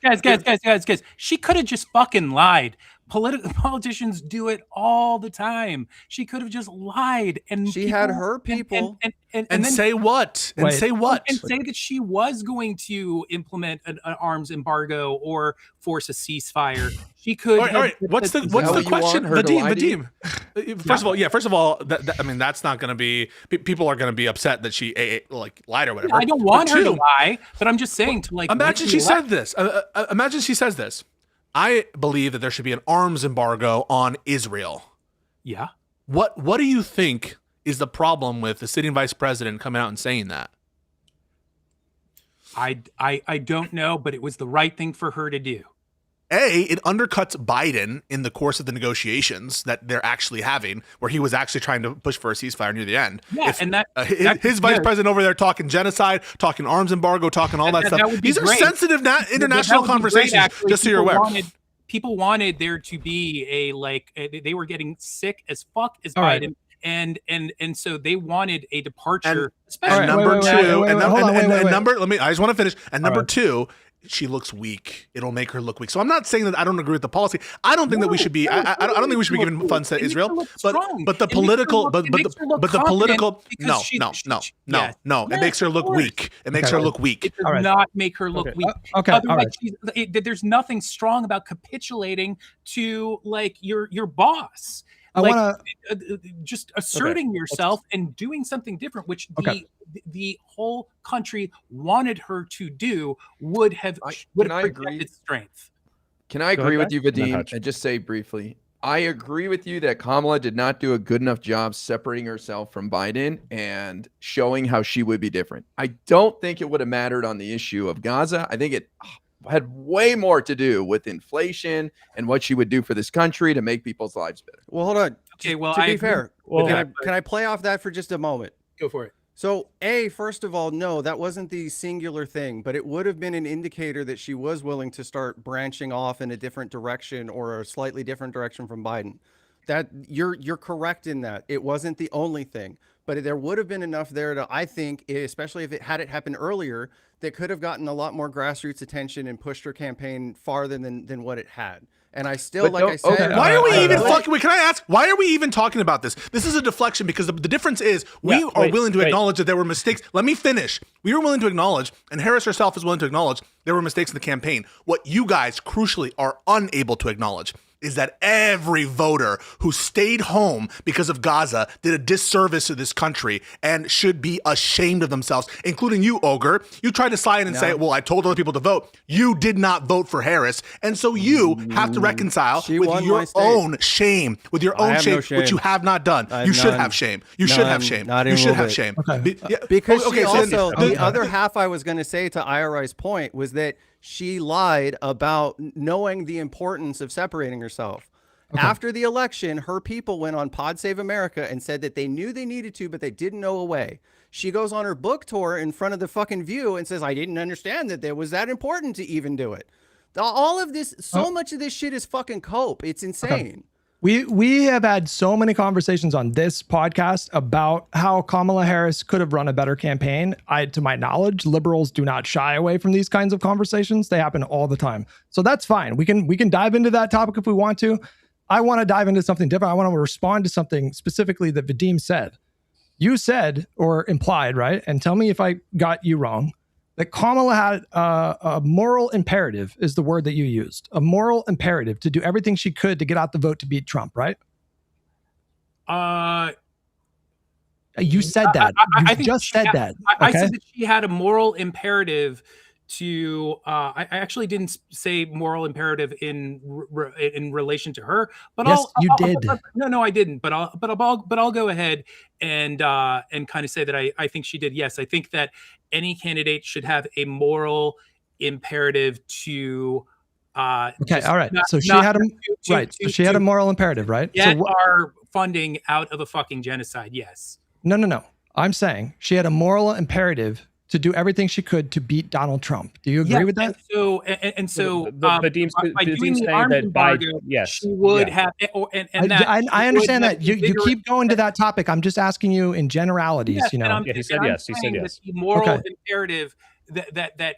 She could have just fucking lied. Politicians do it all the time. She could have just lied, and She had her people. And then say what? And Wait. say what? and say that she was going to implement an arms embargo or force a ceasefire. She could. All right. What's the question, Vadim? First of all, I mean, that's not going to be. People are going to be upset that she lied or whatever. I don't want her to lie, but I'm just saying to Imagine she said this. Imagine she says this. I believe that there should be an arms embargo on Israel. Yeah. What do you think is the problem with the sitting vice president coming out and saying that? I don't know, but it was the right thing for her to do. It undercuts Biden in the course of the negotiations that they're actually having, where he was actually trying to push for a ceasefire near the end. Yeah, His vice president over there talking genocide, talking arms embargo, talking all that stuff. These are sensitive international conversations, just so you're aware. People wanted there to be they were getting sick as fuck as Biden. And so they wanted a departure, especially number two. Wait. I just want to finish. And number two, she looks weak. It'll make her look weak. So I'm not saying that I don't agree with the policy. I don't think that we should be. I don't think we should be giving funds to Israel. But the political. No. It makes her look weak. It makes her look weak. It does not make her look weak. Otherwise, there's nothing strong about capitulating to your boss. I want to just asserting yourself and doing something different, which the whole country wanted her to do, would have protected strength. Can I agree with you, Vadim, and just say briefly, I agree with you that Kamala did not do a good enough job separating herself from Biden and showing how she would be different. I don't think it would have mattered on the issue of Gaza. I think it had way more to do with inflation and what she would do for this country to make people's lives better. Well, hold on. Okay, well, to be fair, can I play off that for just a moment? Go for it. So, first of all, no, that wasn't the singular thing, but it would have been an indicator that she was willing to start branching off in a different direction or a slightly different direction from Biden. That you're correct in that. It wasn't the only thing, but there would have been enough there to, I think, especially if it had happened earlier, that could have gotten a lot more grassroots attention and pushed her campaign farther than what it had. And I still, I said, why are we even fucking? Can I ask? Why are we even talking about this? This is a deflection because the difference is we are willing to acknowledge that there were mistakes. Let me finish. We were willing to acknowledge, and Harris herself is willing to acknowledge there were mistakes in the campaign. What you guys crucially are unable to acknowledge is that every voter who stayed home because of Gaza did a disservice to this country and should be ashamed of themselves, including you, Ogre. You tried to slide and say, well, I told other people to vote. You did not vote for Harris. And so you have to reconcile with your own shame, which you have not done. You should have shame. You should have shame. You should have shame. Because the other half I was going to say to IRI's point was that she lied about knowing the importance of separating herself. After the election, her people went on Pod Save America and said that they knew they needed to, but they didn't know a way. She goes on her book tour in front of the fucking View and says, I didn't understand that it was that important to even do it. All of this, much of this shit is fucking cope. It's insane. We have had so many conversations on this podcast about how Kamala Harris could have run a better campaign. To my knowledge, liberals do not shy away from these kinds of conversations. They happen all the time. So that's fine. We can dive into that topic if we want to. I want to dive into something different. I want to respond to something specifically that Vadim said. You said, or implied, right? And tell me if I got you wrong, that Kamala had a moral imperative is the word that you used. A moral imperative to do everything she could to get out the vote to beat Trump, right? You said that. I said that. I said that she had a moral imperative to. I actually didn't say moral imperative in relation to her, but yes, you did. No, I didn't. But I'll go ahead and kind of say that I think she did. Yes, I think that any candidate should have a moral imperative to Okay, all right. So she had a moral imperative, right? Get our funding out of a fucking genocide. Yes. No. I'm saying she had a moral imperative to do everything she could to beat Donald Trump. Do you agree with that? And so, by doing the arms embargo, yes, she would have. I understand that you keep going to that topic. I'm just asking you in generalities. Yes, you know, he said yes. He said yes. The moral imperative that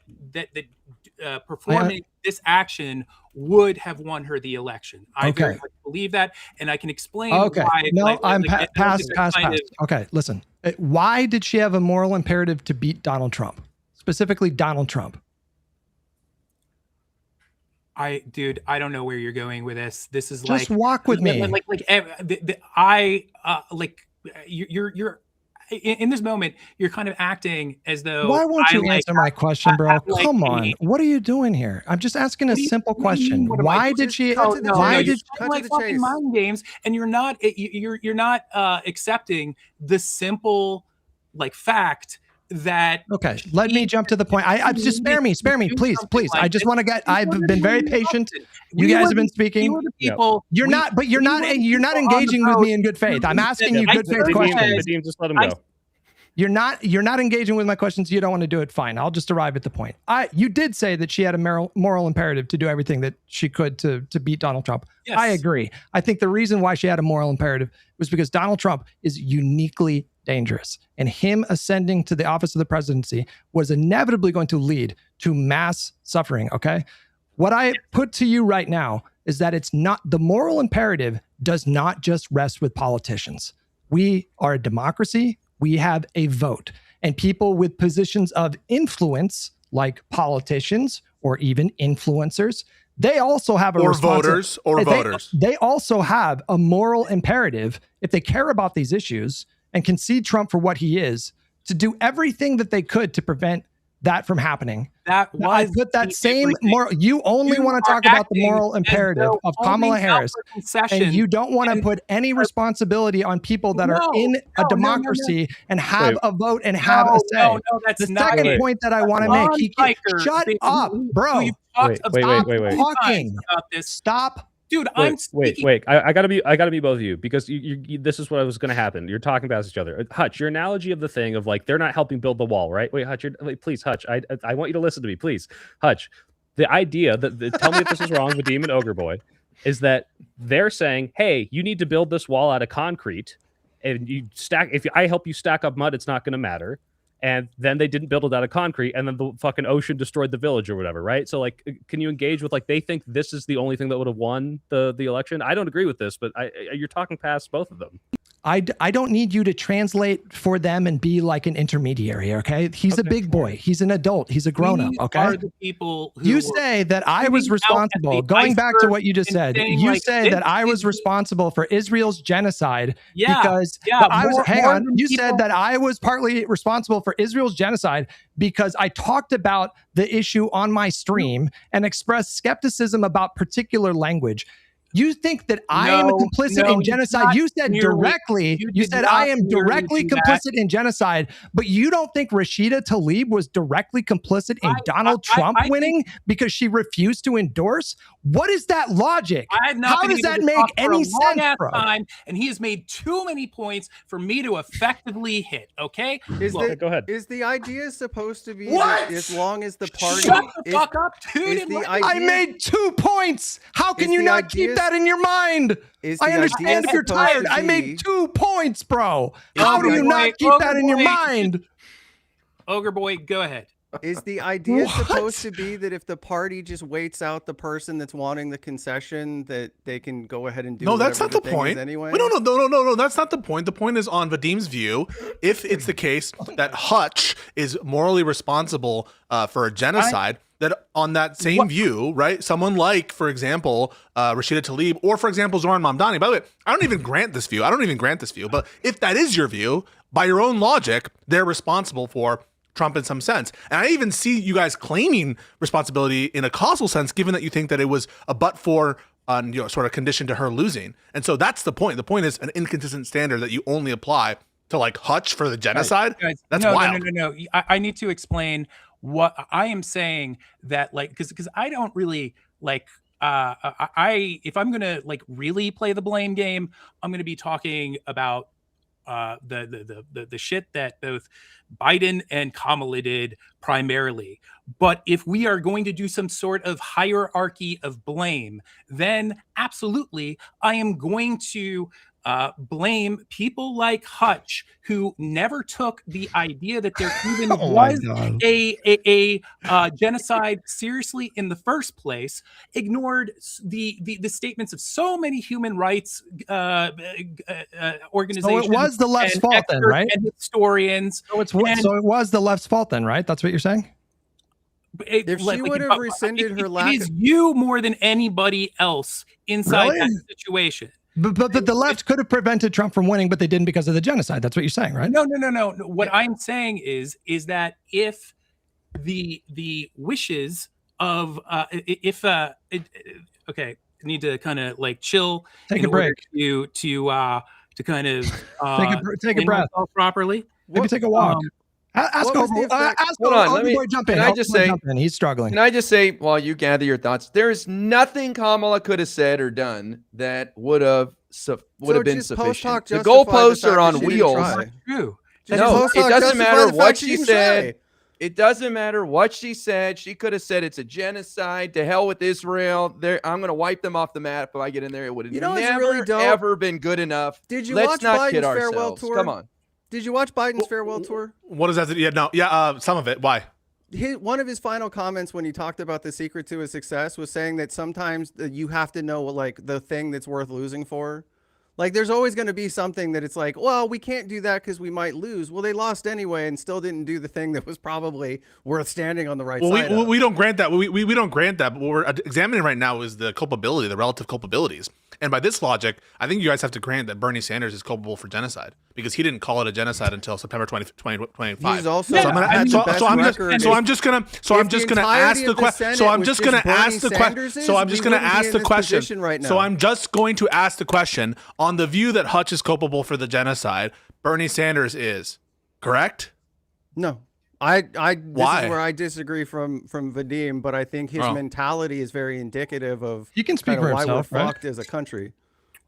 performing this action would have won her the election. I very much believe that, and I can explain why. No, I'm past. Okay, listen. Why did she have a moral imperative to beat Donald Trump? Specifically Donald Trump. I don't know where you're going with this. This is just walk with me. You're in this moment, you're kind of acting as though. Why won't you answer my question, bro? Come on. What are you doing here? I'm just asking a simple question. Why did she? Why did she like fucking mind games? And you're not accepting the simple fact that. Okay, let me jump to the point. I just spare me, please. I just want to get. I've been very patient. You guys have been speaking. You're not engaging with me in good faith. I'm asking you good faith questions. Just let him go. You're not engaging with my questions. You don't want to do it. Fine. I'll just arrive at the point. You did say that she had a moral imperative to do everything that she could to beat Donald Trump. Yes. I agree. I think the reason why she had a moral imperative was because Donald Trump is uniquely dangerous, and him ascending to the office of the presidency was inevitably going to lead to mass suffering. Okay. What I put to you right now is that it's not, the moral imperative does not just rest with politicians. We are a democracy. We have a vote, and people with positions of influence, like politicians or even influencers, they also have voters. They also have a moral imperative, if they care about these issues and can see Trump for what he is, to do everything that they could to prevent that from happening. I put that same moral. You only want to talk about the moral imperative of Kamala Harris, and you don't want to put any responsibility on people that are in a democracy and have a vote and have a say. The second point that I want to make, shut up, bro. Wait. Talking. Stop. Dude, I'm speaking. Wait. I gotta be both of you, because you this is what was gonna happen. You're talking past each other. Hutch, your analogy of the thing of they're not helping build the wall, right? Wait, Hutch, please, Hutch. I want you to listen to me, please. Hutch, the idea that tell me if this is wrong, Vadim and Ogre Boy, is that they're saying, hey, you need to build this wall out of concrete, and if I help you stack up mud, it's not gonna matter. And then they didn't build it out of concrete, and then the fucking ocean destroyed the village or whatever, right? So, can you engage with they think this is the only thing that would have won the election? I don't agree with this, but you're talking past both of them. I don't need you to translate for them and be like an intermediary, okay? He's a big boy. He's an adult. He's a grown-up, okay? Are the people who you say that I was responsible, going back to what you just said, you say that I was responsible for Israel's genocide because you said that I was partly responsible for Israel's genocide because I talked about the issue on my stream and expressed skepticism about particular language. You think that I am complicit in genocide? You said directly. You said I am directly complicit in genocide, but you don't think Rashida Tlaib was directly complicit in Donald Trump winning because she refused to endorse? What is that logic? How does that make any sense, bro? And he has made too many points for me to effectively hit. Okay, go ahead. Is the idea supposed to be that as long as the party? Shut the fuck up, dude! I made 2 points. How can you not keep that in your mind? I understand if you're tired. I made 2 points, bro. How do you not keep that in your mind? Ogre Boy, go ahead. Is the idea supposed to be that if the party just waits out the person that's wanting the concession, that they can go ahead and do? No, that's not the point. Anyway, no. That's not the point. The point is on Vadim's view. If it's the case that Hutch is morally responsible for a genocide, that on that same view, right? Someone like, for example, Rashida Tlaib, or for example, Zoran Mamdani. By the way, I don't even grant this view. But if that is your view, by your own logic, they're responsible for Trump in some sense. And I even see you guys claiming responsibility in a causal sense, given that you think that it was a but-for sort of condition to her losing. And so that's the point. The point is an inconsistent standard that you only apply to Hutch for the genocide. Guys, that's wild. No. I need to explain what I am saying, that because I don't really like if I'm gonna like really play the blame game, I'm gonna be talking about the shit that both Biden and Kamala did primarily. But if we are going to do some sort of hierarchy of blame, then absolutely I am going to blame people like Hutch, who never took the idea that there even was a genocide seriously in the first place, ignored the statements of so many human rights organizations. So it was the left's fault then, right? And historians. So it was the left's fault then, right? That's what you're saying? If she would have rescinded her lack, it is you more than anybody else inside that situation. But the left could have prevented Trump from winning, but they didn't because of the genocide. That's what you're saying, right? No. What I'm saying is that if the wishes of okay, I need to kind of like chill, take a break, to kind of take a breath properly. Maybe take a walk. Ask Overboy jump in. Can I just say, he's struggling. Can I just say, while you gather your thoughts, there's nothing Kamala could have said or done that would have been sufficient. The goalposts are on wheels. True. No, it doesn't matter what she said. It doesn't matter what she said. She could have said it's a genocide. To hell with Israel. I'm going to wipe them off the map if I get in there. It would have never, ever been good enough. Did you Let's watch not Biden's kid farewell ourselves. tour? Come on. Did you watch Biden's farewell tour? What is that? Yeah, some of it. Why? One of his final comments when he talked about the secret to his success was saying that sometimes you have to know like the thing that's worth losing for. Like there's always going to be something that it's like, well, we can't do that because we might lose. Well, they lost anyway and still didn't do the thing that was probably worth standing on the right side of. We don't grant that. We don't grant that. But what we're examining right now is the culpability, the relative culpabilities. And by this logic, I think you guys have to grant that Bernie Sanders is culpable for genocide because he didn't call it a genocide until September 2025. He's also I'm just gonna ask the question. So I'm just gonna ask the question on the view that Hutch is culpable for the genocide. Bernie Sanders is correct. No. This is where I disagree from Vadim, but I think his mentality is very indicative of he can speak for why himself, we're right? fucked as a country.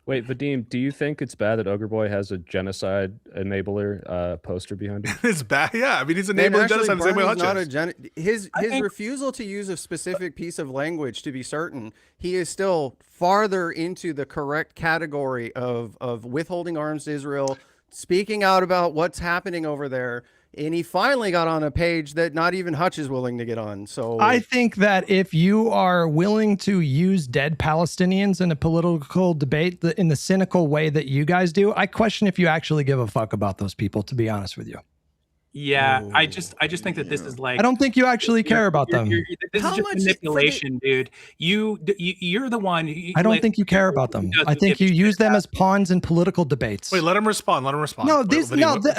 Wait, Vadim, do you think it's bad that Ogre Boy has a genocide enabler poster behind him? It's bad, yeah. I mean, he's enabling genocide the same way Hutch is. His refusal to use a specific piece of language, to be certain, he is still farther into the correct category of withholding arms to Israel, speaking out about what's happening over there. And he finally got on a page that not even Hutch is willing to get on. So I think that if you are willing to use dead Palestinians in a political debate in the cynical way that you guys do, I question if you actually give a fuck about those people, to be honest with you. Yeah, I just think that this is like, I don't think you actually care about them. This is just manipulation, dude. You're the one. I don't think you care about them. I think you use them as pawns in political debates. Wait, let him respond. No,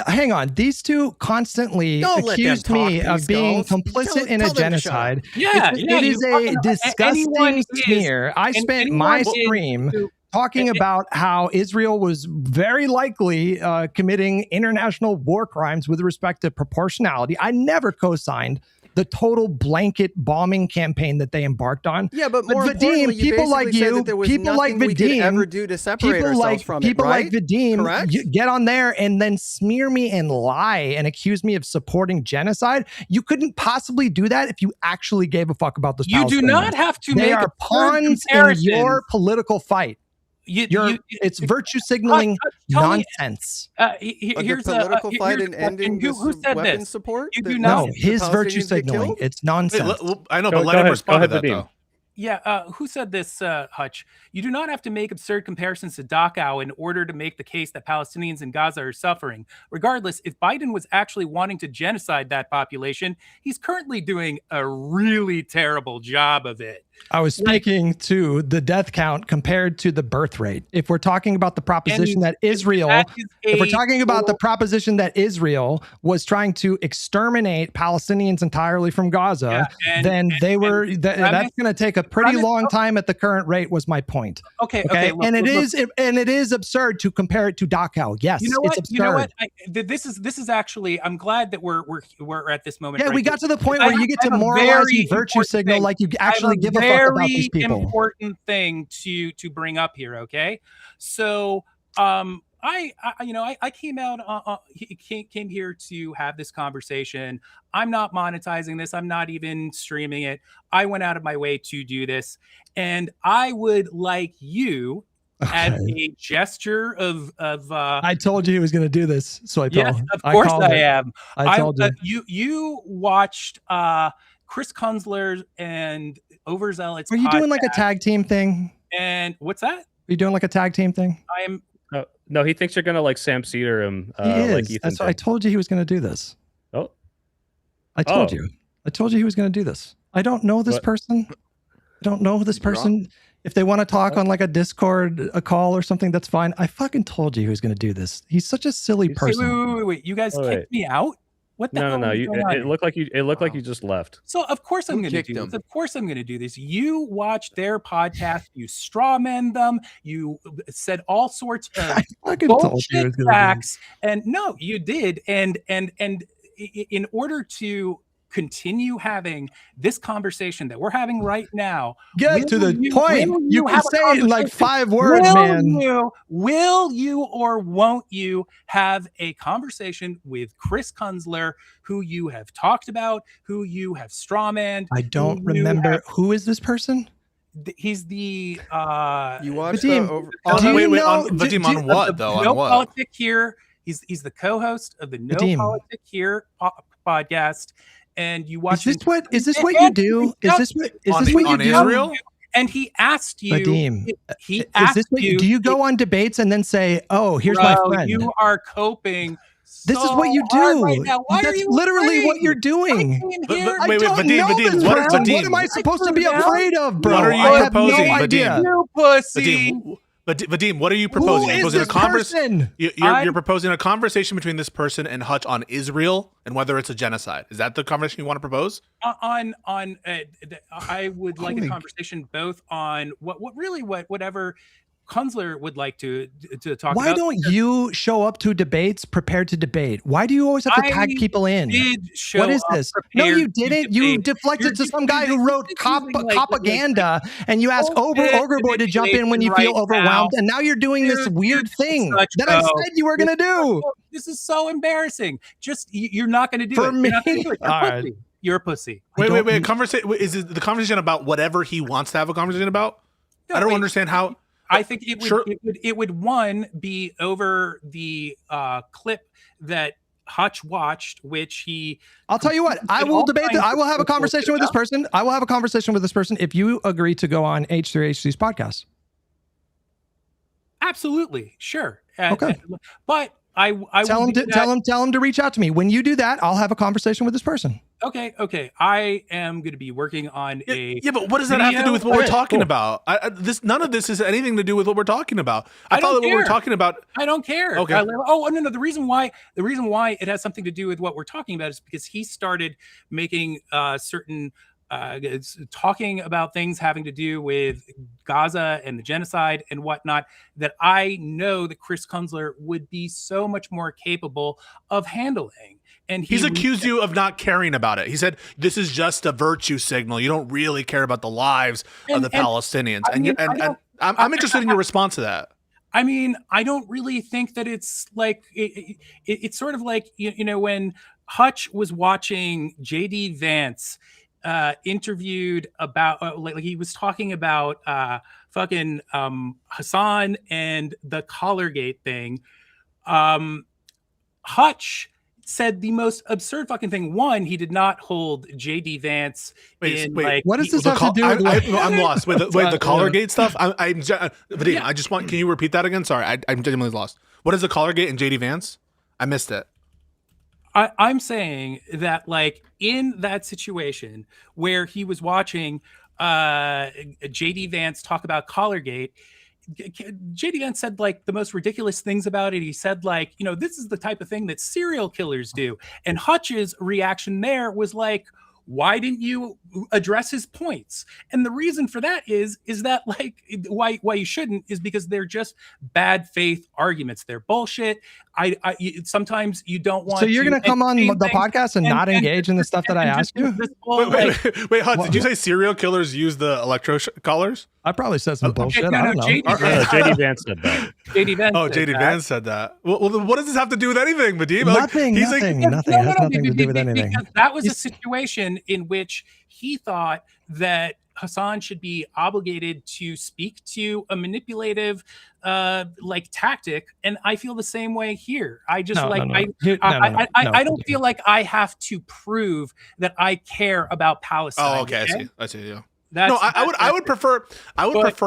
hang on. These two constantly accused me of being complicit in a genocide. It is a disgusting smear. I spent my stream talking about how Israel was very likely committing international war crimes with respect to proportionality. I never co-signed the total blanket bombing campaign that they embarked on. Yeah, but more importantly, people like you, people like Vadim, ever do to separate ourselves from it, right? Like Vadim, get on there and then smear me and lie and accuse me of supporting genocide. You couldn't possibly do that if you actually gave a fuck about this. You do not have to. They are pawns in your political fight. It's virtue signaling nonsense. Here's a political fight and ending weapons support. You do not. No, his virtue signaling. It's nonsense. I know, but let him respond to that, though. Yeah, who said this, Hutch? You do not have to make absurd comparisons to Dachau in order to make the case that Palestinians in Gaza are suffering. Regardless, if Biden was actually wanting to genocide that population, he's currently doing a really terrible job of it. I was speaking to the death count compared to the birth rate. If we're talking about the proposition that Israel, was trying to exterminate Palestinians entirely from Gaza, then they were. That's going to take a pretty long time at the current rate. Was my point. Okay. Look, it is absurd to compare it to Dachau. Yes, it's absurd. You know what? This is actually. I'm glad that we're at this moment. Yeah, we got to the point where you get to moralize and virtue signal like you actually give a these people. important thing to bring up here. Okay, so I came out came here to have this conversation. I'm not monetizing this. I'm not even streaming it. I went out of my way to do this, and I would like you, as a gesture of I told you he was going to do this, so I told. Yes, of course I am. I told you. You watched Chris Kunzler and Overzealot's. Are you doing like a tag team thing? And what's that? Are you doing like a tag team thing? I am. No, he thinks you're gonna like Sam Cedar him. He is. Like Ethan That's what I told you he was going to do this. Oh, I told you. I told you he was going to do this. I don't know this person. I don't know this person. If they want to talk on like a Discord, a call or something, that's fine. I fucking told you he was going to do this. He's such a silly person. Wait. You guys kicked me out? What the hell? No. It looked like you just left. So of course I'm going to do this. Of course I'm going to do this. You watched their podcast. You strawman them. You said all sorts of bullshit facts. And no, you did. And in order to continue having this conversation that we're having right now, get to the point. You can say it in like 5 words, man. Will you or won't you have a conversation with Chris Kunzler, who you have talked about, who you have strawmanned? I don't remember. Who is this person? He's the you watched Vadim on what though? On No what? Politic Here. He's the co-host of the No Politic Here podcast. And you watch. Is this what you do? Is this what you do? Israel? And he asked you. Vadim, he asked you. Do you go on debates and then say, "Oh, here's my friend"? You are coping. This is what you do. Right now. That's literally what you're doing. Wait, Vadim, what am I supposed to be afraid of, bro? What are you proposing, Vadim? You pussy. Vadim, what are you proposing? Who is this person? You're proposing a conversation between this person and Hutch on Israel and whether it's a genocide. Is that the conversation you want to propose? I would like a conversation both on whatever Kunzler would like to talk about. Why don't you show up to debates prepared to debate? Why do you always have to tag people in? What is this? No, you didn't. You deflected to some guy who wrote propaganda, and you asked Ogreboy to jump in when you feel overwhelmed, and now you're doing this weird thing that I said you were going to do. This is so embarrassing. You're not going to do for me. You're a pussy. Wait. Is it the conversation about whatever he wants to have a conversation about? No, I don't understand how. I think it would one be over the clip that Hutch watched, which he. I'll tell you what. I will debate that. I will have a conversation with this person. I will have a conversation with this person if you agree to go on H3HC's podcast. Absolutely, sure. Okay, but I tell him to reach out to me. When you do that, I'll have a conversation with this person. Okay. I am going to be working on a. Yeah, but what does that have to do with what we're talking about? None of this has anything to do with what we're talking about. I thought that what we're talking about. I don't care. Okay. No. The reason why it has something to do with what we're talking about is because he started making certain. Talking about things having to do with Gaza and the genocide and whatnot, that I know that Chris Kunzler would be so much more capable of handling. And he's accused you of not caring about it. He said, this is just a virtue signal. You don't really care about the lives of the Palestinians. I'm interested in your response to that. I mean, I don't really think that it's like, it's sort of like, when Hutch was watching J.D. Vance interviewed about like he was talking about fucking Hassan and the Collargate thing. Hutch said the most absurd fucking thing. One, he did not hold J.D. Vance in like. What does this have to do with? I'm lost. Wait, the Collargate stuff. Vadim, I just want. Can you repeat that again? Sorry, I'm genuinely lost. What is the Collargate and J.D. Vance? I missed it. I'm saying that, like, in that situation where he was watching J.D. Vance talk about Collargate, J.D. Vance said, like, the most ridiculous things about it. He said, like, this is the type of thing that serial killers do. And Hutch's reaction there was like, Why didn't you address his points? And the reason for that is that like why you shouldn't is because they're just bad faith arguments. They're bullshit. Sometimes you don't want. So you're going to come on the podcast and not engage in the stuff that I ask you? Wait, Hutch, did you say serial killers use the electro collars? I probably said some bullshit. I don't know. JD Vance said that. JD Vance. Oh, JD Vance said that. Well, what does this have to do with anything, Vadim? Nothing. It has nothing to do with anything. That was a situation in which he thought that Hassan should be obligated to speak to a manipulative like tactic, and I feel the same way here. I just I don't feel like I have to prove that I care about Palestine. Oh, okay. I see. Yeah. I would prefer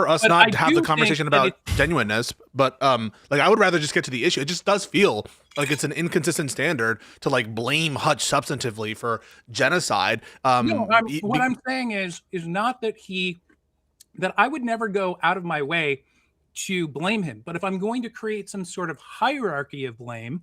us not to have the conversation about genuineness, but like I would rather just get to the issue. It just does feel like it's an inconsistent standard to like blame Hutch substantively for genocide. What I'm saying is not that I would never go out of my way to blame him, but if I'm going to create some sort of hierarchy of blame,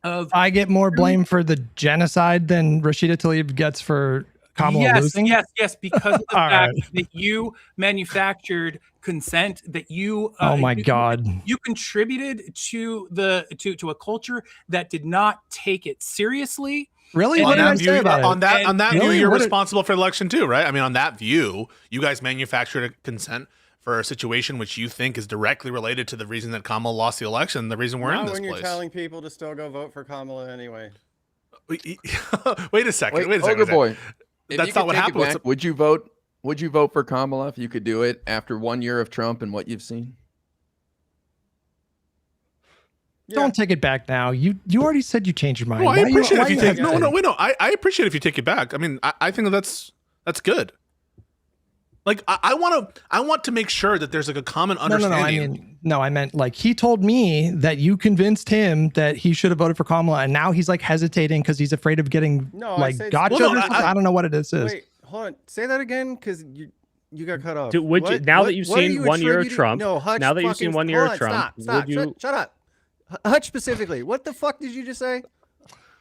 I get more blame for the genocide than Rashida Tlaib gets for Kamala losing? Yes, because of the fact that you manufactured consent, that you oh my God, you contributed to a culture that did not take it seriously. Really? On that view, you're responsible for the election too, right? I mean, on that view, you guys manufactured a consent for a situation which you think is directly related to the reason that Kamala lost the election, the reason we're in this place. When you're telling people to still go vote for Kamala anyway. Wait a second. Ogre boy. That's not what happened. Would you vote for Kamala if you could do it after 1 year of Trump and what you've seen? Don't take it back now. You already said you changed your mind. Well, I appreciate if you take I appreciate if you take it back. I mean, I think that's good. Like I want to make sure that there's like a common understanding. I meant like he told me that you convinced him that he should have voted for Kamala, and now he's like hesitating because he's afraid of getting gotcha. I don't know what it is. Wait, hold on. Say that again, because you got cut off. Now that you've seen 1 year of Trump, Shut up. Hutch specifically, what the fuck did you just say?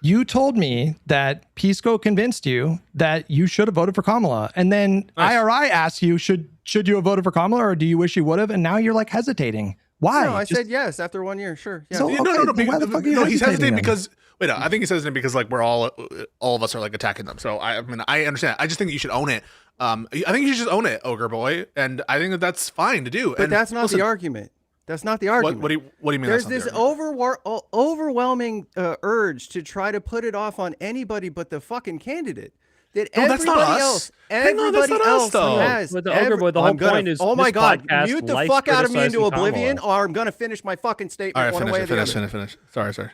You told me that Pisco convinced you that you should have voted for Kamala. And then IRI asked you, should you have voted for Kamala, or do you wish you would have? And now you're like hesitating. Why? No, I said yes after 1 year. Sure. Yeah. So, why the fuck are you he's hesitating then? because I think he's hesitating because like we're all of us are like attacking them. So I mean, I understand. I just think that you should own it. I think you should just own it, Ogre Boy. And I think that's fine to do. But that's not the argument. That's not the argument. What do you mean? There's this overwhelming urge to try to put it off on anybody but the fucking candidate. Everybody else has. With the Ogre Boy, the whole point is. Oh my God! Mute the fuck out of me into oblivion, or I'm gonna finish my fucking statement. All right, finish. Sorry.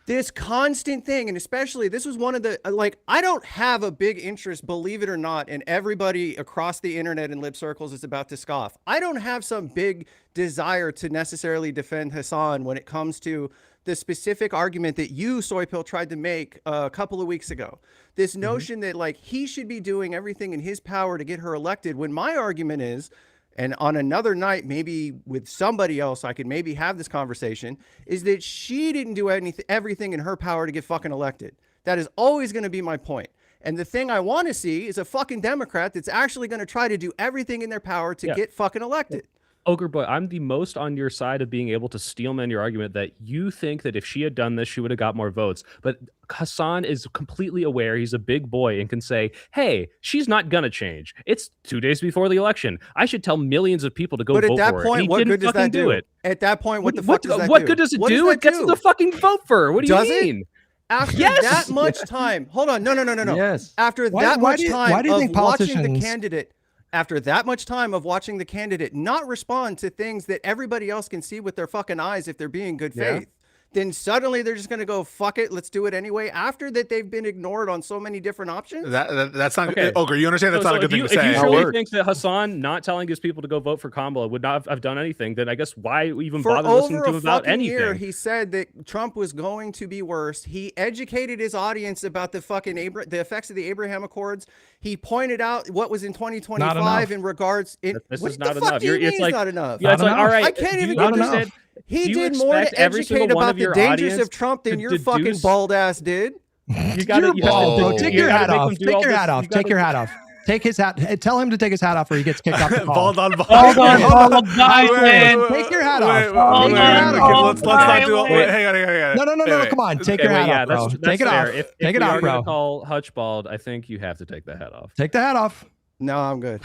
This constant thing, and especially this was one of the I don't have a big interest, believe it or not, and everybody across the internet and lib circles is about to scoff. I don't have some big desire to necessarily defend Hassan when it comes to the specific argument that you, Soypill, tried to make a couple of weeks ago. This notion that he should be doing everything in his power to get her elected, when my argument is, and on another night, maybe with somebody else, I could maybe have this conversation, is that she didn't do everything in her power to get fucking elected. That is always going to be my point. And the thing I want to see is a fucking Democrat that's actually going to try to do everything in their power to get fucking elected. Ogre Boy, I'm the most on your side of being able to steelman your argument that you think that if she had done this, she would have got more votes. But Hassan is completely aware. He's a big boy and can say, hey, she's not going to change. It's 2 days before the election. I should tell millions of people to go vote for her. But at that point, what good does that do? At that point, what the fuck does that do? What good does it do? It gets them to fucking vote for her. What do you mean? After that much time. Hold on. No. Yes. After that much time of watching the candidate. After that much time of watching the candidate not respond to things that everybody else can see with their fucking eyes if they're being good faith, then suddenly they're just going to go, fuck it, let's do it anyway, after that they've been ignored on so many different options? That's not okay. Ogre, you understand that's not a good thing to say. If you truly think that Hassan not telling his people to go vote for Kamala would not have done anything, then I guess why even bother listening to him about anything? For over a fucking year, he said that Trump was going to be worse. He educated his audience about the fucking the effects of the Abraham Accords. He pointed out what was in 2025 in regards. This is not enough. It's not enough. Yeah, it's like, all right. I can't even get this. He did more to educate about the dangers of Trump than your fucking bald ass did. You gotta, You're bald, bro. Take your hat off. make them do Take all your this- hat off. you Take gotta- your hat off. Take his hat. Hey, tell him to take his hat off or he gets kicked off the call. Bald on bald. Hold on, Hold hold on. Take your hat off. Wait, Take your wait, hat wait, off. let's not do it. Wait, hang on. No. Come on. Take your hat off, bro. Take it off. If Take it we off, are gonna bro. call Hutch bald, I think you have to take the hat off. Take the hat off. No, I'm good.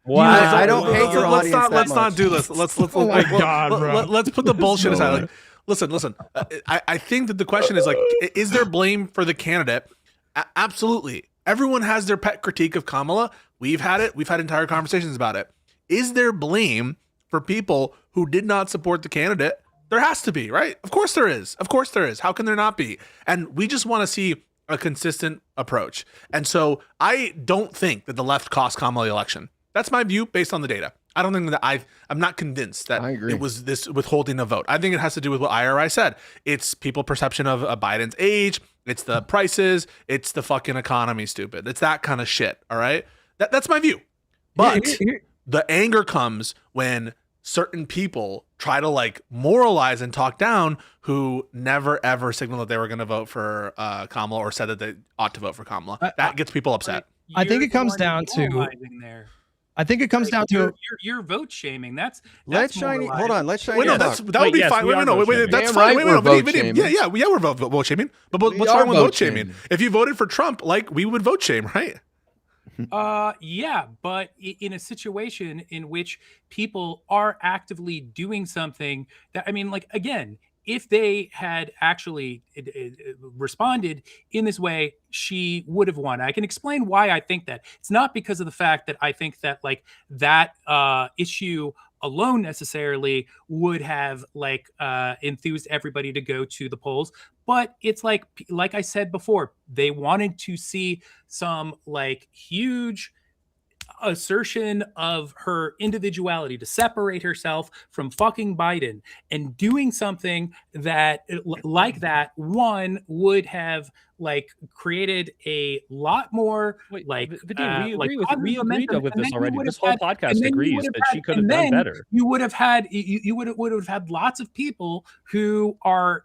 Wow. I don't hate your let's audience not that let's not much. do this. Let's Oh my God, bro. let's put the bullshit aside. Like, listen. I think that the question is like, is there blame for the candidate? Absolutely. Everyone has their pet critique of Kamala. We've had it. We've had entire conversations about it. Is there blame for people who did not support the candidate? There has to be, right? Of course there is. Of course there is. How can there not be? And we just want to see a consistent approach. And so I don't think that the left cost Kamala the election. That's my view based on the data. I don't think that I'm not convinced that it was this withholding a vote. I think it has to do with what IRI said. It's people perception of Biden's age. It's the prices. It's the fucking economy, stupid. It's that kind of shit. All right. That's my view. But the anger comes when certain people try to like moralize and talk down who never ever signaled that they were going to vote for Kamala or said that they ought to vote for Kamala. That gets people upset. I think it comes down to. I think it comes down to you're vote shaming. That's Let's Shiny. Hold on. Let's Shiny. Wait, no, that would be fine. Wait, that's fine. Wait, yeah, we're vote shaming. But what's wrong with vote shaming? If you voted for Trump, like we would vote shame, right? Yeah, but in a situation in which people are actively doing something that, I mean, like, again, if they had actually responded in this way, she would have won. I can explain why I think that. It's not because of the fact that I think that like that issue alone necessarily would have like enthused everybody to go to the polls, but it's like I said before, they wanted to see some like huge assertion of her individuality to separate herself from fucking Biden, and doing something that like that one would have like created a lot more like Vadim, we positive agreed momentum, with and this then you already. would This have whole had- podcast and then you agrees would have that had- she could have and done then better. You would have had you would have had lots of people who are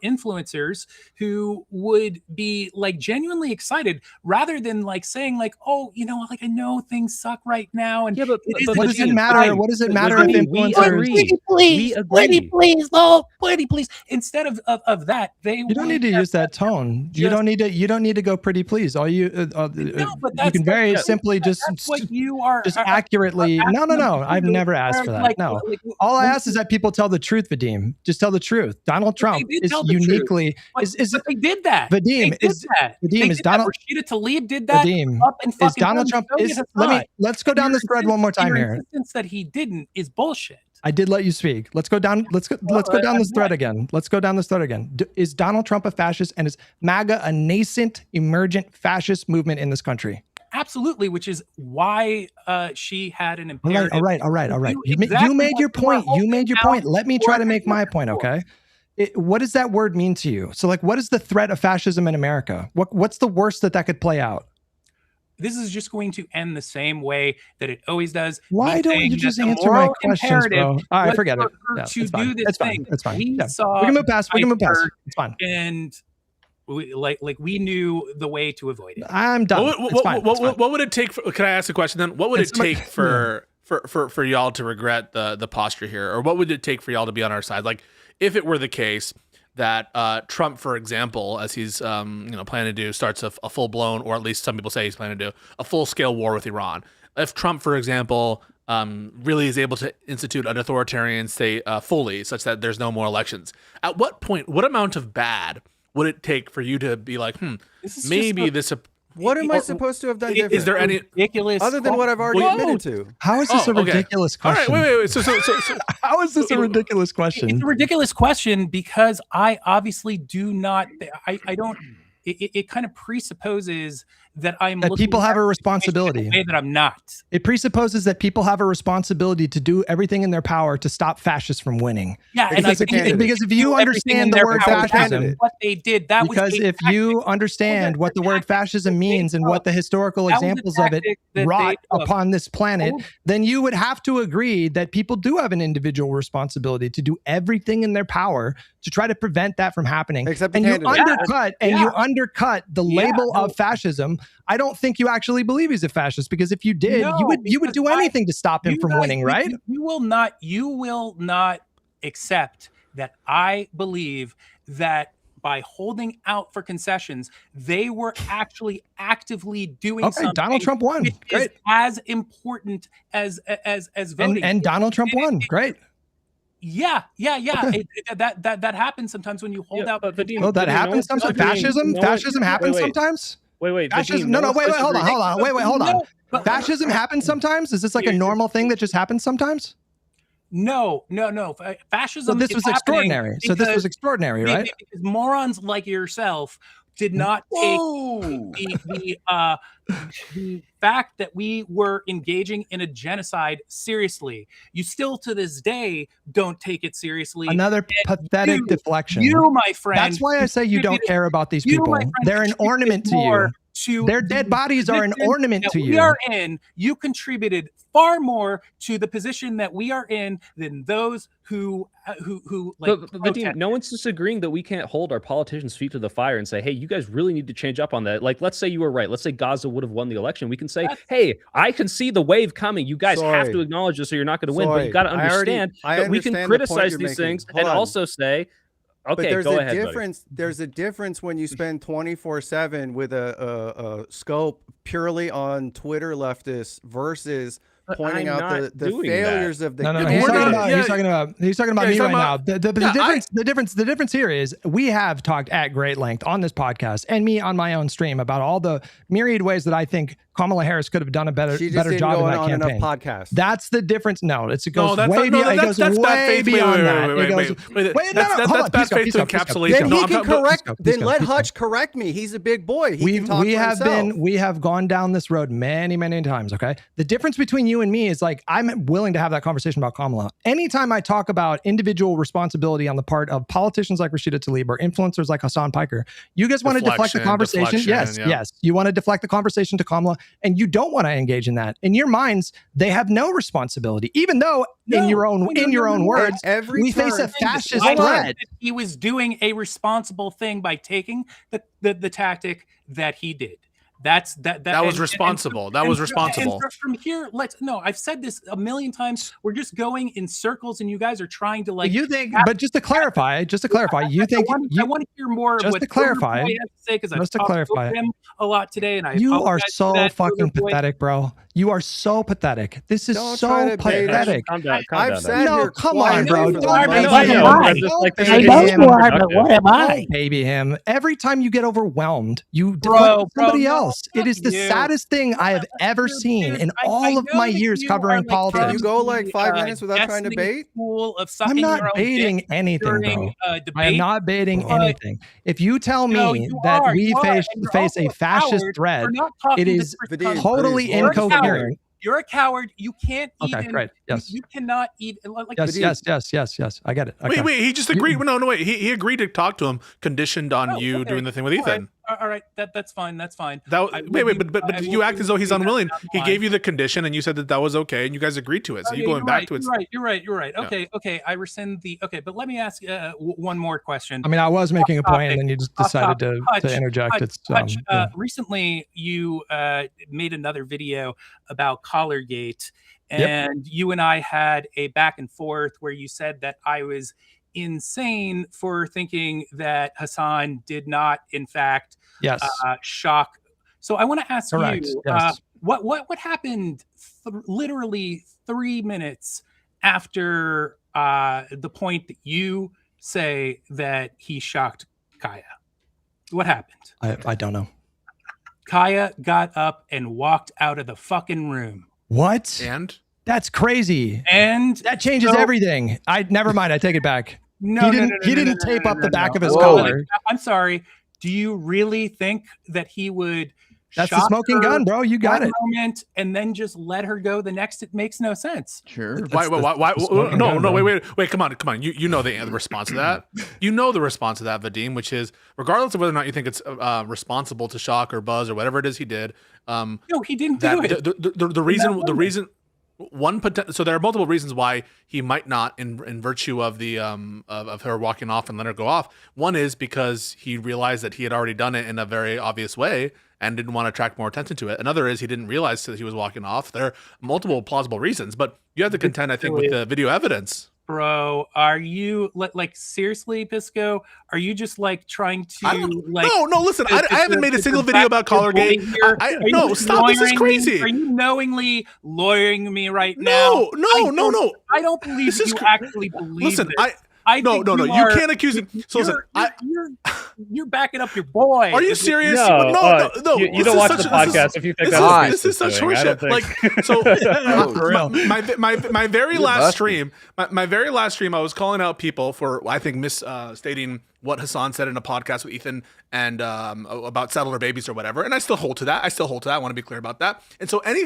influencers who would be like genuinely excited rather than like saying like, oh, you know, like I know things suck right now. And Yeah, but what does it matter? What does it matter if influencers? Pretty please. Instead of that, You don't need to use that tone. You don't need to go pretty please. All you you can very simply just what you are just accurately. No. I've never asked for that. No. All I ask is that people tell the truth, Vadim. Just tell the truth. Donald Trump is uniquely is they did that. Vadim is Donald Rashida Tlaib did that. Vadim is Donald Trump is let's go down this thread one more time here. That he didn't is bullshit. I did let you speak. Let's go down. Let's go down this thread again. Let's go down this thread again. Is Donald Trump a fascist, and is MAGA a nascent, emergent fascist movement in this country? Absolutely, which is why she had an imperative. All right. You made your point. You made your point. Let me try to make my point, okay? What does that word mean to you? So, like, what is the threat of fascism in America? What's the worst that could play out? This is just going to end the same way that it always does. Why don't you just answer my questions, bro? All right, forget it. Yeah, to do this thing. It's fine. We Yeah. saw We can move past. It's fine. And we knew the way to avoid it. I'm done. What would it take? Can I ask a question then? What would it take for y'all to regret the posture here, or what would it take for y'all to be on our side? Like, if it were the case that Trump, for example, as he's planning to do, starts a full blown, or at least some people say he's planning to do a full scale war with Iran. If Trump, for example, really is able to institute an authoritarian state fully, such that there's no more elections, at what point, what amount of bad would it take for you to be like, maybe this? What am I supposed to have done different? Is there any ridiculous other than what I've already admitted to? How is this a ridiculous question? All right, wait. So how is this a ridiculous question? It's a ridiculous question because I obviously do not. I don't. It kind of presupposes that people have a responsibility. Way that I'm not. It presupposes that people have a responsibility to do everything in their power to stop fascists from winning. Yeah, because if you understand the word fascism, what they did, that because if you understand what the word fascism means and what the historical examples of it wrought upon this planet, then you would have to agree that people do have an individual responsibility to do everything in their power to try to prevent that from happening. Except and you undercut undercut the label of fascism, I don't think you actually believe he's a fascist, because if you did, you would do anything to stop him from winning, right? You will not accept that I believe that by holding out for concessions, they were actually actively doing something. Donald Trump won. Great. Is as important as voting. And Donald Trump won. Great. Yeah. That happens sometimes when you hold out. But Vadim, that happens sometimes. Fascism happens sometimes. Wait. Fascism. Vadim, Wait. Hold on. Wait. Hold on. But Fascism happens sometimes. Is this like a normal thing that just happens sometimes? No. Fascism. So this was extraordinary. Right? Because morons like yourself did not take the fact that we were engaging in a genocide seriously. You still to this day don't take it seriously. Another pathetic deflection. You, my friend. That's why I say you don't care about these people. They're an ornament to you. Their dead bodies are an ornament to you. You contributed far more to the position that we are in than those who like. But Vadim, no one's disagreeing that we can't hold our politicians' feet to the fire and say, hey, you guys really need to change up on that. Like, let's say you were right. Let's say Gaza would have won the election. We can say, hey, I can see the wave coming. You guys have to acknowledge this or you're not going to win. But you got to understand that we can criticize these things and also say, okay, but go ahead, buddy. There's a difference when you spend 24/7 with a scope purely on Twitter leftists versus pointing out the failures of the. No, he's talking about me right now. The difference here is we have talked at great length on this podcast and me on my own stream about all the myriad ways that I think Kamala Harris could have done a better job in that campaign. Podcast. That's the difference. No, it goes way beyond that. That's bad faith to encapsulation. Then he can correct. Then let Hutch correct me. He's a big boy. We have gone down this road many times. Okay, the difference between you and me is like I'm willing to have that conversation about Kamala. Anytime I talk about individual responsibility on the part of politicians like Rashida Tlaib or influencers like Hassan Piker, you guys want to deflect the conversation. Yes, you want to deflect the conversation to Kamala. And you don't want to engage in that. In your minds, they have no responsibility, even though in your own words, we face a fascist threat. He was doing a responsible thing by taking the tactic that he did. That was responsible. That was responsible. From here, I've said this a million times. We're just going in circles, and you guys are trying to like. You think, but just to clarify, you think I want to hear more. Just to clarify, because I've talked to him a lot today, and you are so fucking pathetic, bro. You are so pathetic. This is so pathetic. Calm down. I've said no, come on, bro. I know you are, but what am I? Baby him. Every time you get overwhelmed, you deflect somebody else. It is the saddest thing I have ever seen in all of my years covering politics. Can you go like 5 minutes without trying to bait? I'm not baiting anything, bro. I am not baiting anything. If you tell me that we face a fascist threat, it is totally incoherent. You're a coward. You can't even. Okay, great. Yes. You cannot even. Yes. I get it. Okay. Wait. He just agreed. No. Wait. He agreed to talk to him, conditioned on you doing the thing with Ethan. All right. That's fine. But you act as though he's unwilling. He gave you the condition, and you said that was okay, and you guys agreed to it. So you going back to it. You're right. Okay. I rescind the. Okay, but let me ask one more question. I mean, I was making a point, and then you just decided to interject. Recently, you made another video about Collargate, and you and I had a back and forth where you said that I was insane for thinking that Hassan did not, in fact, shock. So I want to ask you, what happened literally 3 minutes after the point that you say that he shocked Kaya? What happened? I don't know. Kaya got up and walked out of the fucking room. What? And? That's crazy. And that changes everything. Never mind. I take it back. No, he didn't tape up the back of his collar. I'm sorry. Do you really think that he would? That's the smoking gun, bro. You got it. Moment and then just let her go the next. It makes no sense. Sure. Why? No. Wait. Come on. You know the response to that. You know the response to that, Vadim, which is regardless of whether or not you think it's responsible to shock or buzz or whatever it is he did. No, he didn't do it. The reason. So there are multiple reasons why he might not, in virtue of the of her walking off and letting her go off. One is because he realized that he had already done it in a very obvious way and didn't want to attract more attention to it. Another is he didn't realize that he was walking off. There are multiple plausible reasons, but you have to contend, I think, with the video evidence. Bro, are you like seriously, Pisco? Are you just like trying to like? No. Listen, I haven't made a single video about Collargate. No, stop. This is crazy. Are you knowingly lawyering me right now? No. I don't believe you actually believe. Listen, this. No. You can't accuse him. So listen, you're backing up your boy. Are you serious? No. You don't watch the podcast if you think this is such horseshit. Like, so my very last stream, my very last stream, I was calling out people for I think misstating what Hassan said in a podcast with Ethan and about settler babies or whatever, and I still hold to that. I want to be clear about that. And so any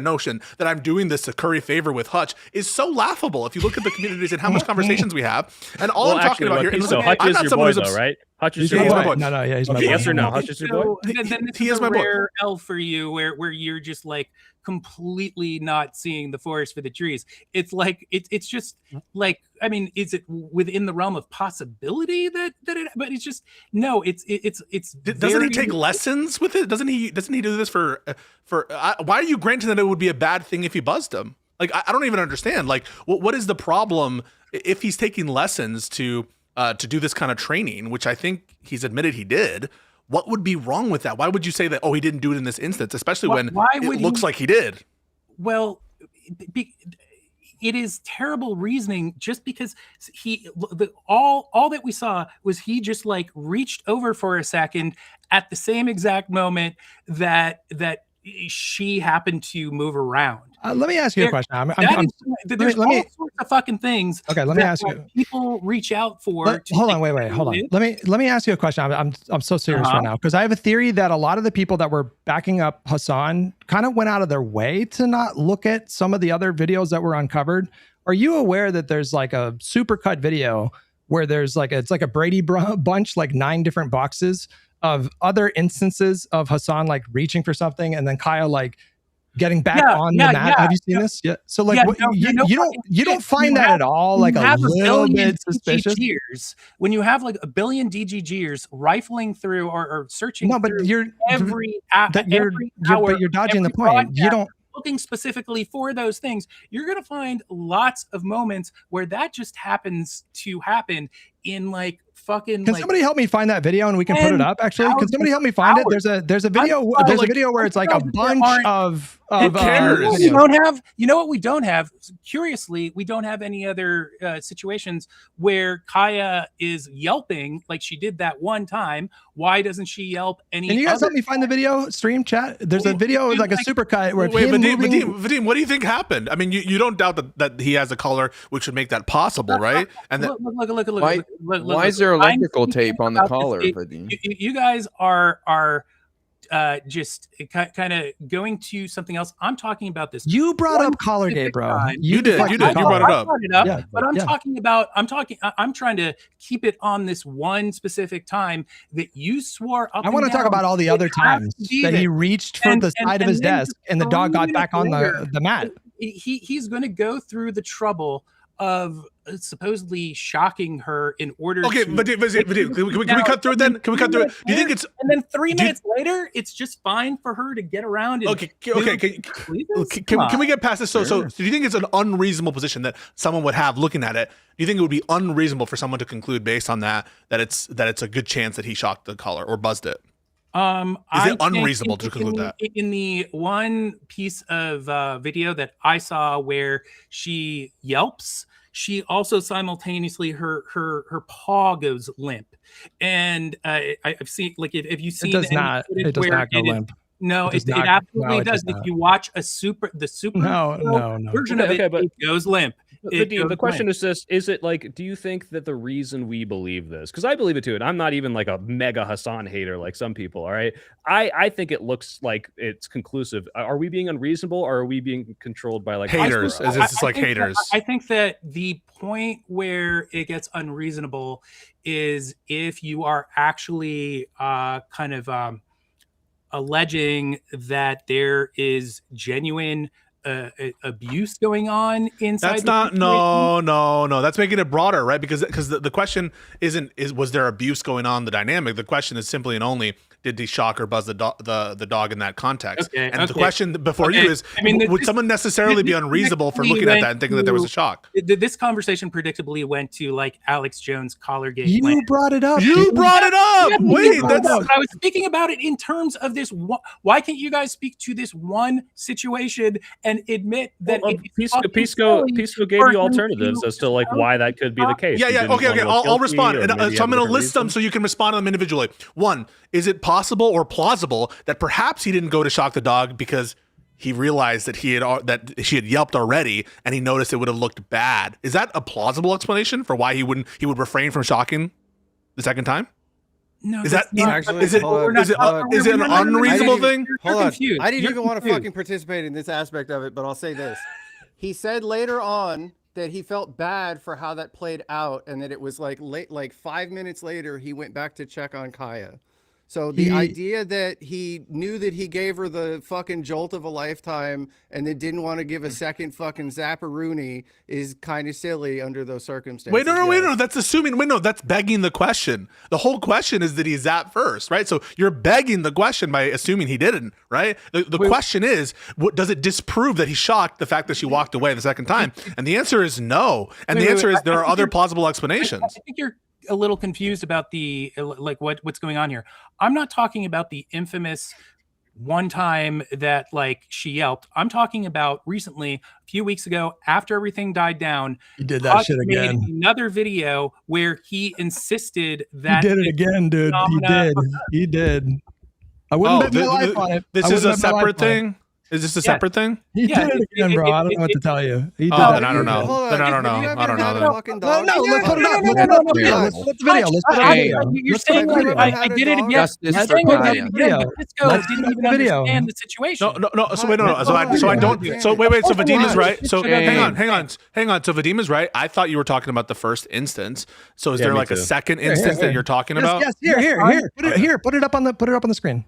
notion that I'm doing this to curry favor with Hutch is so laughable. If you look at the communities and how much conversations we have, and all I'm talking about here is Hutch is your boy, though, right? Hutch is your boy. No, yeah, he's my boy. Yes or no? Hutch is your boy. Then he is my boy. Rare L for you, where you're just like completely not seeing the forest for the trees. It's like it's just like, I mean, is it within the realm of possibility that it? But it's just no. It's. Doesn't he take lessons with it? Doesn't he do this for? Why are you granting that it would be a bad thing if he buzzed him? Like I don't even understand. Like what is the problem if he's taking lessons to do this kind of training, which I think he's admitted he did? What would be wrong with that? Why would you say that? Oh, he didn't do it in this instance, especially when it looks like he did. Well, it is terrible reasoning. Just because all that we saw was he just like reached over for a second at the same exact moment that she happened to move around. Let me ask you a question. There's all sorts of fucking things. Okay, let me ask you. People reach out for. Hold on. Let me ask you a question. I'm so serious right now because I have a theory that a lot of the people that were backing up Hassan kind of went out of their way to not look at some of the other videos that were uncovered. Are you aware that there's like a supercut video where there's like it's like a Brady bunch, like 9 different boxes of other instances of Hassan like reaching for something and then Kaya like getting back on the mat. Yeah, have you seen this? Yeah. So like you don't find that at all like a little bit suspicious? When you have like a billion DGGers rifling through or searching through every hour, but you're dodging the point. You don't looking specifically for those things. You're going to find lots of moments where that just happens to happen in like fucking. Can somebody help me find that video and we can put it up? Actually, can somebody help me find it? There's a video. There's a video where it's like a bunch of. We don't have. You know what we don't have? Curiously, we don't have any other situations where Kaya is yelping like she did that one time. Why doesn't she yelp any? Can you guys help me find the video? Stream chat. There's a video like a supercut where. Wait, Vadim, what do you think happened? I mean, you don't doubt that he has a collar, which would make that possible, right? And look. Why is there electrical tape on the collar, Vadim? You guys are just kind of going to something else. I'm talking about this. You brought up Collargate, bro. You did. You brought it up. Yeah, but I'm trying to keep it on this one specific time that you swore up. I want to talk about all the other times that he reached for the side of his desk and the dog got back on the mat. He's going to go through the trouble of supposedly shocking her in order to... But can we cut through it then? Can we cut through it? Do you think it's... And then 3 minutes later, it's just fine for her to get around and... Can we get past this? So do you think it's an unreasonable position that someone would have looking at it? Do you think it would be unreasonable for someone to conclude based on that it's a good chance that he shocked the collar or buzzed it? Is it unreasonable to conclude that? In the one piece of video that I saw where she yelps, she also simultaneously her paw goes limp, and I've seen like if you've seen it does not go limp. No, it absolutely does. If you watch the super version of it, it goes limp. The question is this: is it like? Do you think that the reason we believe this? Because I believe it too, and I'm not even like a mega Hassan hater like some people. All right, I think it looks like it's conclusive. Are we being unreasonable, or are we being controlled by like haters? Is this like haters? I think that the point where it gets unreasonable is if you are actually kind of alleging that there is genuine abuse going on inside. That's not no. That's making it broader, right? Because the question was there abuse going on, the dynamic. The question is simply and only, did he shock or buzz the dog in that context? The question before you is, would someone necessarily be unreasonable for looking at that and thinking that there was a shock? This conversation predictably went to like Alex Jones Collargate. You brought it up. You brought it up. Wait, I was speaking about it in terms of this. Why can't you guys speak to this one situation and admit that Pisco gave you alternatives as to like why that could be the case? Yeah. Okay. I'll respond. So I'm going to list them so you can respond to them individually. One, is it possible or plausible that perhaps he didn't go to shock the dog because he realized that she had yelped already and he noticed it would have looked bad? Is that a plausible explanation for why he would refrain from shocking the second time? No, is it an unreasonable thing? Hold on. I didn't even want to fucking participate in this aspect of it, but I'll say this. He said later on that he felt bad for how that played out, and that it was like 5 minutes later he went back to check on Kaya. So the idea that he knew that he gave her the fucking jolt of a lifetime and then didn't want to give a second fucking zapparoonie is kind of silly under those circumstances. Wait, no. That's assuming. Wait, no, that's begging the question. The whole question is that he zapped first, right? So you're begging the question by assuming he didn't, right? The question is, does it disprove that he shocked the fact that she walked away the second time? And the answer is no. And the answer is there are other plausible explanations. I think you're a little confused about what's going on here. I'm not talking about the infamous one time that like she yelped. I'm talking about recently, a few weeks ago, after everything died down. He did that shit again. Another video where he insisted that he did it again, dude. He did. I wouldn't bet my life on it. This is a separate thing. Is this a separate thing? He did it again, bro. I don't know what to tell you. He did then I don't know. Then I don't know. I don't know. No, let's put it up. Let's put the video. Let's put the video. You're saying I did it again. Justice for Kaya. Pisco didn't even understand the situation. No. So wait, no. So I don't. So wait. So Vadim is right. So hang on. So Vadim is right. I thought you were talking about the first instance. So is there like a second instance that you're talking about? Yes. Here. Put it up on the screen.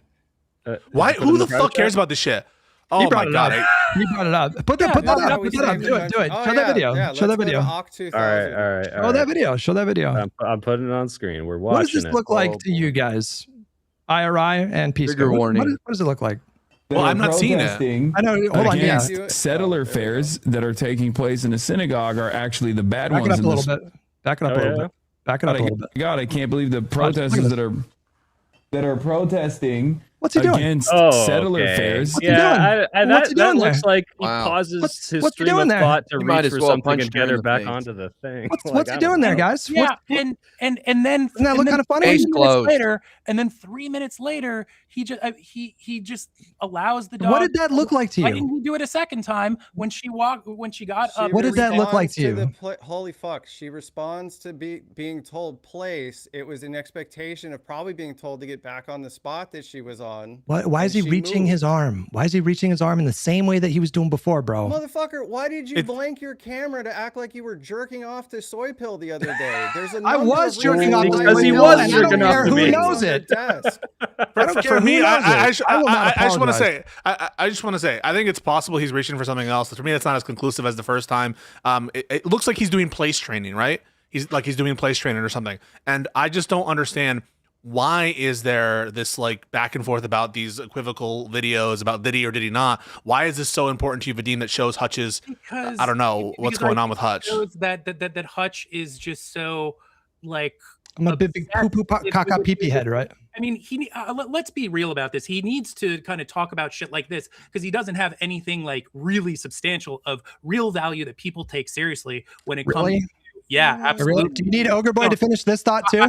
Why? Who the fuck cares about this shit? Oh my god! He brought it up. Put that up. Do it. Show that video. Show that video. All right. Show that video. I'm putting it on screen. We're watching. What does this look like to you guys? IRI and Pisco. Trigger warning. What does it look like? Well, I'm not seeing it. I know. Hold on. Yeah. Settler fairs that are taking place in a synagogue are actually the bad ones. Back it up a little bit. Back it up a little bit. Back it up a little bit. God, I can't believe the protesters that are protesting. What's he doing? Against settler fairs. Yeah, that looks like he pauses his stream of thought to reach for something and get her back onto the thing. What's he doing there, guys? Yeah, and then doesn't that look kind of funny? 3 minutes later, he just allows the dog. What did that look like to you? Why didn't he do it a second time when she got up? What did that look like to you? Holy fuck! She responds to being told place. It was an expectation of probably being told to get back on the spot that she was on. Why is he reaching his arm? Why is he reaching his arm in the same way that he was doing before, bro? Motherfucker, why did you blank your camera to act like you were jerking off to Soy Pill the other day? I was jerking off because he was jerking off to me. Who knows it? For me, I just want to say, I think it's possible he's reaching for something else. For me, it's not as conclusive as the first time. It looks like he's doing place training, right? He's doing place training or something. And I just don't understand, why is there this like back and forth about these equivocal videos about did he or did he not? Why is this so important to you, Vadim, that shows Hutch's, I don't know what's going on with Hutch. Shows that Hutch is just so like, I'm a big poo-poo caca pee-pee head, right? I mean, let's be real about this. He needs to kind of talk about shit like this because he doesn't have anything like really substantial of real value that people take seriously when it comes to. Yeah, absolutely. Really? Do you need Ogre Boy to finish this thought too?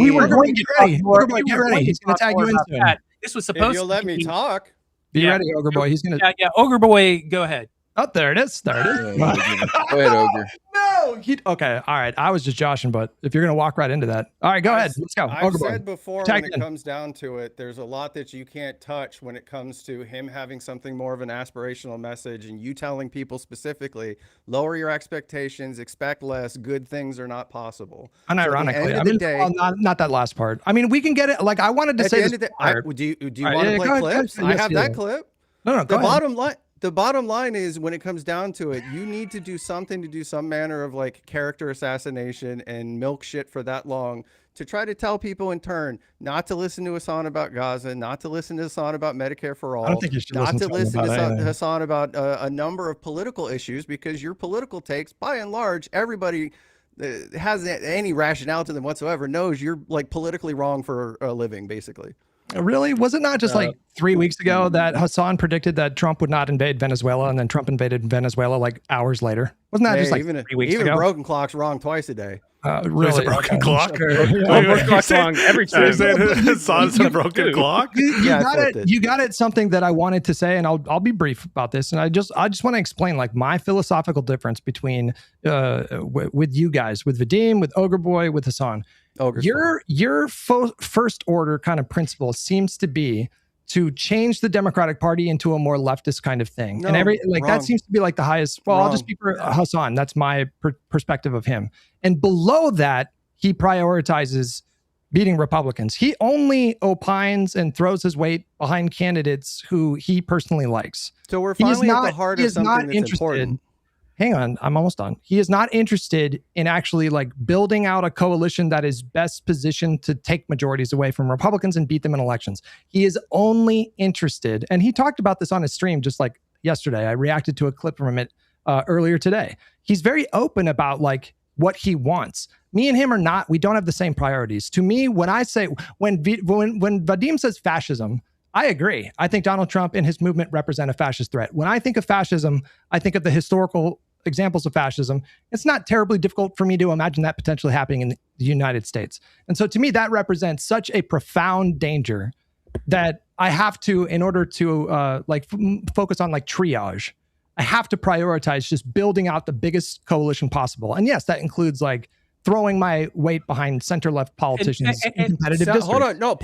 We were going to get ready. Ogre Boy, get ready. He's going to tag you in soon. This was supposed to. You'll let me talk. Be ready, Ogre Boy. He's going to. Yeah, Ogre Boy, go ahead. Oh, there it is. Go ahead, Ogre. No. Okay. All right. I was just joshing, but if you're going to walk right into that. All right, go ahead. Let's go. I've said before, when it comes down to it, there's a lot that you can't touch when it comes to him having something more of an aspirational message and you telling people specifically, lower your expectations, expect less, good things are not possible. Unironically, I mean, not that last part. I mean, we can get it. Like, I wanted to say this. Do you want to play clips? I have that clip. No, the bottom line. the bottom line is, when it comes down to it, you need to do something to do some manner of like character assassination and milk shit for that long to try to tell people in turn not to listen to Hassan about Gaza, not to listen to Hassan about Medicare for all, I don't think you should not to listen to anything. Hassan about a number of political issues, because your political takes, by and large, everybody has any rationale to them whatsoever knows you're like politically wrong for a living, basically. Really? Was it not just like 3 weeks ago that Hassan predicted that Trump would not invade Venezuela, and then Trump invaded Venezuela like hours later? Wasn't that just like even 3 weeks ago? Even broken clock's wrong twice a day. Really? Broken clock? Broken clock's wrong every time. Hassan's a broken clock? You got it. Something that I wanted to say, and I'll be brief about this. And I just want to explain like my philosophical difference between with you guys, with Vadim, with Ogre Boy, with Hassan. Your first order kind of principle seems to be to change the Democratic Party into a more leftist kind of thing. No, and wrong. that seems to be like the highest. Well, I'll just speak for Hassan. That's my perspective of him. And below that, he prioritizes beating Republicans. He only opines and throws his weight behind candidates who he personally likes. So we're finally at the heart of something that's important. Hang on, I'm almost done. He is not interested in actually like building out a coalition that is best positioned to take majorities away from Republicans and beat them in elections. He is only interested, and he talked about this on his stream just like yesterday. I reacted to a clip from it earlier today. He's very open about like what he wants. Me and him are not, we don't have the same priorities. To me, when I say, when Vadim says fascism, I agree. I think Donald Trump and his movement represent a fascist threat. When I think of fascism, I think of the historical examples of fascism. It's not terribly difficult for me to imagine that potentially happening in the United States. And so to me, that represents such a profound danger that I have to, in order to focus on like triage, I have to prioritize just building out the biggest coalition possible. And yes, that includes like throwing my weight behind center-left politicians in competitive districts. Hold on, no,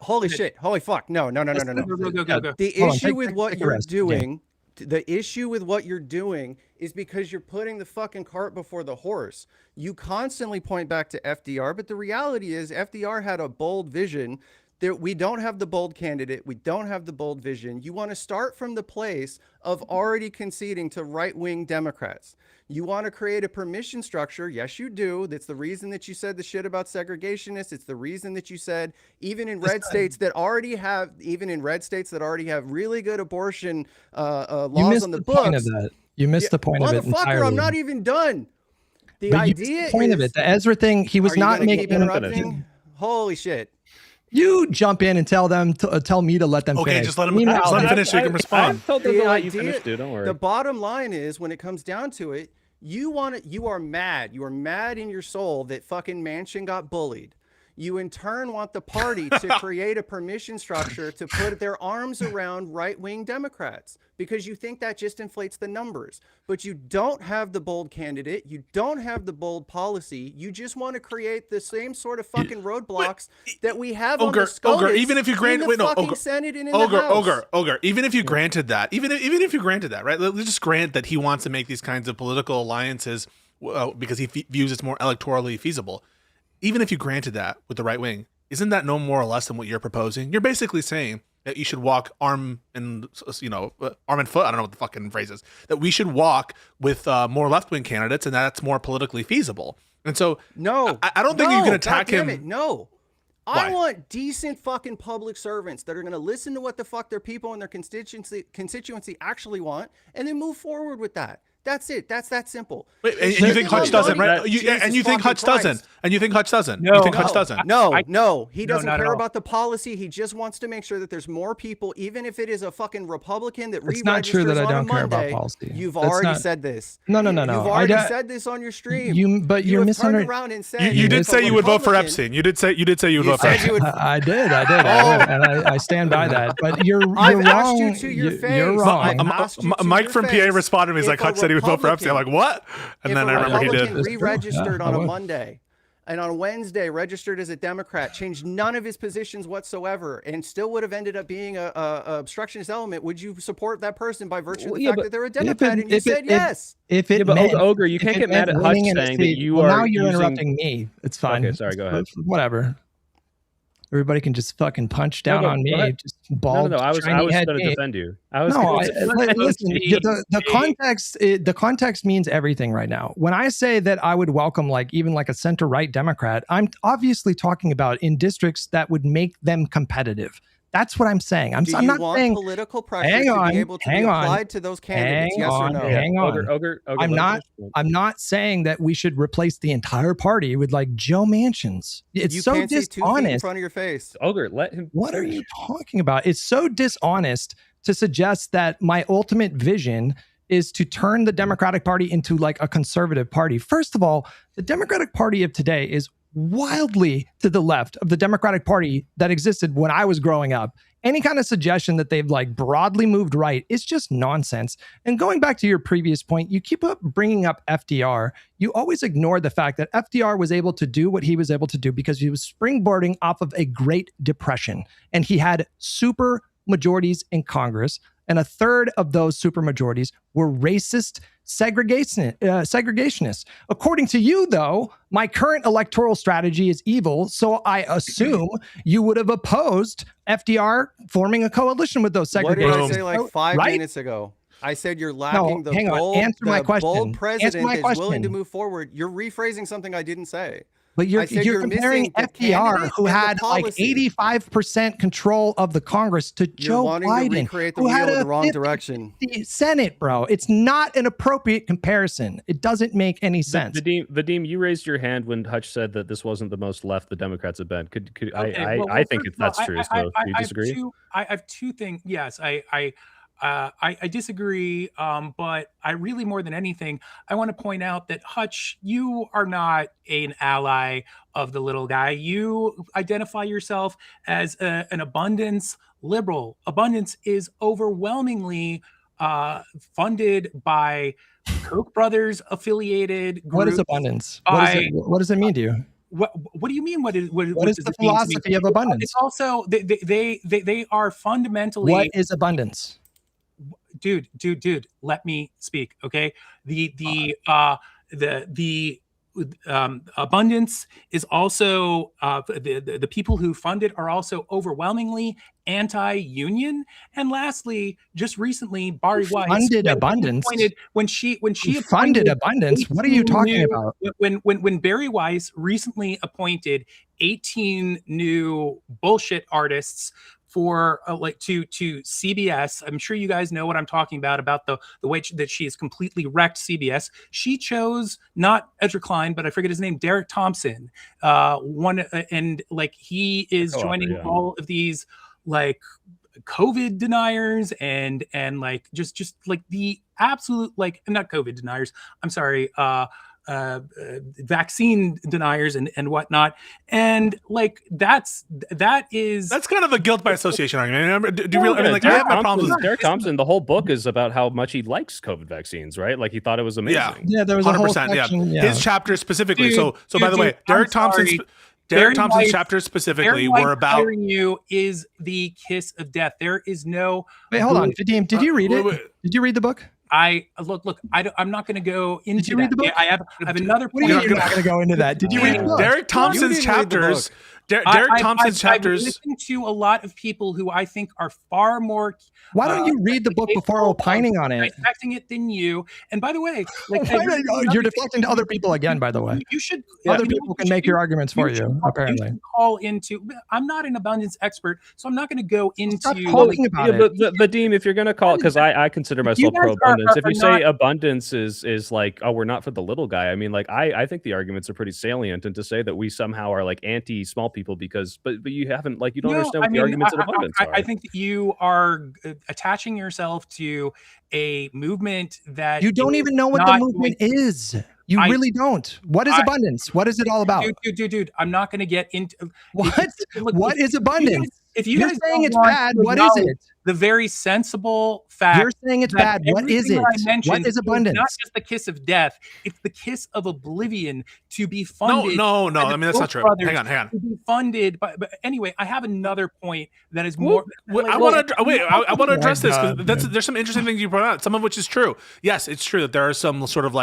holy shit, holy fuck, no. Go. The issue with what you're doing, the issue with what you're doing is because you're putting the fucking cart before the horse. You constantly point back to FDR, but the reality is FDR had a bold vision. We don't have the bold candidate. We don't have the bold vision. You want to start from the place of already conceding to right-wing Democrats. You want to create a permission structure. Yes, you do. That's the reason that you said the shit about segregationists. It's the reason that you said even in red states that already have really good abortion laws on the books. You missed the point of it entirely. Motherfucker, I'm not even done. The point of it, the Ezra thing, he was not making interrupting. Holy shit. You jump in and tell me to let them finish. Okay, just let him finish so you can respond. I told them to let you finish, dude. Don't worry. The bottom line is, when it comes down to it, you are mad. You are mad in your soul that fucking Manchin got bullied. You in turn want the party to create a permission structure to put their arms around right-wing Democrats because you think that just inflates the numbers. But you don't have the bold candidate. You don't have the bold policy. You just want to create the same sort of fucking roadblocks that we have on the SCOTUS even if you grant, in the fucking Senate and in the House. Ogre, even if you granted that, even if you granted that, right? Let's just grant that he wants to make these kinds of political alliances because he views it's more electorally feasible. Even if you granted that with the right wing, isn't that no more or less than what you're proposing? You're basically saying that you should walk arm and foot. I don't know what the fucking phrase is. That we should walk with more left wing candidates, and that's more politically feasible. And so, I don't think you can attack him. No, Why? I want decent fucking public servants that are going to listen to what the fuck their people and their constituency actually want, and then move forward with that. That's it. That's that simple. Wait, and you think Hutch doesn't, right? And you think Hutch doesn't? And you think Hutch doesn't? No, you think Hutch doesn't? No. He doesn't care about the policy. He just wants to make sure that there's more people, even if it is a fucking Republican that re-registers on a Monday. It's not true that I don't care about policy. You've already said this. No. You've already said this on your stream. But you're misunderstanding. Around and said you did say you would vote for Epstein. You did say you would vote for Epstein. I did. And I stand by that. But you're wrong. I've asked you to your face. You're wrong. Mike from PA responded to me. He's like, Hutch said he would vote for Epstein. I'm like, what? And then I remember he did. Re-registered on a Monday, and on Wednesday registered as a Democrat, changed none of his positions whatsoever, and still would have ended up being a obstructionist element. Would you support that person by virtue of the fact that they're a Democrat? And you said yes. Ogre, you can't get mad at Hutch saying that you are. Now you're interrupting me. It's fine. Okay, sorry. Go ahead. Whatever. everybody can just fucking punch down on me. Just bald. No. I was going to defend you. Listen. The context means everything right now. When I say that I would welcome even a center right Democrat, I'm obviously talking about in districts that would make them competitive. That's what I'm saying. I'm not saying political pressure to be able to be applied to those candidates. Yes or no? Hang on. I'm not saying that we should replace the entire party with Joe Manchin's. It's you so can't dishonest. see 2 feet in front of your face. Ogre, let him. What are you talking about? It's so dishonest to suggest that my ultimate vision is to turn the Democratic Party into a conservative party. First of all, the Democratic Party of today is wildly to the left of the Democratic Party that existed when I was growing up. Any kind of suggestion that they've broadly moved right is just nonsense. And going back to your previous point, you keep bringing up FDR. You always ignore the fact that FDR was able to do what he was able to do because he was springboarding off of a Great Depression. And he had super majorities in Congress. And a third of those supermajorities were racist segregationists. According to you, though, my current electoral strategy is evil, so I assume you would have opposed FDR forming a coalition with those segregationists. What did I say 5 minutes ago? I said you're lacking the bold president is willing to move forward. You're rephrasing something I didn't say. But you're comparing FDR, who had 85% control of the Congress, to Joe Biden, who had the wrong direction. The Senate, bro. It's not an appropriate comparison. It doesn't make any sense. Vadim, you raised your hand when Hutch said that this wasn't the most left the Democrats have been. I think that's true. So do you disagree? I have 2 things. Yes, I disagree, but I really, more than anything, I want to point out that Hutch, you are not an ally of the little guy. You identify yourself as an abundance liberal. Abundance is overwhelmingly funded by Koch brothers affiliated groups. What is abundance? What does it mean to you? What do you mean? What is the philosophy of abundance? It's also they are fundamentally. What is abundance? Dude, let me speak. Okay. The abundance is also the people who fund it are also overwhelmingly anti-union. And lastly, just recently, Bari Weiss funded abundance. When she funded abundance. What are you talking about? When Bari Weiss recently appointed 18 new bullshit artists for to CBS. I'm sure you guys know what I'm talking about the way that she has completely wrecked CBS. She chose not Ezra Klein, but I forget his name, Derek Thompson. He is joining all of these COVID deniers and just the absolute not COVID deniers. I'm sorry. Vaccine deniers and whatnot, and that's kind of a guilt by association argument. Do you really? I mean, I have my problems with Derek Thompson. The whole book is about how much he likes COVID vaccines, right? He thought it was amazing. Yeah, there was 100%, a whole section, His chapters specifically. So by the way, Derek Thompson's chapters specifically were about. You is the kiss of death. There is no. Wait, hold on, Vadim. Did you read it? Did you read the book? Look. I'm not going to go into. Did you read the book? I have another point. You're not going to go into that. Did you read the book? Derek Thompson's chapters? I've listened to a lot of people who I think are far more. Why don't you read the book before opining on it? Dissecting it than you. And by the way, you're deflecting to other people again. By the way, you should. Other people can make your arguments for you. Apparently, call into. I'm not an abundance expert, so I'm not going to go into. Stop talking about it. Vadim, if you're going to call, because I consider myself pro abundance. If you say abundance is we're not for the little guy. I mean, I think the arguments are pretty salient, and to say that we somehow are anti small people because but you haven't you don't understand what the arguments of abundance are. I think that you are attaching yourself to a movement that you don't even know what the movement is. You really don't. What is abundance? What is it all about? Dude, I'm not going to get into what is abundance? If you're saying it's bad, what is it? The very sensible fact. You're saying it's bad. What is it? What is abundance? Not just the kiss of death. It's the kiss of oblivion to be funded. No. I mean, that's not true. Hang on. To be funded, but anyway, I have another point that is more. I want to address this because there's some interesting things you brought out. Some of which is true. Yes, it's true that there are some sort of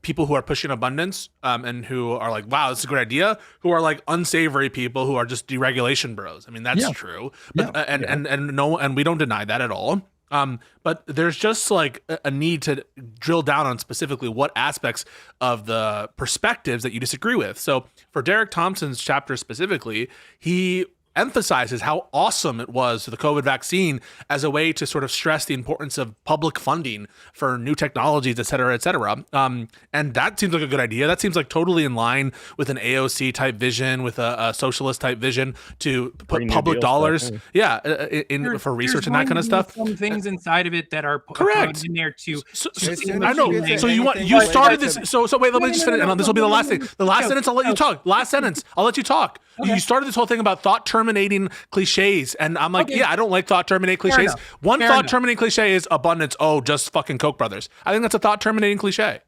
people who are pushing abundance and who are like, wow, this is a great idea, who are like unsavory people who are just deregulation bros. I mean, that's true. But, and we don't deny that at all. But there's just like a need to drill down on specifically what aspects of the perspectives that you disagree with. So for Derek Thompson's chapter specifically, he emphasizes how awesome it was to the COVID vaccine as a way to sort of stress the importance of public funding for new technologies, et cetera, et cetera. And that seems like a good idea. That seems like totally in line with an AOC type vision, with a socialist type vision to put public dollars, for research and that kind of stuff. Some things inside of it that are correct in there too. I know. So you started this. So wait, let me just finish. And this will be the last thing. The last sentence, I'll let you talk. Last sentence, I'll let you talk. Okay. You started this whole thing about thought terminating cliches, and I'm like, I don't like thought terminating cliches. One thought terminating cliche is abundance. Oh, just fucking Koch brothers. I think that's a thought terminating cliche.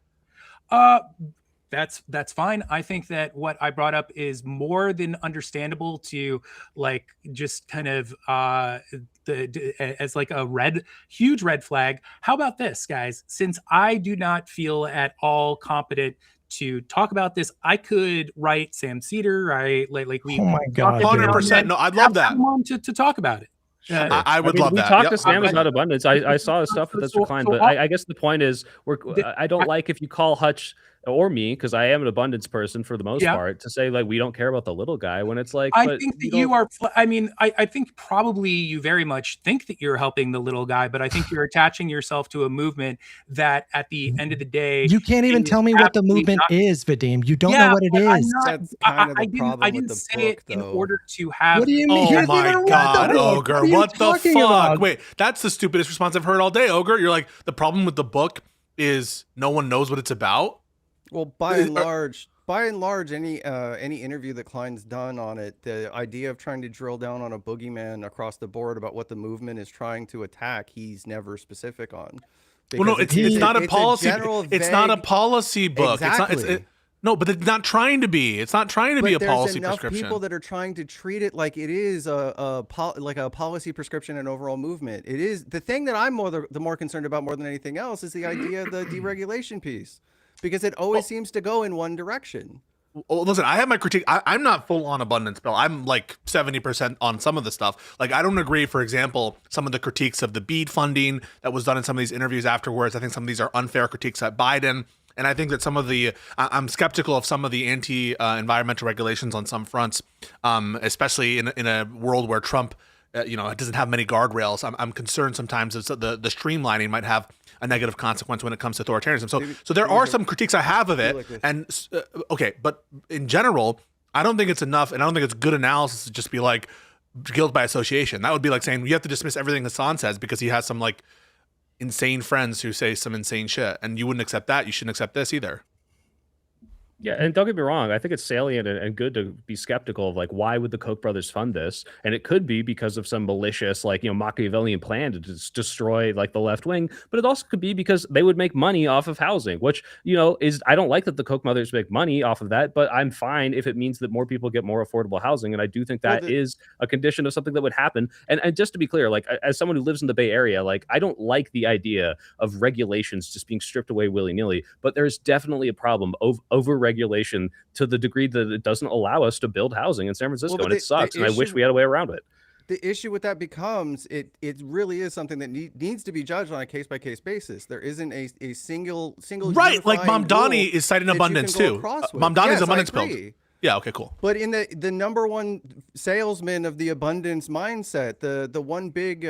That's fine. I think that what I brought up is more than understandable to like just kind of as like a huge red flag. How about this, guys? Since I do not feel at all competent to talk about this, I could write Sam Cedar, right? Like we. Oh my god, 100%. No, I'd love that. To talk about it. I would love that. We talked to Sam about abundance. I saw his stuff, but that's declined. But I guess the point is, I don't like if you call Hutch or me, because I am an abundance person for the most part, to say like we don't care about the little guy when it's like. I think that you are. I mean, I think probably you very much think that you're helping the little guy, but I think you're attaching yourself to a movement that, at the end of the day, you can't even tell me what the movement is, Vadim. You don't know what it is. That's kind of the problem I didn't say it in order to have. What do you mean? Oh my god, Ogre! What the fuck? Wait, that's the stupidest response I've heard all day, Ogre. You're like, the problem with the book is no one knows what it's about. Well, by and large, any interview that Klein's done on it, the idea of trying to drill down on a boogeyman across the board about what the movement is trying to attack, he's never specific on. Well, no, it's not a policy. It's not a policy book. Exactly. No, but it's not trying to be. It's not trying to be a policy prescription. There's enough people that are trying to treat it like it is a policy prescription and overall movement. It is the thing that I'm the more concerned about more than anything else is the idea of the deregulation piece. Because it always seems to go in one direction. Well, listen, I have my critique. I'm not full on abundance, Bill. I'm like 70% on some of the stuff. Like, I don't agree, for example, some of the critiques of the BEAD funding that was done in some of these interviews afterwards. I think some of these are unfair critiques at Biden. And I think that I'm skeptical of some of the anti-environmental regulations on some fronts, especially in a world where Trump, it doesn't have many guardrails. I'm concerned sometimes that the streamlining might have a negative consequence when it comes to authoritarianism. So there are some critiques I have of it. And but in general, I don't think it's enough, and I don't think it's good analysis to just be like guilt by association. That would be like saying you have to dismiss everything Hassan says because he has some like insane friends who say some insane shit, and you wouldn't accept that. You shouldn't accept this either. Yeah, and don't get me wrong. I think it's salient and good to be skeptical of like, why would the Koch brothers fund this? And it could be because of some malicious, like, Machiavellian plan to just destroy like the left wing. But it also could be because they would make money off of housing, which, I don't like that the Koch brothers make money off of that, but I'm fine if it means that more people get more affordable housing. And I do think that is a condition of something that would happen. And just to be clear, like, as someone who lives in the Bay Area, like, I don't like the idea of regulations just being stripped away willy-nilly, but there's definitely a problem of over-regulation to the degree that it doesn't allow us to build housing in San Francisco, and it sucks, and I wish we had a way around it. The issue with that becomes it really is something that needs to be judged on a case-by-case basis. There isn't a single right, like Mom Donnie is citing abundance too. Mom Donnie's abundance build. Yeah, okay, cool. But in the number one salesman of the abundance mindset, the one big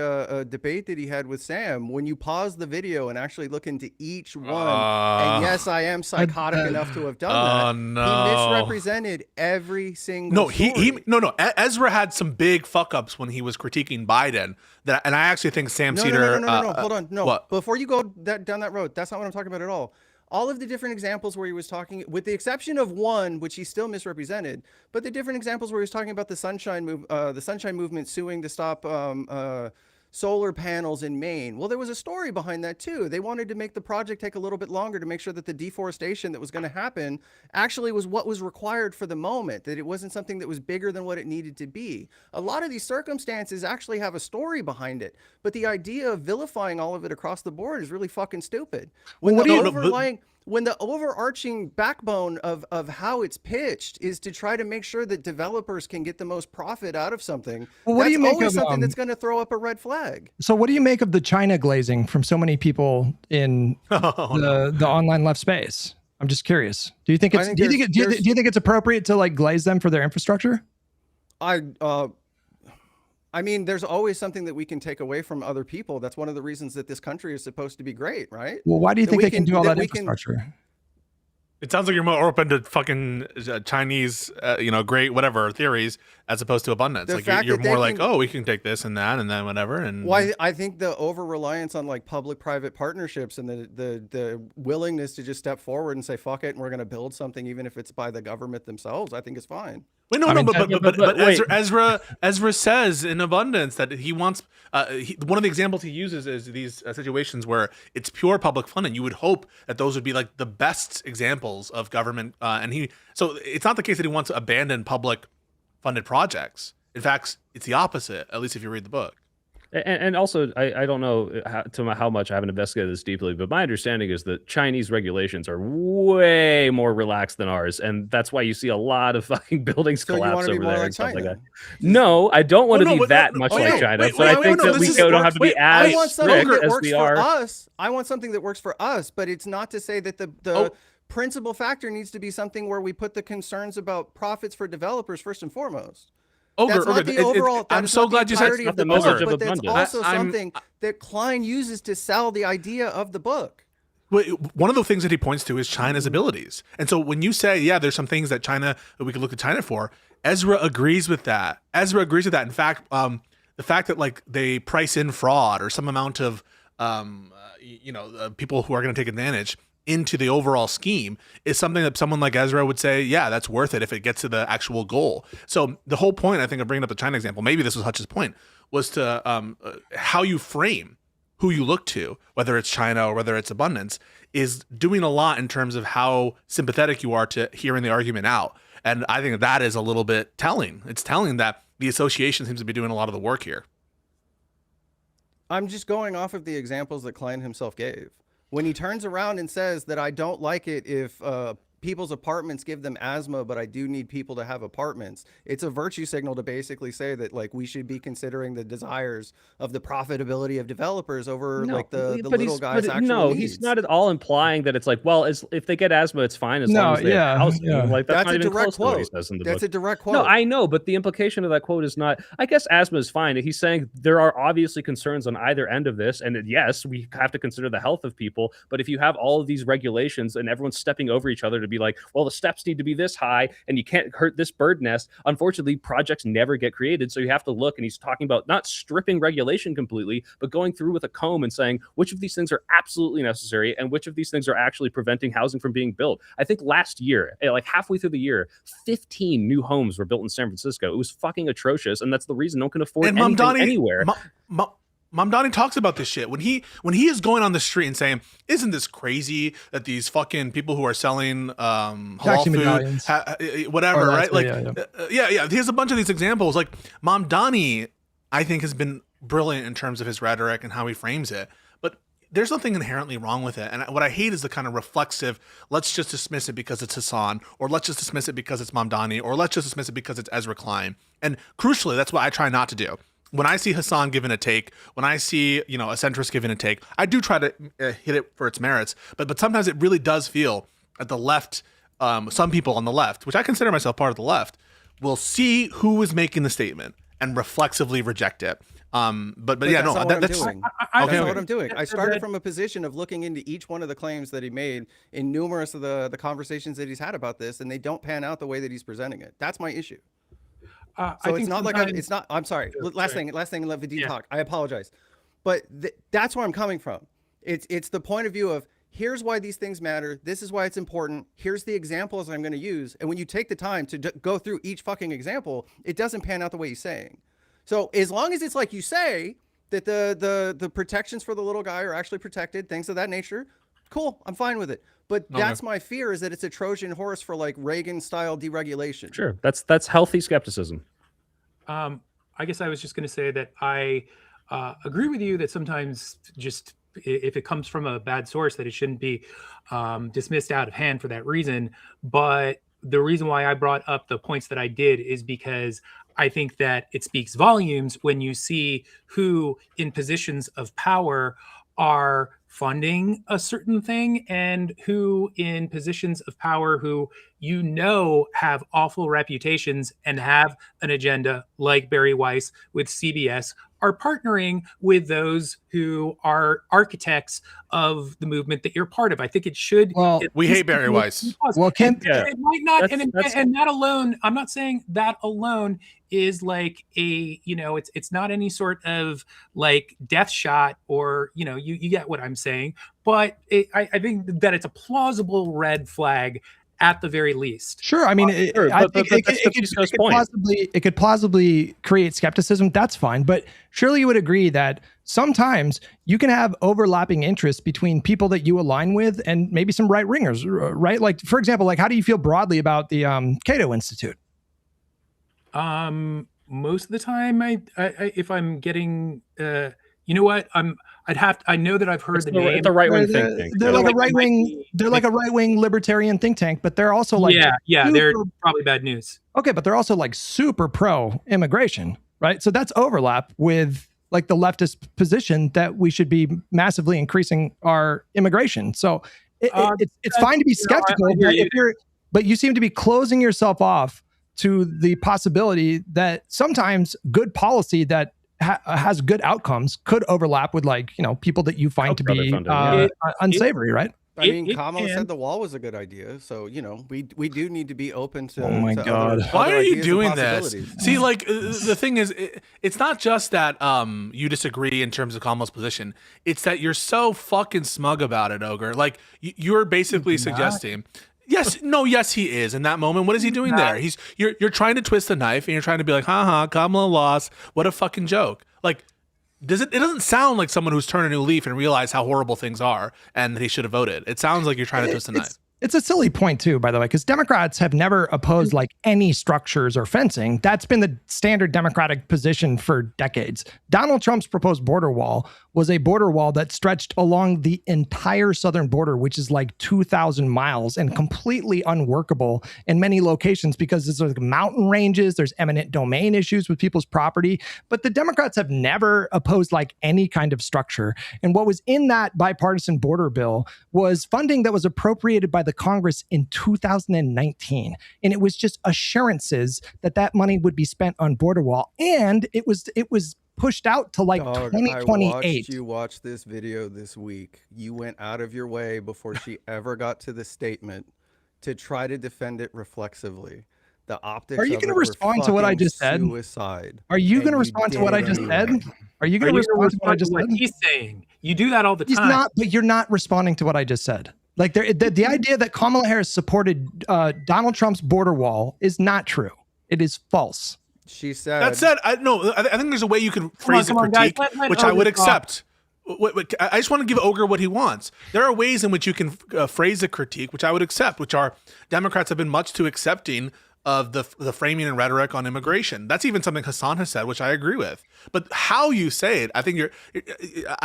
debate that he had with Sam, when you pause the video and actually look into each one, and yes, I am psychotic enough to have done that. He misrepresented every single story. No. Ezra had some big fuck ups when he was critiquing Biden. And I actually think Sam Cedar. No, hold on. No, what? Before you go down that road, that's not what I'm talking about at all. All of the different examples where he was talking, with the exception of one, which he still misrepresented, but the different examples where he was talking about the Sunshine Movement suing to stop solar panels in Maine. Well, there was a story behind that too. They wanted to make the project take a little bit longer to make sure that the deforestation that was going to happen actually was what was required for the moment, that it wasn't something that was bigger than what it needed to be. A lot of these circumstances actually have a story behind it, but the idea of vilifying all of it across the board is really fucking stupid. When when the overarching backbone of how it's pitched is to try to make sure that developers can get the most profit out of something. Well, what do you make always of something that's going to throw up a red flag? So what do you make of the China glazing from so many people in the online left space? I'm just curious. Do you think it's do you think it's appropriate to like glaze them for their infrastructure? I mean, there's always something that we can take away from other people. That's one of the reasons that this country is supposed to be great, right? Well, why do you think they can do all that infrastructure? It sounds like you're more open to fucking Chinese, great whatever theories as opposed to abundance. Like you're more like, oh, we can take this and that and then whatever. And well, I think the over reliance on like public-private partnerships and the willingness to just step forward and say fuck it and we're going to build something even if it's by the government themselves, I think is fine. Wait, but Ezra says in Abundance that he wants. One of the examples he uses is these situations where it's pure public funding. You would hope that those would be like the best examples of government. So it's not the case that he wants to abandon public funded projects. In fact, it's the opposite. At least if you read the book. And also, I don't know how much I haven't investigated this deeply, but my understanding is that Chinese regulations are way more relaxed than ours, and that's why you see a lot of fucking buildings collapse over there and stuff like that. No, I don't want to be that much like China, but I think that we don't have to be as strict as we are. I want something that works for us, but it's not to say that the principal factor needs to be something where we put the concerns about profits for developers first and foremost. That's not the overall. I'm so glad you said it's not the message of but that's abundance. also something that Klein uses to sell the idea of the book. One of the things that he points to is China's abilities. And so when you say, yeah, there's some things that we could look to China for, Ezra agrees with that. In fact, the fact that like they price in fraud or some amount of, people who are going to take advantage into the overall scheme is something that someone like Ezra would say, yeah, that's worth it if it gets to the actual goal. So the whole point, I think, of bringing up the China example, maybe this was Hutch's point, was to how you frame who you look to, whether it's China or whether it's abundance, is doing a lot in terms of how sympathetic you are to hearing the argument out. And I think that is a little bit telling. It's telling that the association seems to be doing a lot of the work here. I'm just going off of the examples that Klein himself gave. When he turns around and says that I don't like it if people's apartments give them asthma, but I do need people to have apartments, it's a virtue signal to basically say that like we should be considering the desires of the profitability of developers over the little guys' actual needs. He's not at all implying that it's like, well, if they get asthma, it's fine as long as they have housing. Yeah. Like that's not a even direct close to what he says in the book. That's a direct quote. No, I know, but the implication of that quote is not, I guess asthma is fine. He's saying there are obviously concerns on either end of this. And yes, we have to consider the health of people. But if you have all of these regulations and everyone's stepping over each other to be like, well, the steps need to be this high and you can't hurt this bird nest. Unfortunately, projects never get created. So you have to look, and he's talking about not stripping regulation completely, but going through with a comb and saying which of these things are absolutely necessary and which of these things are actually preventing housing from being built. I think last year, like halfway through the year, 15 new homes were built in San Francisco. It was fucking atrocious. And that's the reason no one can afford anything anywhere. Mamdani talks about this shit when he is going on the street and saying, "Isn't this crazy that these fucking people who are selling halal food, whatever, right?" Yeah. He has a bunch of these examples. Like Mamdani, I think, has been brilliant in terms of his rhetoric and how he frames it. But there's nothing inherently wrong with it. And what I hate is the kind of reflexive, let's just dismiss it because it's Hassan, or let's just dismiss it because it's Mamdani, or let's just dismiss it because it's Ezra Klein. And crucially, that's what I try not to do. When I see Hassan giving a take, when I see, a centrist giving a take, I do try to hit it for its merits. But sometimes it really does feel at the left, some people on the left, which I consider myself part of the left, will see who is making the statement and reflexively reject it. But yeah, no, that's what I'm doing. I started from a position of looking into each one of the claims that he made in numerous of the conversations that he's had about this, and they don't pan out the way that he's presenting it. That's my issue. So it's not like I'm sorry. Last thing, and let Vadim talk. I apologize. But that's where I'm coming from. It's the point of view of here's why these things matter. This is why it's important. Here's the examples I'm going to use. And when you take the time to go through each fucking example, it doesn't pan out the way he's saying. So as long as it's like you say that the protections for the little guy are actually protected, things of that nature, cool. I'm fine with it. But that's my fear, is that it's a Trojan horse for like Reagan style deregulation. Sure. That's healthy skepticism. I guess I was just going to say that I agree with you that sometimes just if it comes from a bad source, that it shouldn't be dismissed out of hand for that reason. But the reason why I brought up the points that I did is because I think that it speaks volumes when you see who in positions of power are funding a certain thing and who in positions of power who have awful reputations and have an agenda, like Barry Weiss with CBS, are partnering with those who are architects of the movement that you're part of. I think it should. Well, we hate Barry Weiss. Well, it might not, and that alone, I'm not saying that alone is like a, it's not any sort of like death shot, or, you get what I'm saying. But I think that it's a plausible red flag at the very least. Sure. I mean, it could plausibly create skepticism. That's fine. But surely you would agree that sometimes you can have overlapping interests between people that you align with and maybe some right wingers, right? Like, for example, like, how do you feel broadly about the Cato Institute? Most of the time, I if I'm getting, you know what, I know that I've heard the name. It's a right-wing think tank. They're like a right-wing. They're like a right-wing libertarian think tank, but they're also like they're probably bad news. Okay, but they're also like super pro immigration, right? So that's overlap with like the leftist position that we should be massively increasing our immigration. So it's fine to be skeptical, but you seem to be closing yourself off to the possibility that sometimes good policy that has good outcomes could overlap with, like, people that you find to be unsavory, right? I mean, Kamala said the wall was a good idea, so we do need to be open to. Oh my God! Why are you doing this? See, like the thing is, it's not just that you disagree in terms of Kamala's position. It's that you're so fucking smug about it, Ogre. Like you're basically suggesting. Yes, he is. In that moment, what is he doing there? You're trying to twist the knife, and you're trying to be like, haha, Kamala lost. What a fucking joke. Like, it doesn't sound like someone who's turned a new leaf and realized how horrible things are and that he should have voted. It sounds like you're trying to twist the knife. It's a silly point too, by the way, because Democrats have never opposed like any structures or fencing. That's been the standard Democratic position for decades. Donald Trump's proposed border wall was a border wall that stretched along the entire southern border, which is like 2,000 miles and completely unworkable in many locations because there's like mountain ranges, there's eminent domain issues with people's property. But the Democrats have never opposed like any kind of structure. And what was in that bipartisan border bill was funding that was appropriated by the Congress in 2019. And it was just assurances that that money would be spent on border wall. And it was pushed out to like 2028. I watched you watch this video this week. You went out of your way before she ever got to the statement to try to defend it reflexively. The optics. Are you going to respond to what I just said? Suicide. Are you going to respond to what I just said? Are you going to respond to what I just said? He's saying you do that all the time. He's not, but you're not responding to what I just said. Like the idea that Kamala Harris supported Donald Trump's border wall is not true. It is false. She said. That said, I think there's a way you can phrase a critique, which I would accept. I just want to give Ogre what he wants. There are ways in which you can phrase a critique, which I would accept, which are Democrats have been much too accepting of the framing and rhetoric on immigration. That's even something Hassan has said, which I agree with. But how you say it, I think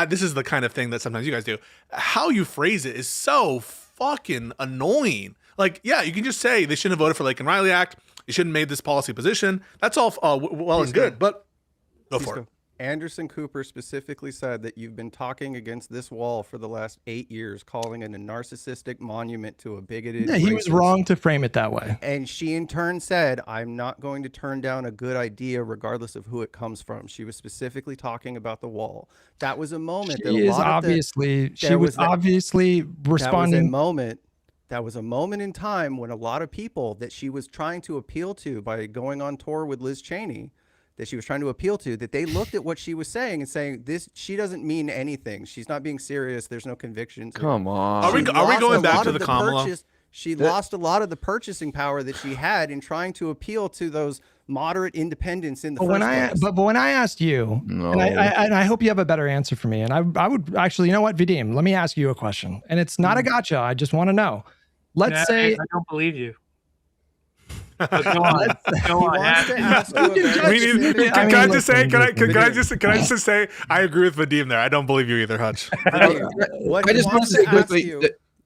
this is the kind of thing that sometimes you guys do. How you phrase it is so fucking annoying. Like, yeah, you can just say they shouldn't have voted for Lake and Riley Act. You shouldn't have made this policy position. That's all well and good, but go for it. Anderson Cooper specifically said that you've been talking against this wall for the last 8 years, calling it a narcissistic monument to a bigoted. Yeah, he was wrong to frame it that way. And she in turn said, I'm not going to turn down a good idea regardless of who it comes from. She was specifically talking about the wall. That was a moment. She was obviously responding. That was a moment in time when a lot of people that she was trying to appeal to by going on tour with Liz Cheney, that she was trying to appeal to, that they looked at what she was saying and saying, this, she doesn't mean anything. She's not being serious. There's no convictions. Come on. Are we going back to the Kamala? She lost a lot of the purchasing power that she had in trying to appeal to those moderate independents in the first place. But when I asked you, and I hope you have a better answer for me, and I would actually, you know what, Vadim, let me ask you a question. And it's not a gotcha. I just want to know. Let's say I don't believe you. Go on. Go on. Can I just say I agree with Vadim there. I don't believe you either, Hutch. I just want to say quickly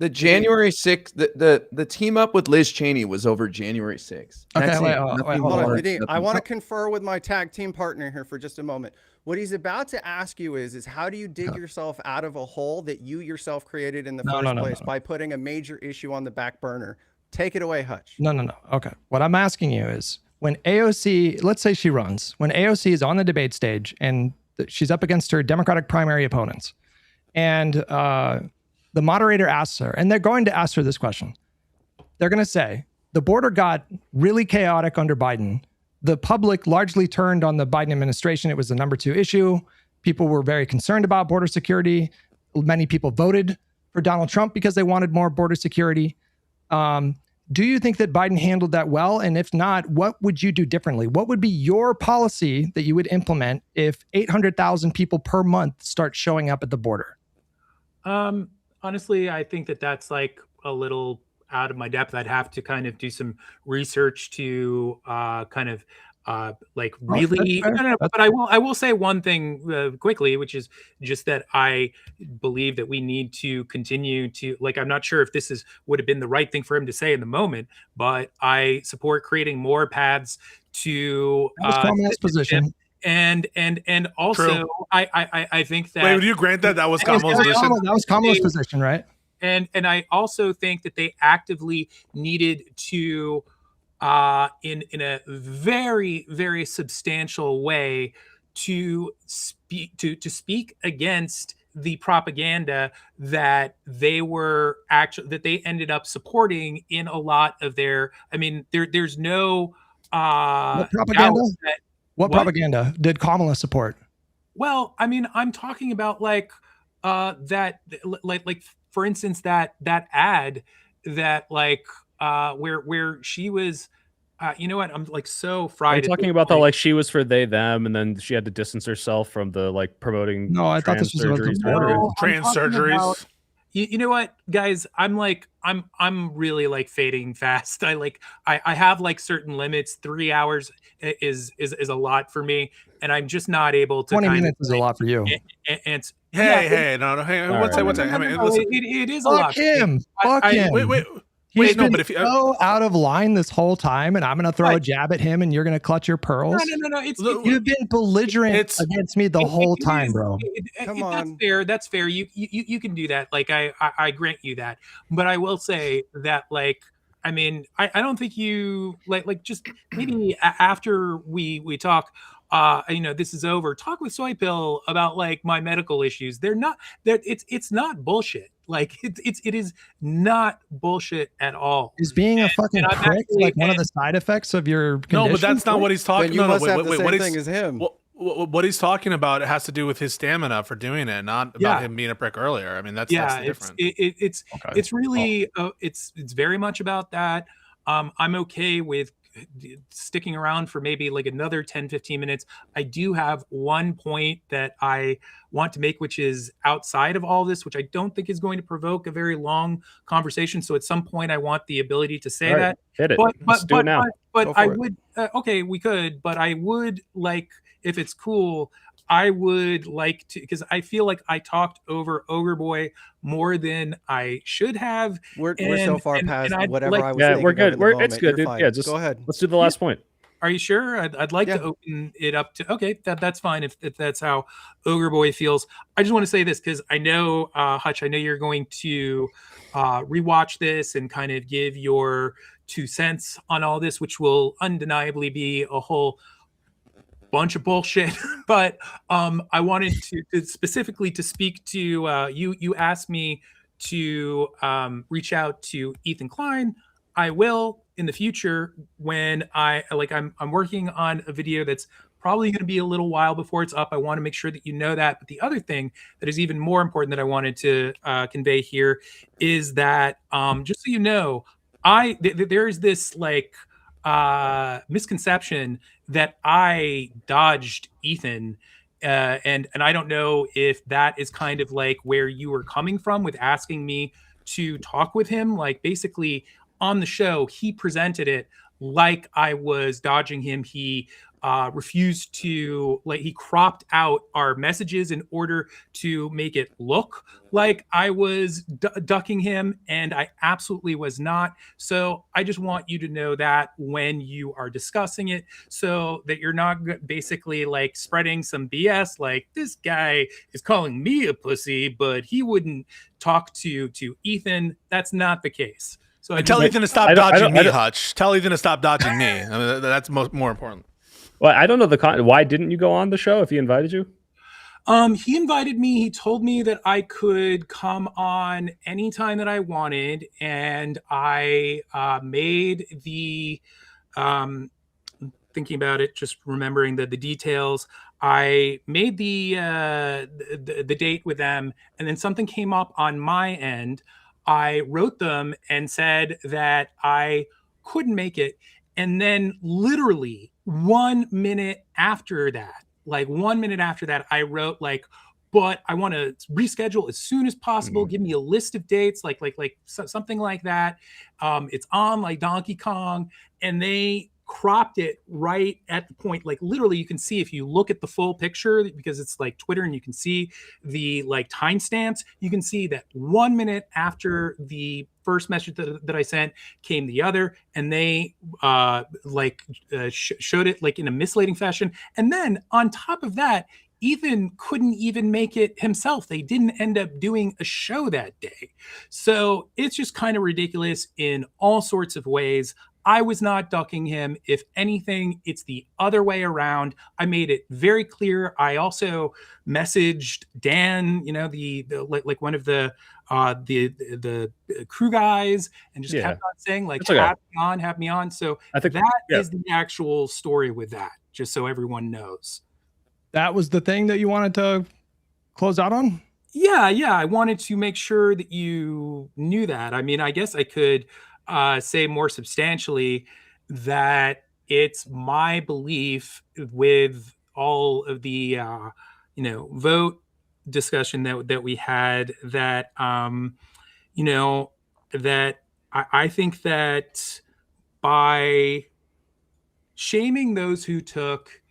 the January 6th, the team up with Liz Cheney was over January 6th. Okay, wait, hold on. Vadim, I want to confer with my tag team partner here for just a moment. What he's about to ask you is how do you dig yourself out of a hole that you yourself created in the first place by putting a major issue on the back burner? Take it away, Hutch. No. Okay. What I'm asking you is when AOC, let's say she runs, when AOC is on the debate stage and she's up against her Democratic primary opponents, and the moderator asks her, and they're going to ask her this question. They're going to say, the border got really chaotic under Biden. The public largely turned on the Biden administration. It was the number 2 issue. People were very concerned about border security. Many people voted for Donald Trump because they wanted more border security. Do you think that Biden handled that well? And if not, what would you do differently? What would be your policy that you would implement if 800,000 people per month start showing up at the border? Honestly, I think that's like a little out of my depth. I'd have to kind of do some research to really. But I will say one thing quickly, which is just that I believe that we need to continue to I'm not sure if this would have been the right thing for him to say in the moment, but I support creating more paths to Kamala's position. And also True. I think that. Wait, would you grant that was Kamala's position? That was Kamala's position, right? And I also think that they actively needed to, in a very, very substantial way, to speak against the propaganda that they ended up supporting in a lot of their. I mean, there's no what propaganda? What propaganda did Kamala support? Well, I mean, I'm talking about for instance, that ad that where she was, you know what? I'm so fried. Are you talking about the she was for they them, and then she had to distance herself from the promoting? No, I thought this was about the trans surgeries. You know what, guys? I'm really fading fast. I have certain limits. 3 hours is a lot for me, and I'm just not able to. 20 minutes is a lot for you. Hey, what's that? It is a lot. Fuck him. Wait. He's been so out of line this whole time, and I'm going to throw a jab at him, and you're going to clutch your pearls. No. You've been belligerent against me the whole time, bro. Come on. That's fair. You can do that. I grant you that. But I will say that I mean, I don't think you just maybe after we talk. This is over. Talk with Soy Pill about my medical issues. It's not bullshit. It is not bullshit at all. Is being a fucking prick one of the side effects of your condition? No, but that's not what he's talking about. Wait, what thing as him? What he's talking about has to do with his stamina for doing it, not about him being a prick earlier. I mean, that's the difference. It's really it's very much about that. I'm okay with sticking around for maybe another 10-15 minutes. I do have one point that I want to make, which is outside of all this, which I don't think is going to provoke a very long conversation. So at some point I want the ability to say that. Hit it. Let's do it now. But I would we could, but I would if it's cool, I would like to, because I feel like I talked over Ogre Boy more than I should have. We're so far past whatever I was thinking. We're good. It's good, dude. Yeah, just go ahead. Let's do the last point. Are you sure? I'd like to open it up to. Okay, that's fine if that's how Ogre Boy feels. I just want to say this because I know, Hutch, I know you're going to rewatch this and kind of give your 2 cents on all this, which will undeniably be a whole bunch of bullshit. But I wanted to specifically to speak to you asked me to reach out to Ethan Klein. I will in the future when I'm working on a video that's probably going to be a little while before it's up. I want to make sure that you know that. But the other thing that is even more important that I wanted to convey here is that just so you know, there's this misconception that I dodged Ethan, and I don't know if that is kind of where you were coming from with asking me to talk with him. Basically on the show, he presented it like I was dodging him. He refused to, like, he cropped out our messages in order to make it look like I was ducking him, and I absolutely was not. So I just want you to know that when you are discussing it, so that you're not basically like spreading some BS, like this guy is calling me a pussy, but he wouldn't talk to Ethan. That's not the case. So tell Ethan to stop dodging me, Hutch. Tell Ethan to stop dodging me. I mean, that's more important. Well, I don't know why didn't you go on the show if he invited you? He invited me. He told me that I could come on anytime that I wanted, and I made the thinking about it, just remembering the details. I made the date with them, and then something came up on my end. I wrote them and said that I couldn't make it, and then literally 1 minute after that, I wrote like, but I want to reschedule as soon as possible. Give me a list of dates, like something like that. It's on like Donkey Kong, and they cropped it right at the point, like literally you can see if you look at the full picture, because it's like Twitter and you can see the like timestamps, you can see that 1 minute after the first message that I sent came the other, and they showed it like in a misleading fashion. And then on top of that, Ethan couldn't even make it himself. They didn't end up doing a show that day. So it's just kind of ridiculous in all sorts of ways. I was not ducking him. If anything, it's the other way around. I made it very clear. I also messaged Dan, you know, the like one of the crew guys, and just kept on saying like, have me on. So I think that is the actual story with that, just so everyone knows. That was the thing that you wanted to close out on? Yeah. I wanted to make sure that you knew that. I mean, I guess I could say more substantially that it's my belief, with all of the vote discussion that we had, that that I think that by shaming those who took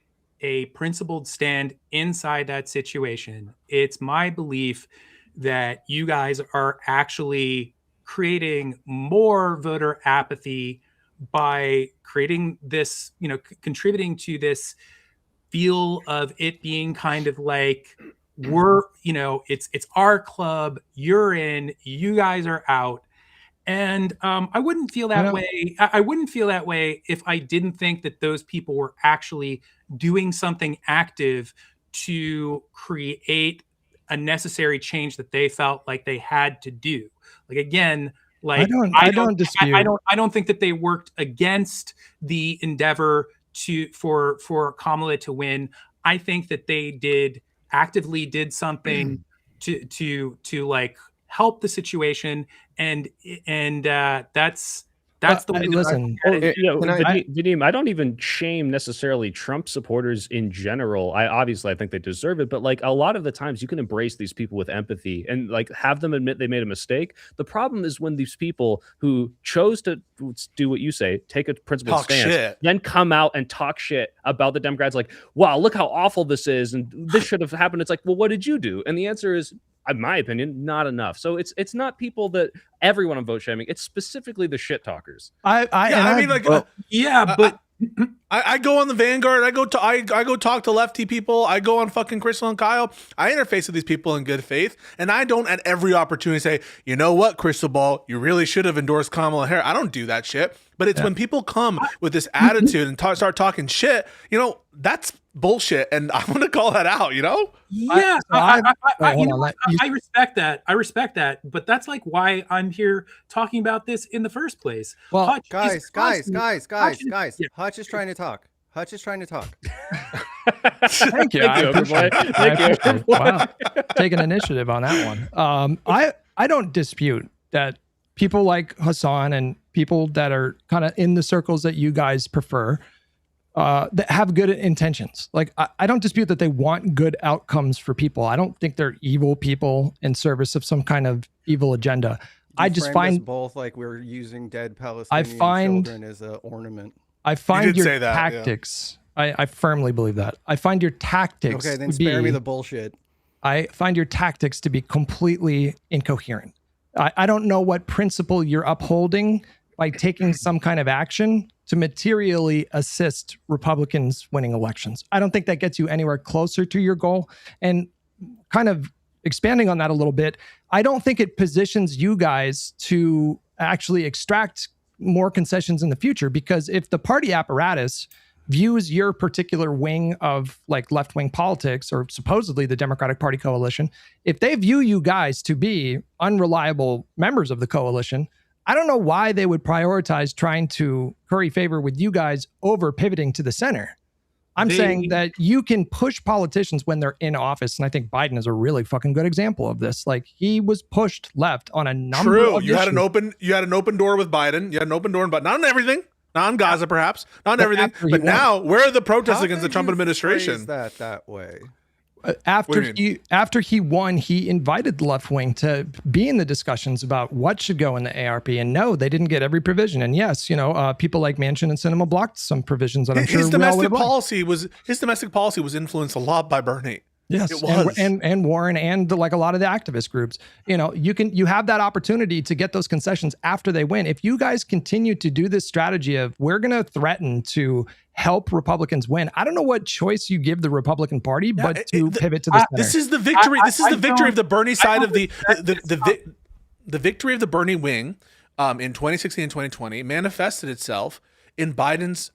a principled stand inside that situation, it's my belief that you guys are actually creating more voter apathy by creating this, contributing to this feel of it being kind of like, it's our club, you're in, you guys are out. And I wouldn't feel that way. I wouldn't feel that way if I didn't think that those people were actually doing something active to create a necessary change that they felt like they had to do. Like, again, like I don't dispute. I don't think that they worked against the endeavor for Kamala to win. I think that they actively did something to like help the situation, and that's the way. Listen, Vadim, I don't even shame necessarily Trump supporters in general. I think they deserve it, but like a lot of the times you can embrace these people with empathy and like have them admit they made a mistake. The problem is when these people who chose to do what you say, take a principled stance, then come out and talk shit about the Democrats, like, wow, look how awful this is, and this should have happened. It's like, well, what did you do? And the answer is, in my opinion, not enough. So it's not people that everyone on vote shaming. It's specifically the shit talkers. I go on the Vanguard. I go talk to lefty people. I go on fucking Crystal and Kyle. I interface with these people in good faith, and I don't at every opportunity say, you know what, Crystal Ball, you really should have endorsed Kamala Harris. I don't do that shit. But it's when people come with this attitude and start talking shit, that's bullshit, and I want to call that out. Yeah, I respect that. I respect that, but that's like why I'm here talking about this in the first place. Well, Hutch, guys, Hutch is trying to talk. Thank you. Thank you. Wow, taking initiative on that one. I don't dispute that people like Hassan and people that are kind of in the circles that you guys prefer, that have good intentions. Like, I don't dispute that they want good outcomes for people. I don't think they're evil people in service of some kind of evil agenda. I just find both like we're using dead Palestinian children as an ornament. I find your say that, tactics. Yeah. I firmly believe that. I find your tactics. Okay, then spare me the bullshit. I find your tactics to be completely incoherent. I don't know what principle you're upholding by taking some kind of action to materially assist Republicans winning elections. I don't think that gets you anywhere closer to your goal. And kind of expanding on that a little bit, I don't think it positions you guys to actually extract more concessions in the future, because if the party apparatus views your particular wing of like left-wing politics, or supposedly the Democratic Party coalition, if they view you guys to be unreliable members of the coalition, I don't know why they would prioritize trying to curry favor with you guys over pivoting to the center. I'm saying that you can push politicians when they're in office, and I think Biden is a really fucking good example of this. Like, he was pushed left on a number of you issues. had an open door with Biden. You had an open door, but not on everything. Not on Gaza, perhaps. Not on everything. But now, where are the protests against the Trump administration? That way. After he won, he invited the left wing to be in the discussions about what should go in the ARP. And no, they didn't get every provision. And yes, people like Manchin and Sinema blocked some provisions that I'm sure his domestic policy was influenced a lot by Bernie. Yes, it was. And Warren and like a lot of the activist groups. You have that opportunity to get those concessions after they win. If you guys continue to do this strategy of we're going to threaten to help Republicans win, I don't know what choice you give the Republican Party, but to pivot to the center. This is the victory. This is the victory of the Bernie side of the victory of the Bernie wing in 2016 and 2020 manifested itself in Biden's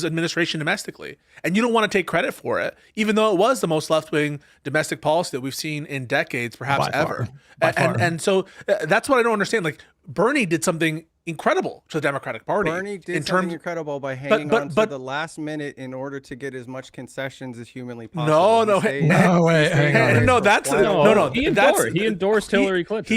administration domestically. And you don't want to take credit for it, even though it was the most left-wing domestic policy that we've seen in decades, perhaps ever. And so that's what I don't understand. Like, Bernie did something incredible to the Democratic Party. Bernie did something incredible by hanging on to the last minute in order to get as much concessions as humanly possible. No, he endorsed Hillary Clinton.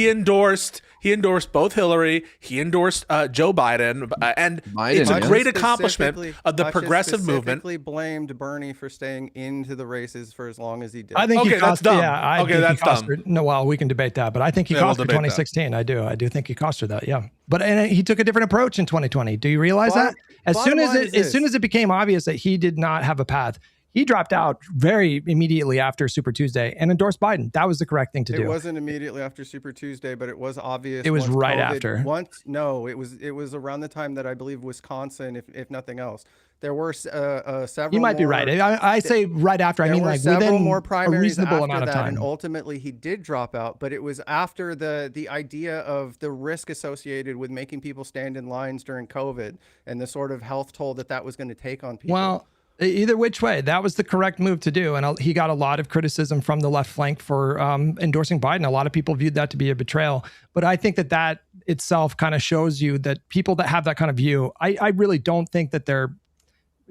He endorsed both Hillary. He endorsed Joe Biden, and it's a great accomplishment of the progressive movement. Specifically blamed Bernie for staying into the races for as long as he did. I think that's dumb. Yeah, that's dumb. No, well, we can debate that, but I think he cost her 2016. I do think he cost her that. Yeah, but he took a different approach in 2020. Do you realize that? As soon as it became obvious that he did not have a path, he dropped out very immediately after Super Tuesday and endorsed Biden. That was the correct thing to do. It wasn't immediately after Super Tuesday, but it was obvious. It was right after. It was around the time that I believe Wisconsin, if nothing else. There were several. You might be right. I say right after. I mean, like within more primaries a reasonable amount of time. And ultimately, he did drop out, but it was after the idea of the risk associated with making people stand in lines during COVID and the sort of health toll that was going to take on people. Well, either which way, that was the correct move to do. And he got a lot of criticism from the left flank for endorsing Biden. A lot of people viewed that to be a betrayal. But I think that itself kind of shows you that people that have that kind of view, I really don't think that they're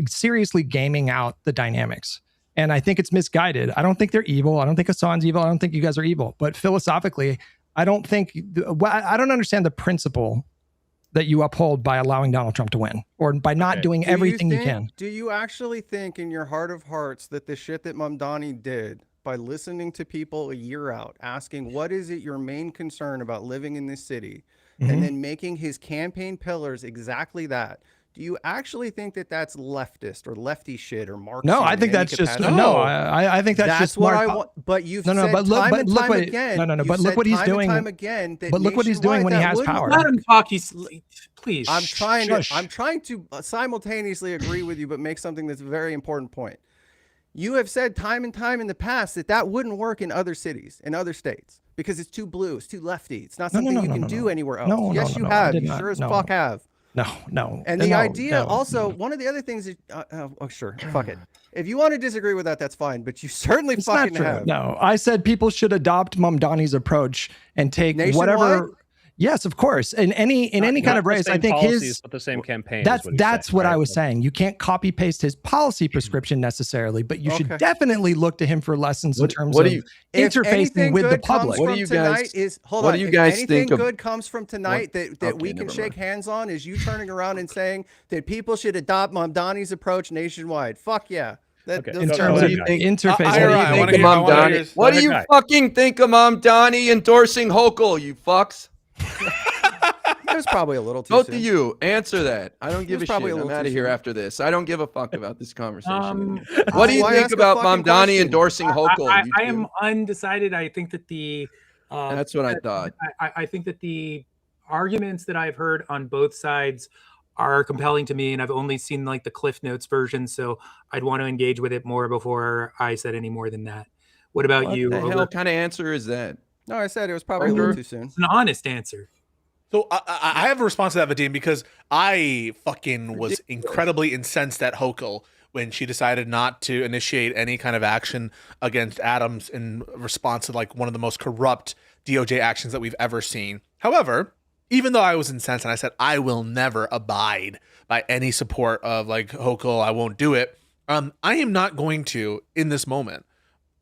seriously gaming out the dynamics. And I think it's misguided. I don't think they're evil. I don't think Hassan's evil. I don't think you guys are evil. But philosophically, I don't understand the principle that you uphold by allowing Donald Trump to win, or by not doing everything you can. Do you actually think in your heart of hearts that the shit that Mamdani did by listening to people a year out, asking what is it your main concern about living in this city, and then making his campaign pillars exactly that, do you actually think that that's leftist or lefty shit or Marxist? No, I think that's just I think that's just what I want. But you've said time and time again. But look what he's doing. But look what he's doing when he has power. Let him talk. Please. I'm trying to simultaneously agree with you, but make something that's a very important point. You have said time and time in the past that wouldn't work in other cities, in other states, because it's too blue, it's too lefty. It's not something you can do anywhere else. Yes, you have. You sure as fuck have. No. And the idea also, one of the other things is, sure, fuck it. If you want to disagree with that, that's fine, but you certainly fucking have. No, I said people should adopt Mamdani's approach and take nationwide? Whatever. Yes, of course. In any kind of race, I think but the same campaign. That's what I was saying. You can't copy paste his policy prescription necessarily, but you should definitely look to him for lessons in terms of interfacing with the public. What do you guys think? Anything good comes from tonight that we can shake hands on is you turning around and saying that people should adopt Mamdani's approach nationwide. Fuck yeah. In terms of interface, what do you fucking think of Mom Donnie endorsing Hochul, you fucks? It was probably a little too Both soon. of you, answer that. I don't give a shit. Probably I'm out of here after this. I don't give a fuck about this conversation. What What do you think about Mom Donnie endorsing Hochul? I am undecided. I think that that's what I thought. I think that the arguments that I've heard on both sides are compelling to me, and I've only seen like the Cliff Notes version, so I'd want to engage with it more before I said any more than that. What about you? What the hell kind of answer is that? No, I said it was probably a little too soon. It's an honest answer. So I have a response to that, Vadim, because I fucking was incredibly incensed at Hochul when she decided not to initiate any kind of action against Adams in response to like one of the most corrupt DOJ actions that we've ever seen. However, even though I was incensed and I said I will never abide by any support of like Hochul, I won't do it. I am not going to, in this moment,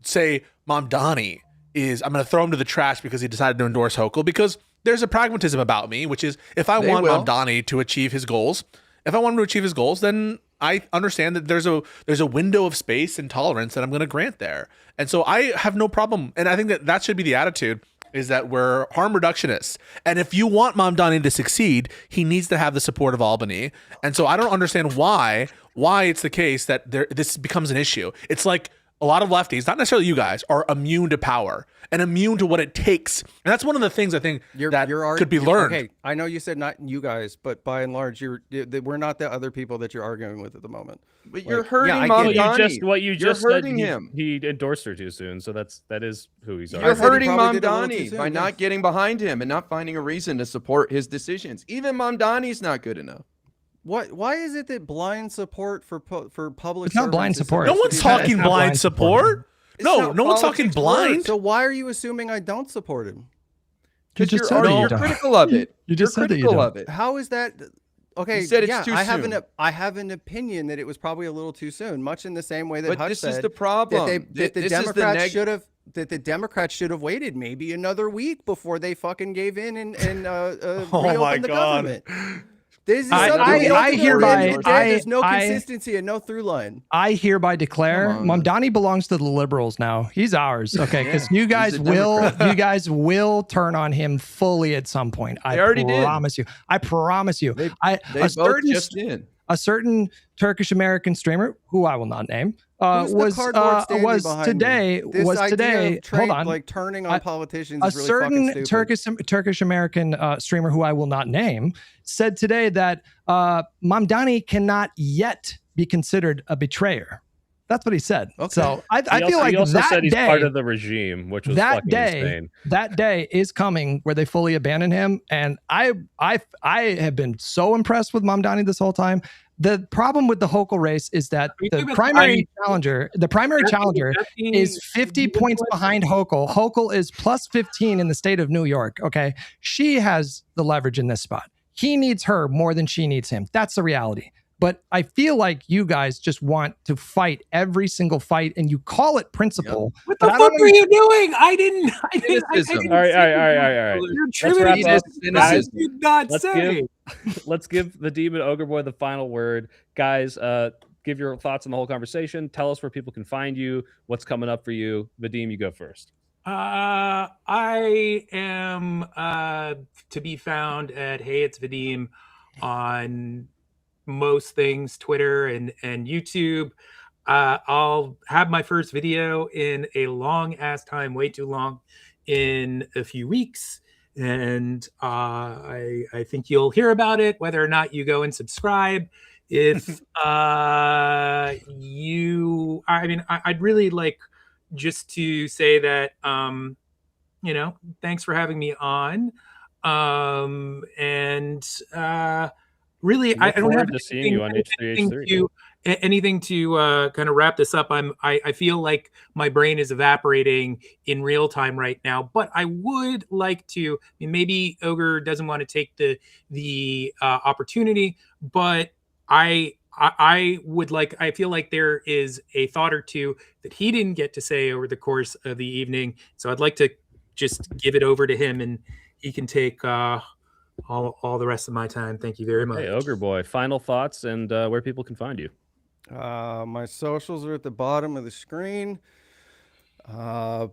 say Mom Donnie I'm going to throw him to the trash because he decided to endorse Hochul, because there's a pragmatism about me, which is if I want Mom Donnie to achieve his goals, then I understand that there's a window of space and tolerance that I'm going to grant there. And so I have no problem. And I think that should be the attitude, is that we're harm reductionists. And if you want Mom Donnie to succeed, he needs to have the support of Albany. And so I don't understand why it's the case that this becomes an issue. It's like a lot of lefties, not necessarily you guys, are immune to power and immune to what it takes. And that's one of the things I think could be learned. Okay, I know you said not you guys, but by and large, we're not the other people that you're arguing with at the moment. But you're hurting Mom Donnie. You just you're said hurting him. He endorsed her too soon, so that is who he's You're hurting Mom Donnie by not getting behind him and not finding a reason to support his decisions. Even Mom Donnie's not good enough. Why is it that blind support for public? It's not blind support. No one's talking blind support. No one's talking blind. So why are you assuming I don't support him? Because you're critical of it. You just said that you don't. How is that? Okay, you said it's too soon. I have an opinion that it was probably a little too soon, much in the same way that But Hutch this said is the problem. that the Democrats should have waited maybe another week before they fucking gave in and reopened the government. There's no consistency and no through line. I hereby declare Mom Donnie belongs to the liberals now. He's ours. Okay. Because you guys will turn on him fully at some point. I promise you. I promise you. A certain Turkish American streamer who I will not name was today. Hold on, like turning on politicians. A certain Turkish American streamer who I will not name said today that Mom Donnie cannot yet be considered a betrayer. That's what he said. Okay. So I feel like he also that said he's day, part of the regime, which was that fucking day, insane. That day is coming where they fully abandon him, and I have been so impressed with Mom Donnie this whole time. The problem with the Hochul race is that the primary challenger is 50 points behind Hochul. Hochul is plus 15 in the state of New York. Okay. She has the leverage in this spot. He needs her more than she needs him. That's the reality. But I feel like you guys just want to fight every single fight, and you call it principle. What the fuck are you doing? I didn't all right. You're trivial. Let's give Vadim and Ogre Boy the final word. Guys, give your thoughts on the whole conversation. Tell us where people can find you, what's coming up for you. Vadim, you go first. I am to be found at Hey It's Vadim on most things, Twitter and YouTube. I'll have my first video in a long ass time, way too long, in a few weeks. And I think you'll hear about it, whether or not you go and subscribe. If I'd really like just to say that, thanks for having me on. Really, I don't have anything to kind of wrap this up. I feel like my brain is evaporating in real time right now, but I would like to. Maybe Ogre doesn't want to take the opportunity, but I would like. I feel like there is a thought or two that he didn't get to say over the course of the evening, so I'd like to just give it over to him, and he can take all the rest of my time. Thank you very much. Hey, Ogre Boy, final thoughts and where people can find you. My socials are at the bottom of the screen.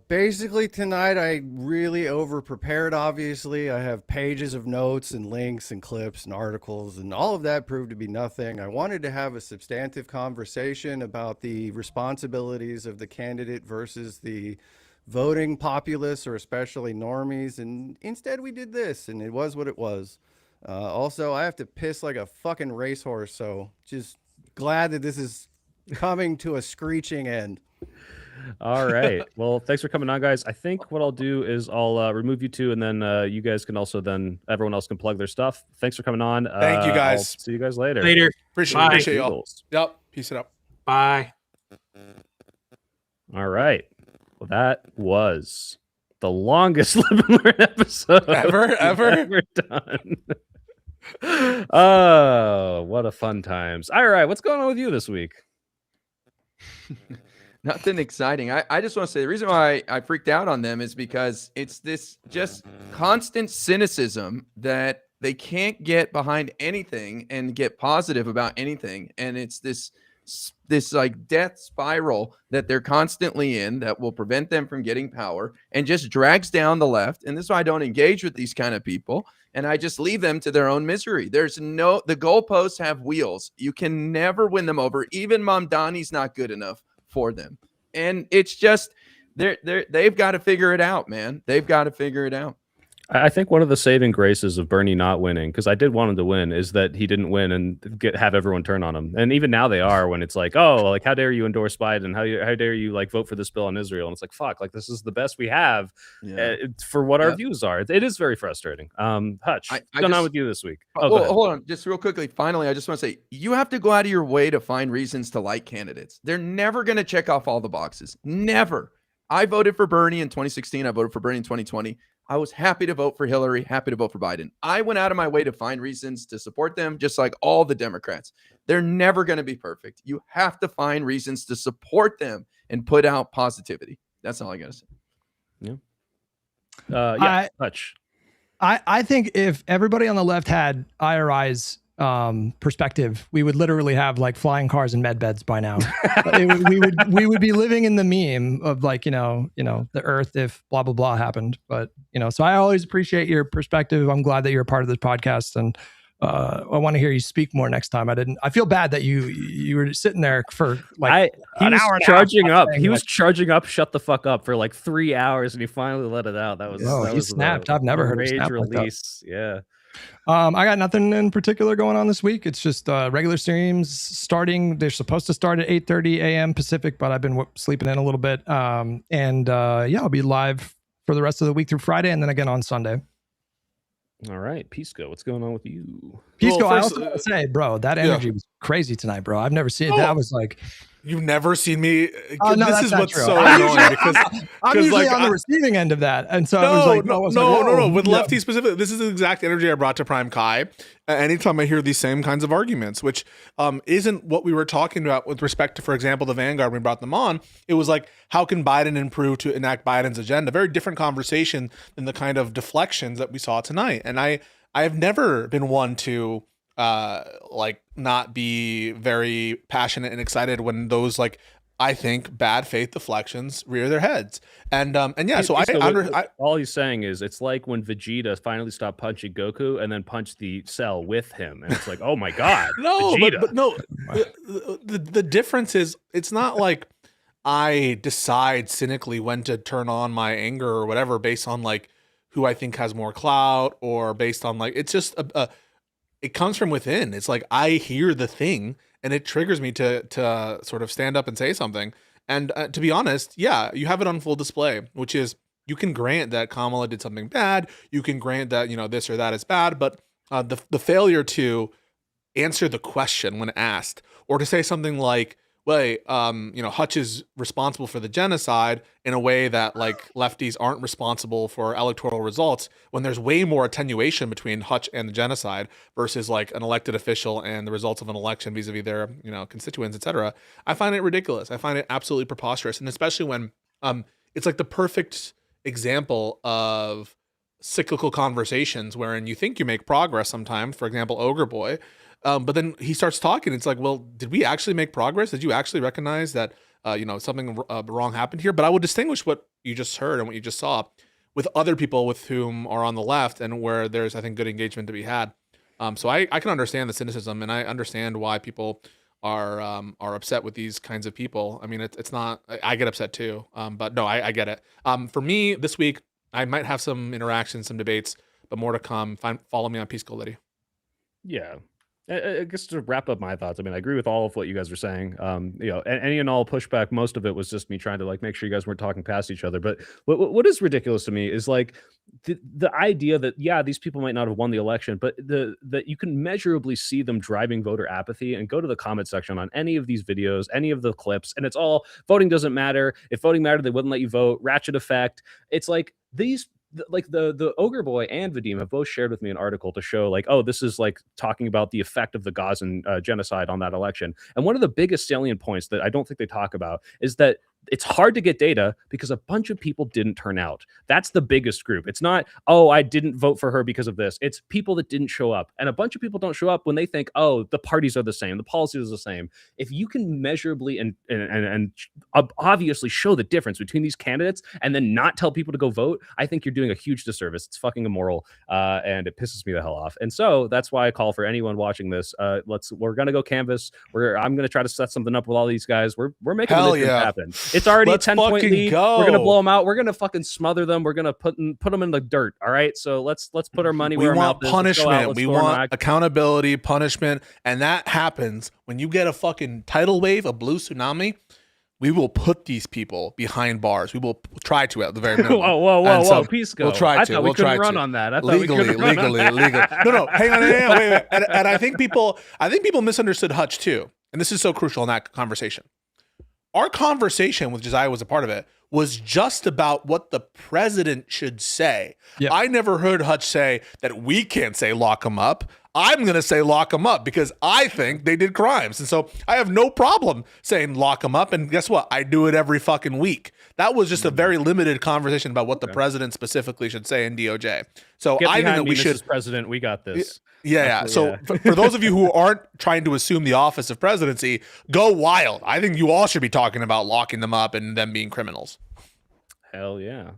Basically tonight I really over prepared. Obviously, I have pages of notes and links and clips and articles, and all of that proved to be nothing. I wanted to have a substantive conversation about the responsibilities of the candidate versus the voting populace, or especially normies, and instead we did this, and it was what it was. Also, I have to piss like a fucking racehorse, so just glad that this is coming to a screeching end. All right. Well, thanks for coming on, guys. I think what I'll do is I'll remove you two, and then you guys can also everyone else can plug their stuff. Thanks for coming on. Thank you, guys. I'll see you guys later. Appreciate y'all. Yep. Peace it up. Bye. All right. Well, that was the longest Lib and Learn episode ever done. Oh, what a fun times. All right. What's going on with you this week? Nothing exciting. I just want to say the reason why I freaked out on them is because it's this just constant cynicism that they can't get behind anything and get positive about anything. And it's this like death spiral that they're constantly in that will prevent them from getting power and just drags down the left. And this is why I don't engage with these kind of people. And I just leave them to their own misery. The goalposts have wheels. You can never win them over. Even Mamdani's not good enough for them. And it's just they've got to figure it out, man. They've got to figure it out. I think one of the saving graces of Bernie not winning, because I did want him to win, is that he didn't win and have everyone turn on him. And even now they are, when it's like, oh, like, how dare you endorse Biden? How dare you like vote for this bill on Israel? And it's like, fuck, like, this is the best we have for what our views are. It is very frustrating. Hutch, what's going on with you this week? Hold on, just real quickly. Finally, I just want to say, you have to go out of your way to find reasons to like candidates. They're never going to check off all the boxes. Never. I voted for Bernie in 2016. I voted for Bernie in 2020. I was happy to vote for Hillary, happy to vote for Biden. I went out of my way to find reasons to support them, just like all the Democrats. They're never going to be perfect. You have to find reasons to support them and put out positivity. That's all I got to say. Yeah. Hutch. I think if everybody on the left had IRI's perspective, we would literally have like flying cars and med beds by now. we would be living in the meme of like, you know, the earth if blah, blah, blah happened. But, so I always appreciate your perspective. I'm glad that you're a part of this podcast, and I want to hear you speak more next time. I feel bad that you were sitting there for like an hour and charging up. He was charging up. Shut the fuck up for like 3 hours, and he finally let it out. That was he snapped. I've never heard of snap release. Like that. I got nothing in particular going on this week. It's just regular streams starting. They're supposed to start at 8:30 a.m. Pacific, but I've been sleeping in a little bit. I'll be live for the rest of the week through Friday, and then again on Sunday. All right, Pisco, what's going on with you? Pisco, I also want to say, bro, that energy was crazy tonight, bro. I've never seen it. That was like, you've never seen me. Oh, no, this is what's true. so annoying because I'm usually on the receiving end of that, and so I was like, no. With Lefty specifically, this is the exact energy I brought to Prime Kai. Anytime I hear these same kinds of arguments, which isn't what we were talking about with respect to, for example, the Vanguard. When we brought them on, it was like, how can Biden improve to enact Biden's agenda? Very different conversation than the kind of deflections that we saw tonight. And I have never been one to not be very passionate and excited when those I think bad faith deflections rear their heads. And so all he's saying is it's like when Vegeta finally stopped punching Goku and then punched the Cell with him, and it's like, oh my god. No, but no, the difference is it's not like I decide cynically when to turn on my anger or whatever based on who I think has more clout, or based on it's just it comes from within. It's like I hear the thing and it triggers me to sort of stand up and say something. And to be honest, yeah, you have it on full display, which is you can grant that Kamala did something bad. You can grant that, this or that is bad, but the failure to answer the question when asked, or to say something like, wait, Hutch is responsible for the genocide in a way that lefties aren't responsible for electoral results, when there's way more attenuation between Hutch and the genocide versus an elected official and the results of an election vis-a-vis their, constituents, etc. I find it ridiculous. I find it absolutely preposterous. And especially when it's the perfect example of cyclical conversations wherein you think you make progress sometimes. For example, Ogre Boy, But then he starts talking. It's like, well, did we actually make progress? Did you actually recognize that something wrong happened here? But I would distinguish what you just heard and what you just saw with other people with whom are on the left and where there's, I think, good engagement to be had. So I can understand the cynicism, and I understand why people are upset with these kinds of people. I mean, it's not. I get upset too. But no, I get it. For me, this week I might have some interactions, some debates, but more to come. Follow me on Pisco Liddy. Yeah. I guess to wrap up my thoughts, I mean, I agree with all of what you guys were saying. Any and all pushback, most of it was just me trying to like make sure you guys weren't talking past each other. But what is ridiculous to me is like the idea that, yeah, these people might not have won the election, but that you can measurably see them driving voter apathy. And go to the comment section on any of these videos, any of the clips, and it's all voting doesn't matter. If voting mattered, they wouldn't let you vote. Ratchet effect. It's like these. Like the Ogre Boy and Vadim have both shared with me an article to show like, oh, this is like talking about the effect of the Gazan genocide on that election. And one of the biggest salient points that I don't think they talk about is that it's hard to get data because a bunch of people didn't turn out. That's the biggest group. It's not, oh, I didn't vote for her because of this. It's people that didn't show up. And a bunch of people don't show up when they think, oh, the parties are the same, the policies are the same. If you can measurably and obviously show the difference between these candidates and then not tell people to go vote, I think you're doing a huge disservice. It's fucking immoral, and it pisses me the hell off. And so that's why I call for anyone watching this. We're gonna go canvas. I'm gonna try to set something up with all these guys. We're making this happen. It's already a 10-point lead. We're gonna blow them out. We're gonna fucking smother them. We're gonna put them in the dirt. All right. So let's put our money where our mouth is. We want punishment. We want accountability, punishment, and that happens when you get a fucking tidal wave, a blue tsunami. We will put these people behind bars. We will try to at the very minimum. whoa, Pisco. We'll try to. I thought we couldn't run on that. I thought legally. No, hang on, wait. And I think people misunderstood Hutch too. And this is so crucial in that conversation. Our conversation, which I was a part of it, was just about what the president should say. Yep. I never heard Hutch say that we can't say lock them up. I'm going to say lock them up because I think they did crimes. And so I have no problem saying lock them up. And guess what? I do it every fucking week. That was just a very limited conversation about what the president specifically should say in DOJ. So I think that we should. Mrs. President, we got this. Yeah. So for those of you who aren't trying to assume the office of presidency, go wild. I think you all should be talking about locking them up and them being criminals. Hell yeah.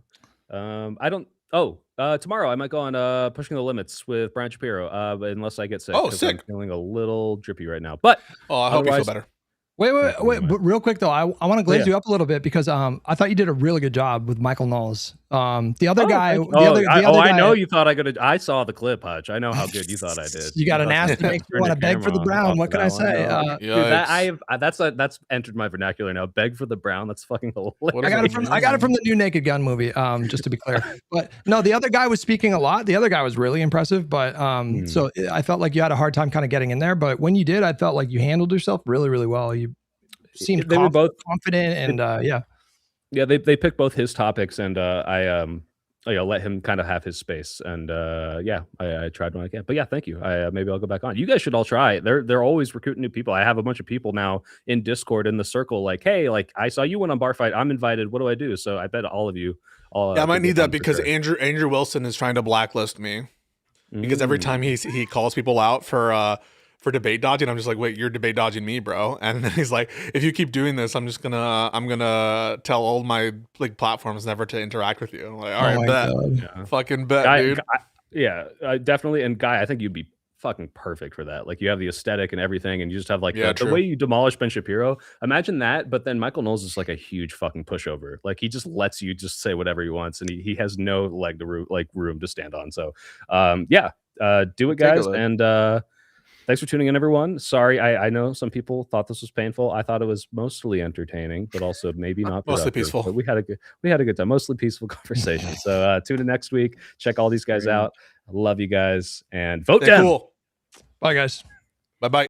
Tomorrow I might go on Pushing the Limits with Brian Shapiro, unless I get sick. Oh, sick. I'm feeling a little drippy right now. But I hope you feel better. Wait, but real quick though, I want to glaze you up a little bit because I thought you did a really good job with Michael Knowles. The other guy, I know you thought I saw the clip, Hutch. I know how good you thought I did. You got an ass to make you want to beg for the brown. What can I say? Dude, that's entered my vernacular now. Beg for the brown. That's fucking hilarious. I got it from the new Naked Gun movie. Just to be clear, but no, the other guy was speaking a lot. The other guy was really impressive, but so I felt like you had a hard time kind of getting in there. But when you did, I felt like you handled yourself really, really well. You seemed were both confident and yeah, they picked both his topics, and I let him kind of have his space, and I tried when I can. But yeah, thank you. Maybe I'll go back on. You guys should all try. They're always recruiting new people. I have a bunch of people now in Discord in the circle, like, hey, like I saw you went on Bar Fight. I'm invited. What do I do? So I bet all of you. I might need that because Andrew Wilson is trying to blacklist me because every time he calls people out for debate dodging, I'm just like, wait, you're debate dodging me, bro. And then he's like, if you keep doing this, I'm gonna tell all my like platforms never to interact with you. I'm like, all right, bet, fucking bet, dude. Definitely. And Guy, I think you'd be fucking perfect for that. Like you have the aesthetic and everything, and you just have like the way you demolish Ben Shapiro. Imagine that, but then Michael Knowles is like a huge fucking pushover. Like he just lets you just say whatever he wants, and he has no room to stand on. So do it, guys, and thanks for tuning in, everyone. Sorry, I know some people thought this was painful. I thought it was mostly entertaining, but also maybe not mostly peaceful. But we had a good time, mostly peaceful conversation. So tune in next week. Check all these guys out. I love you guys, and vote down. Cool. Bye, guys. Bye.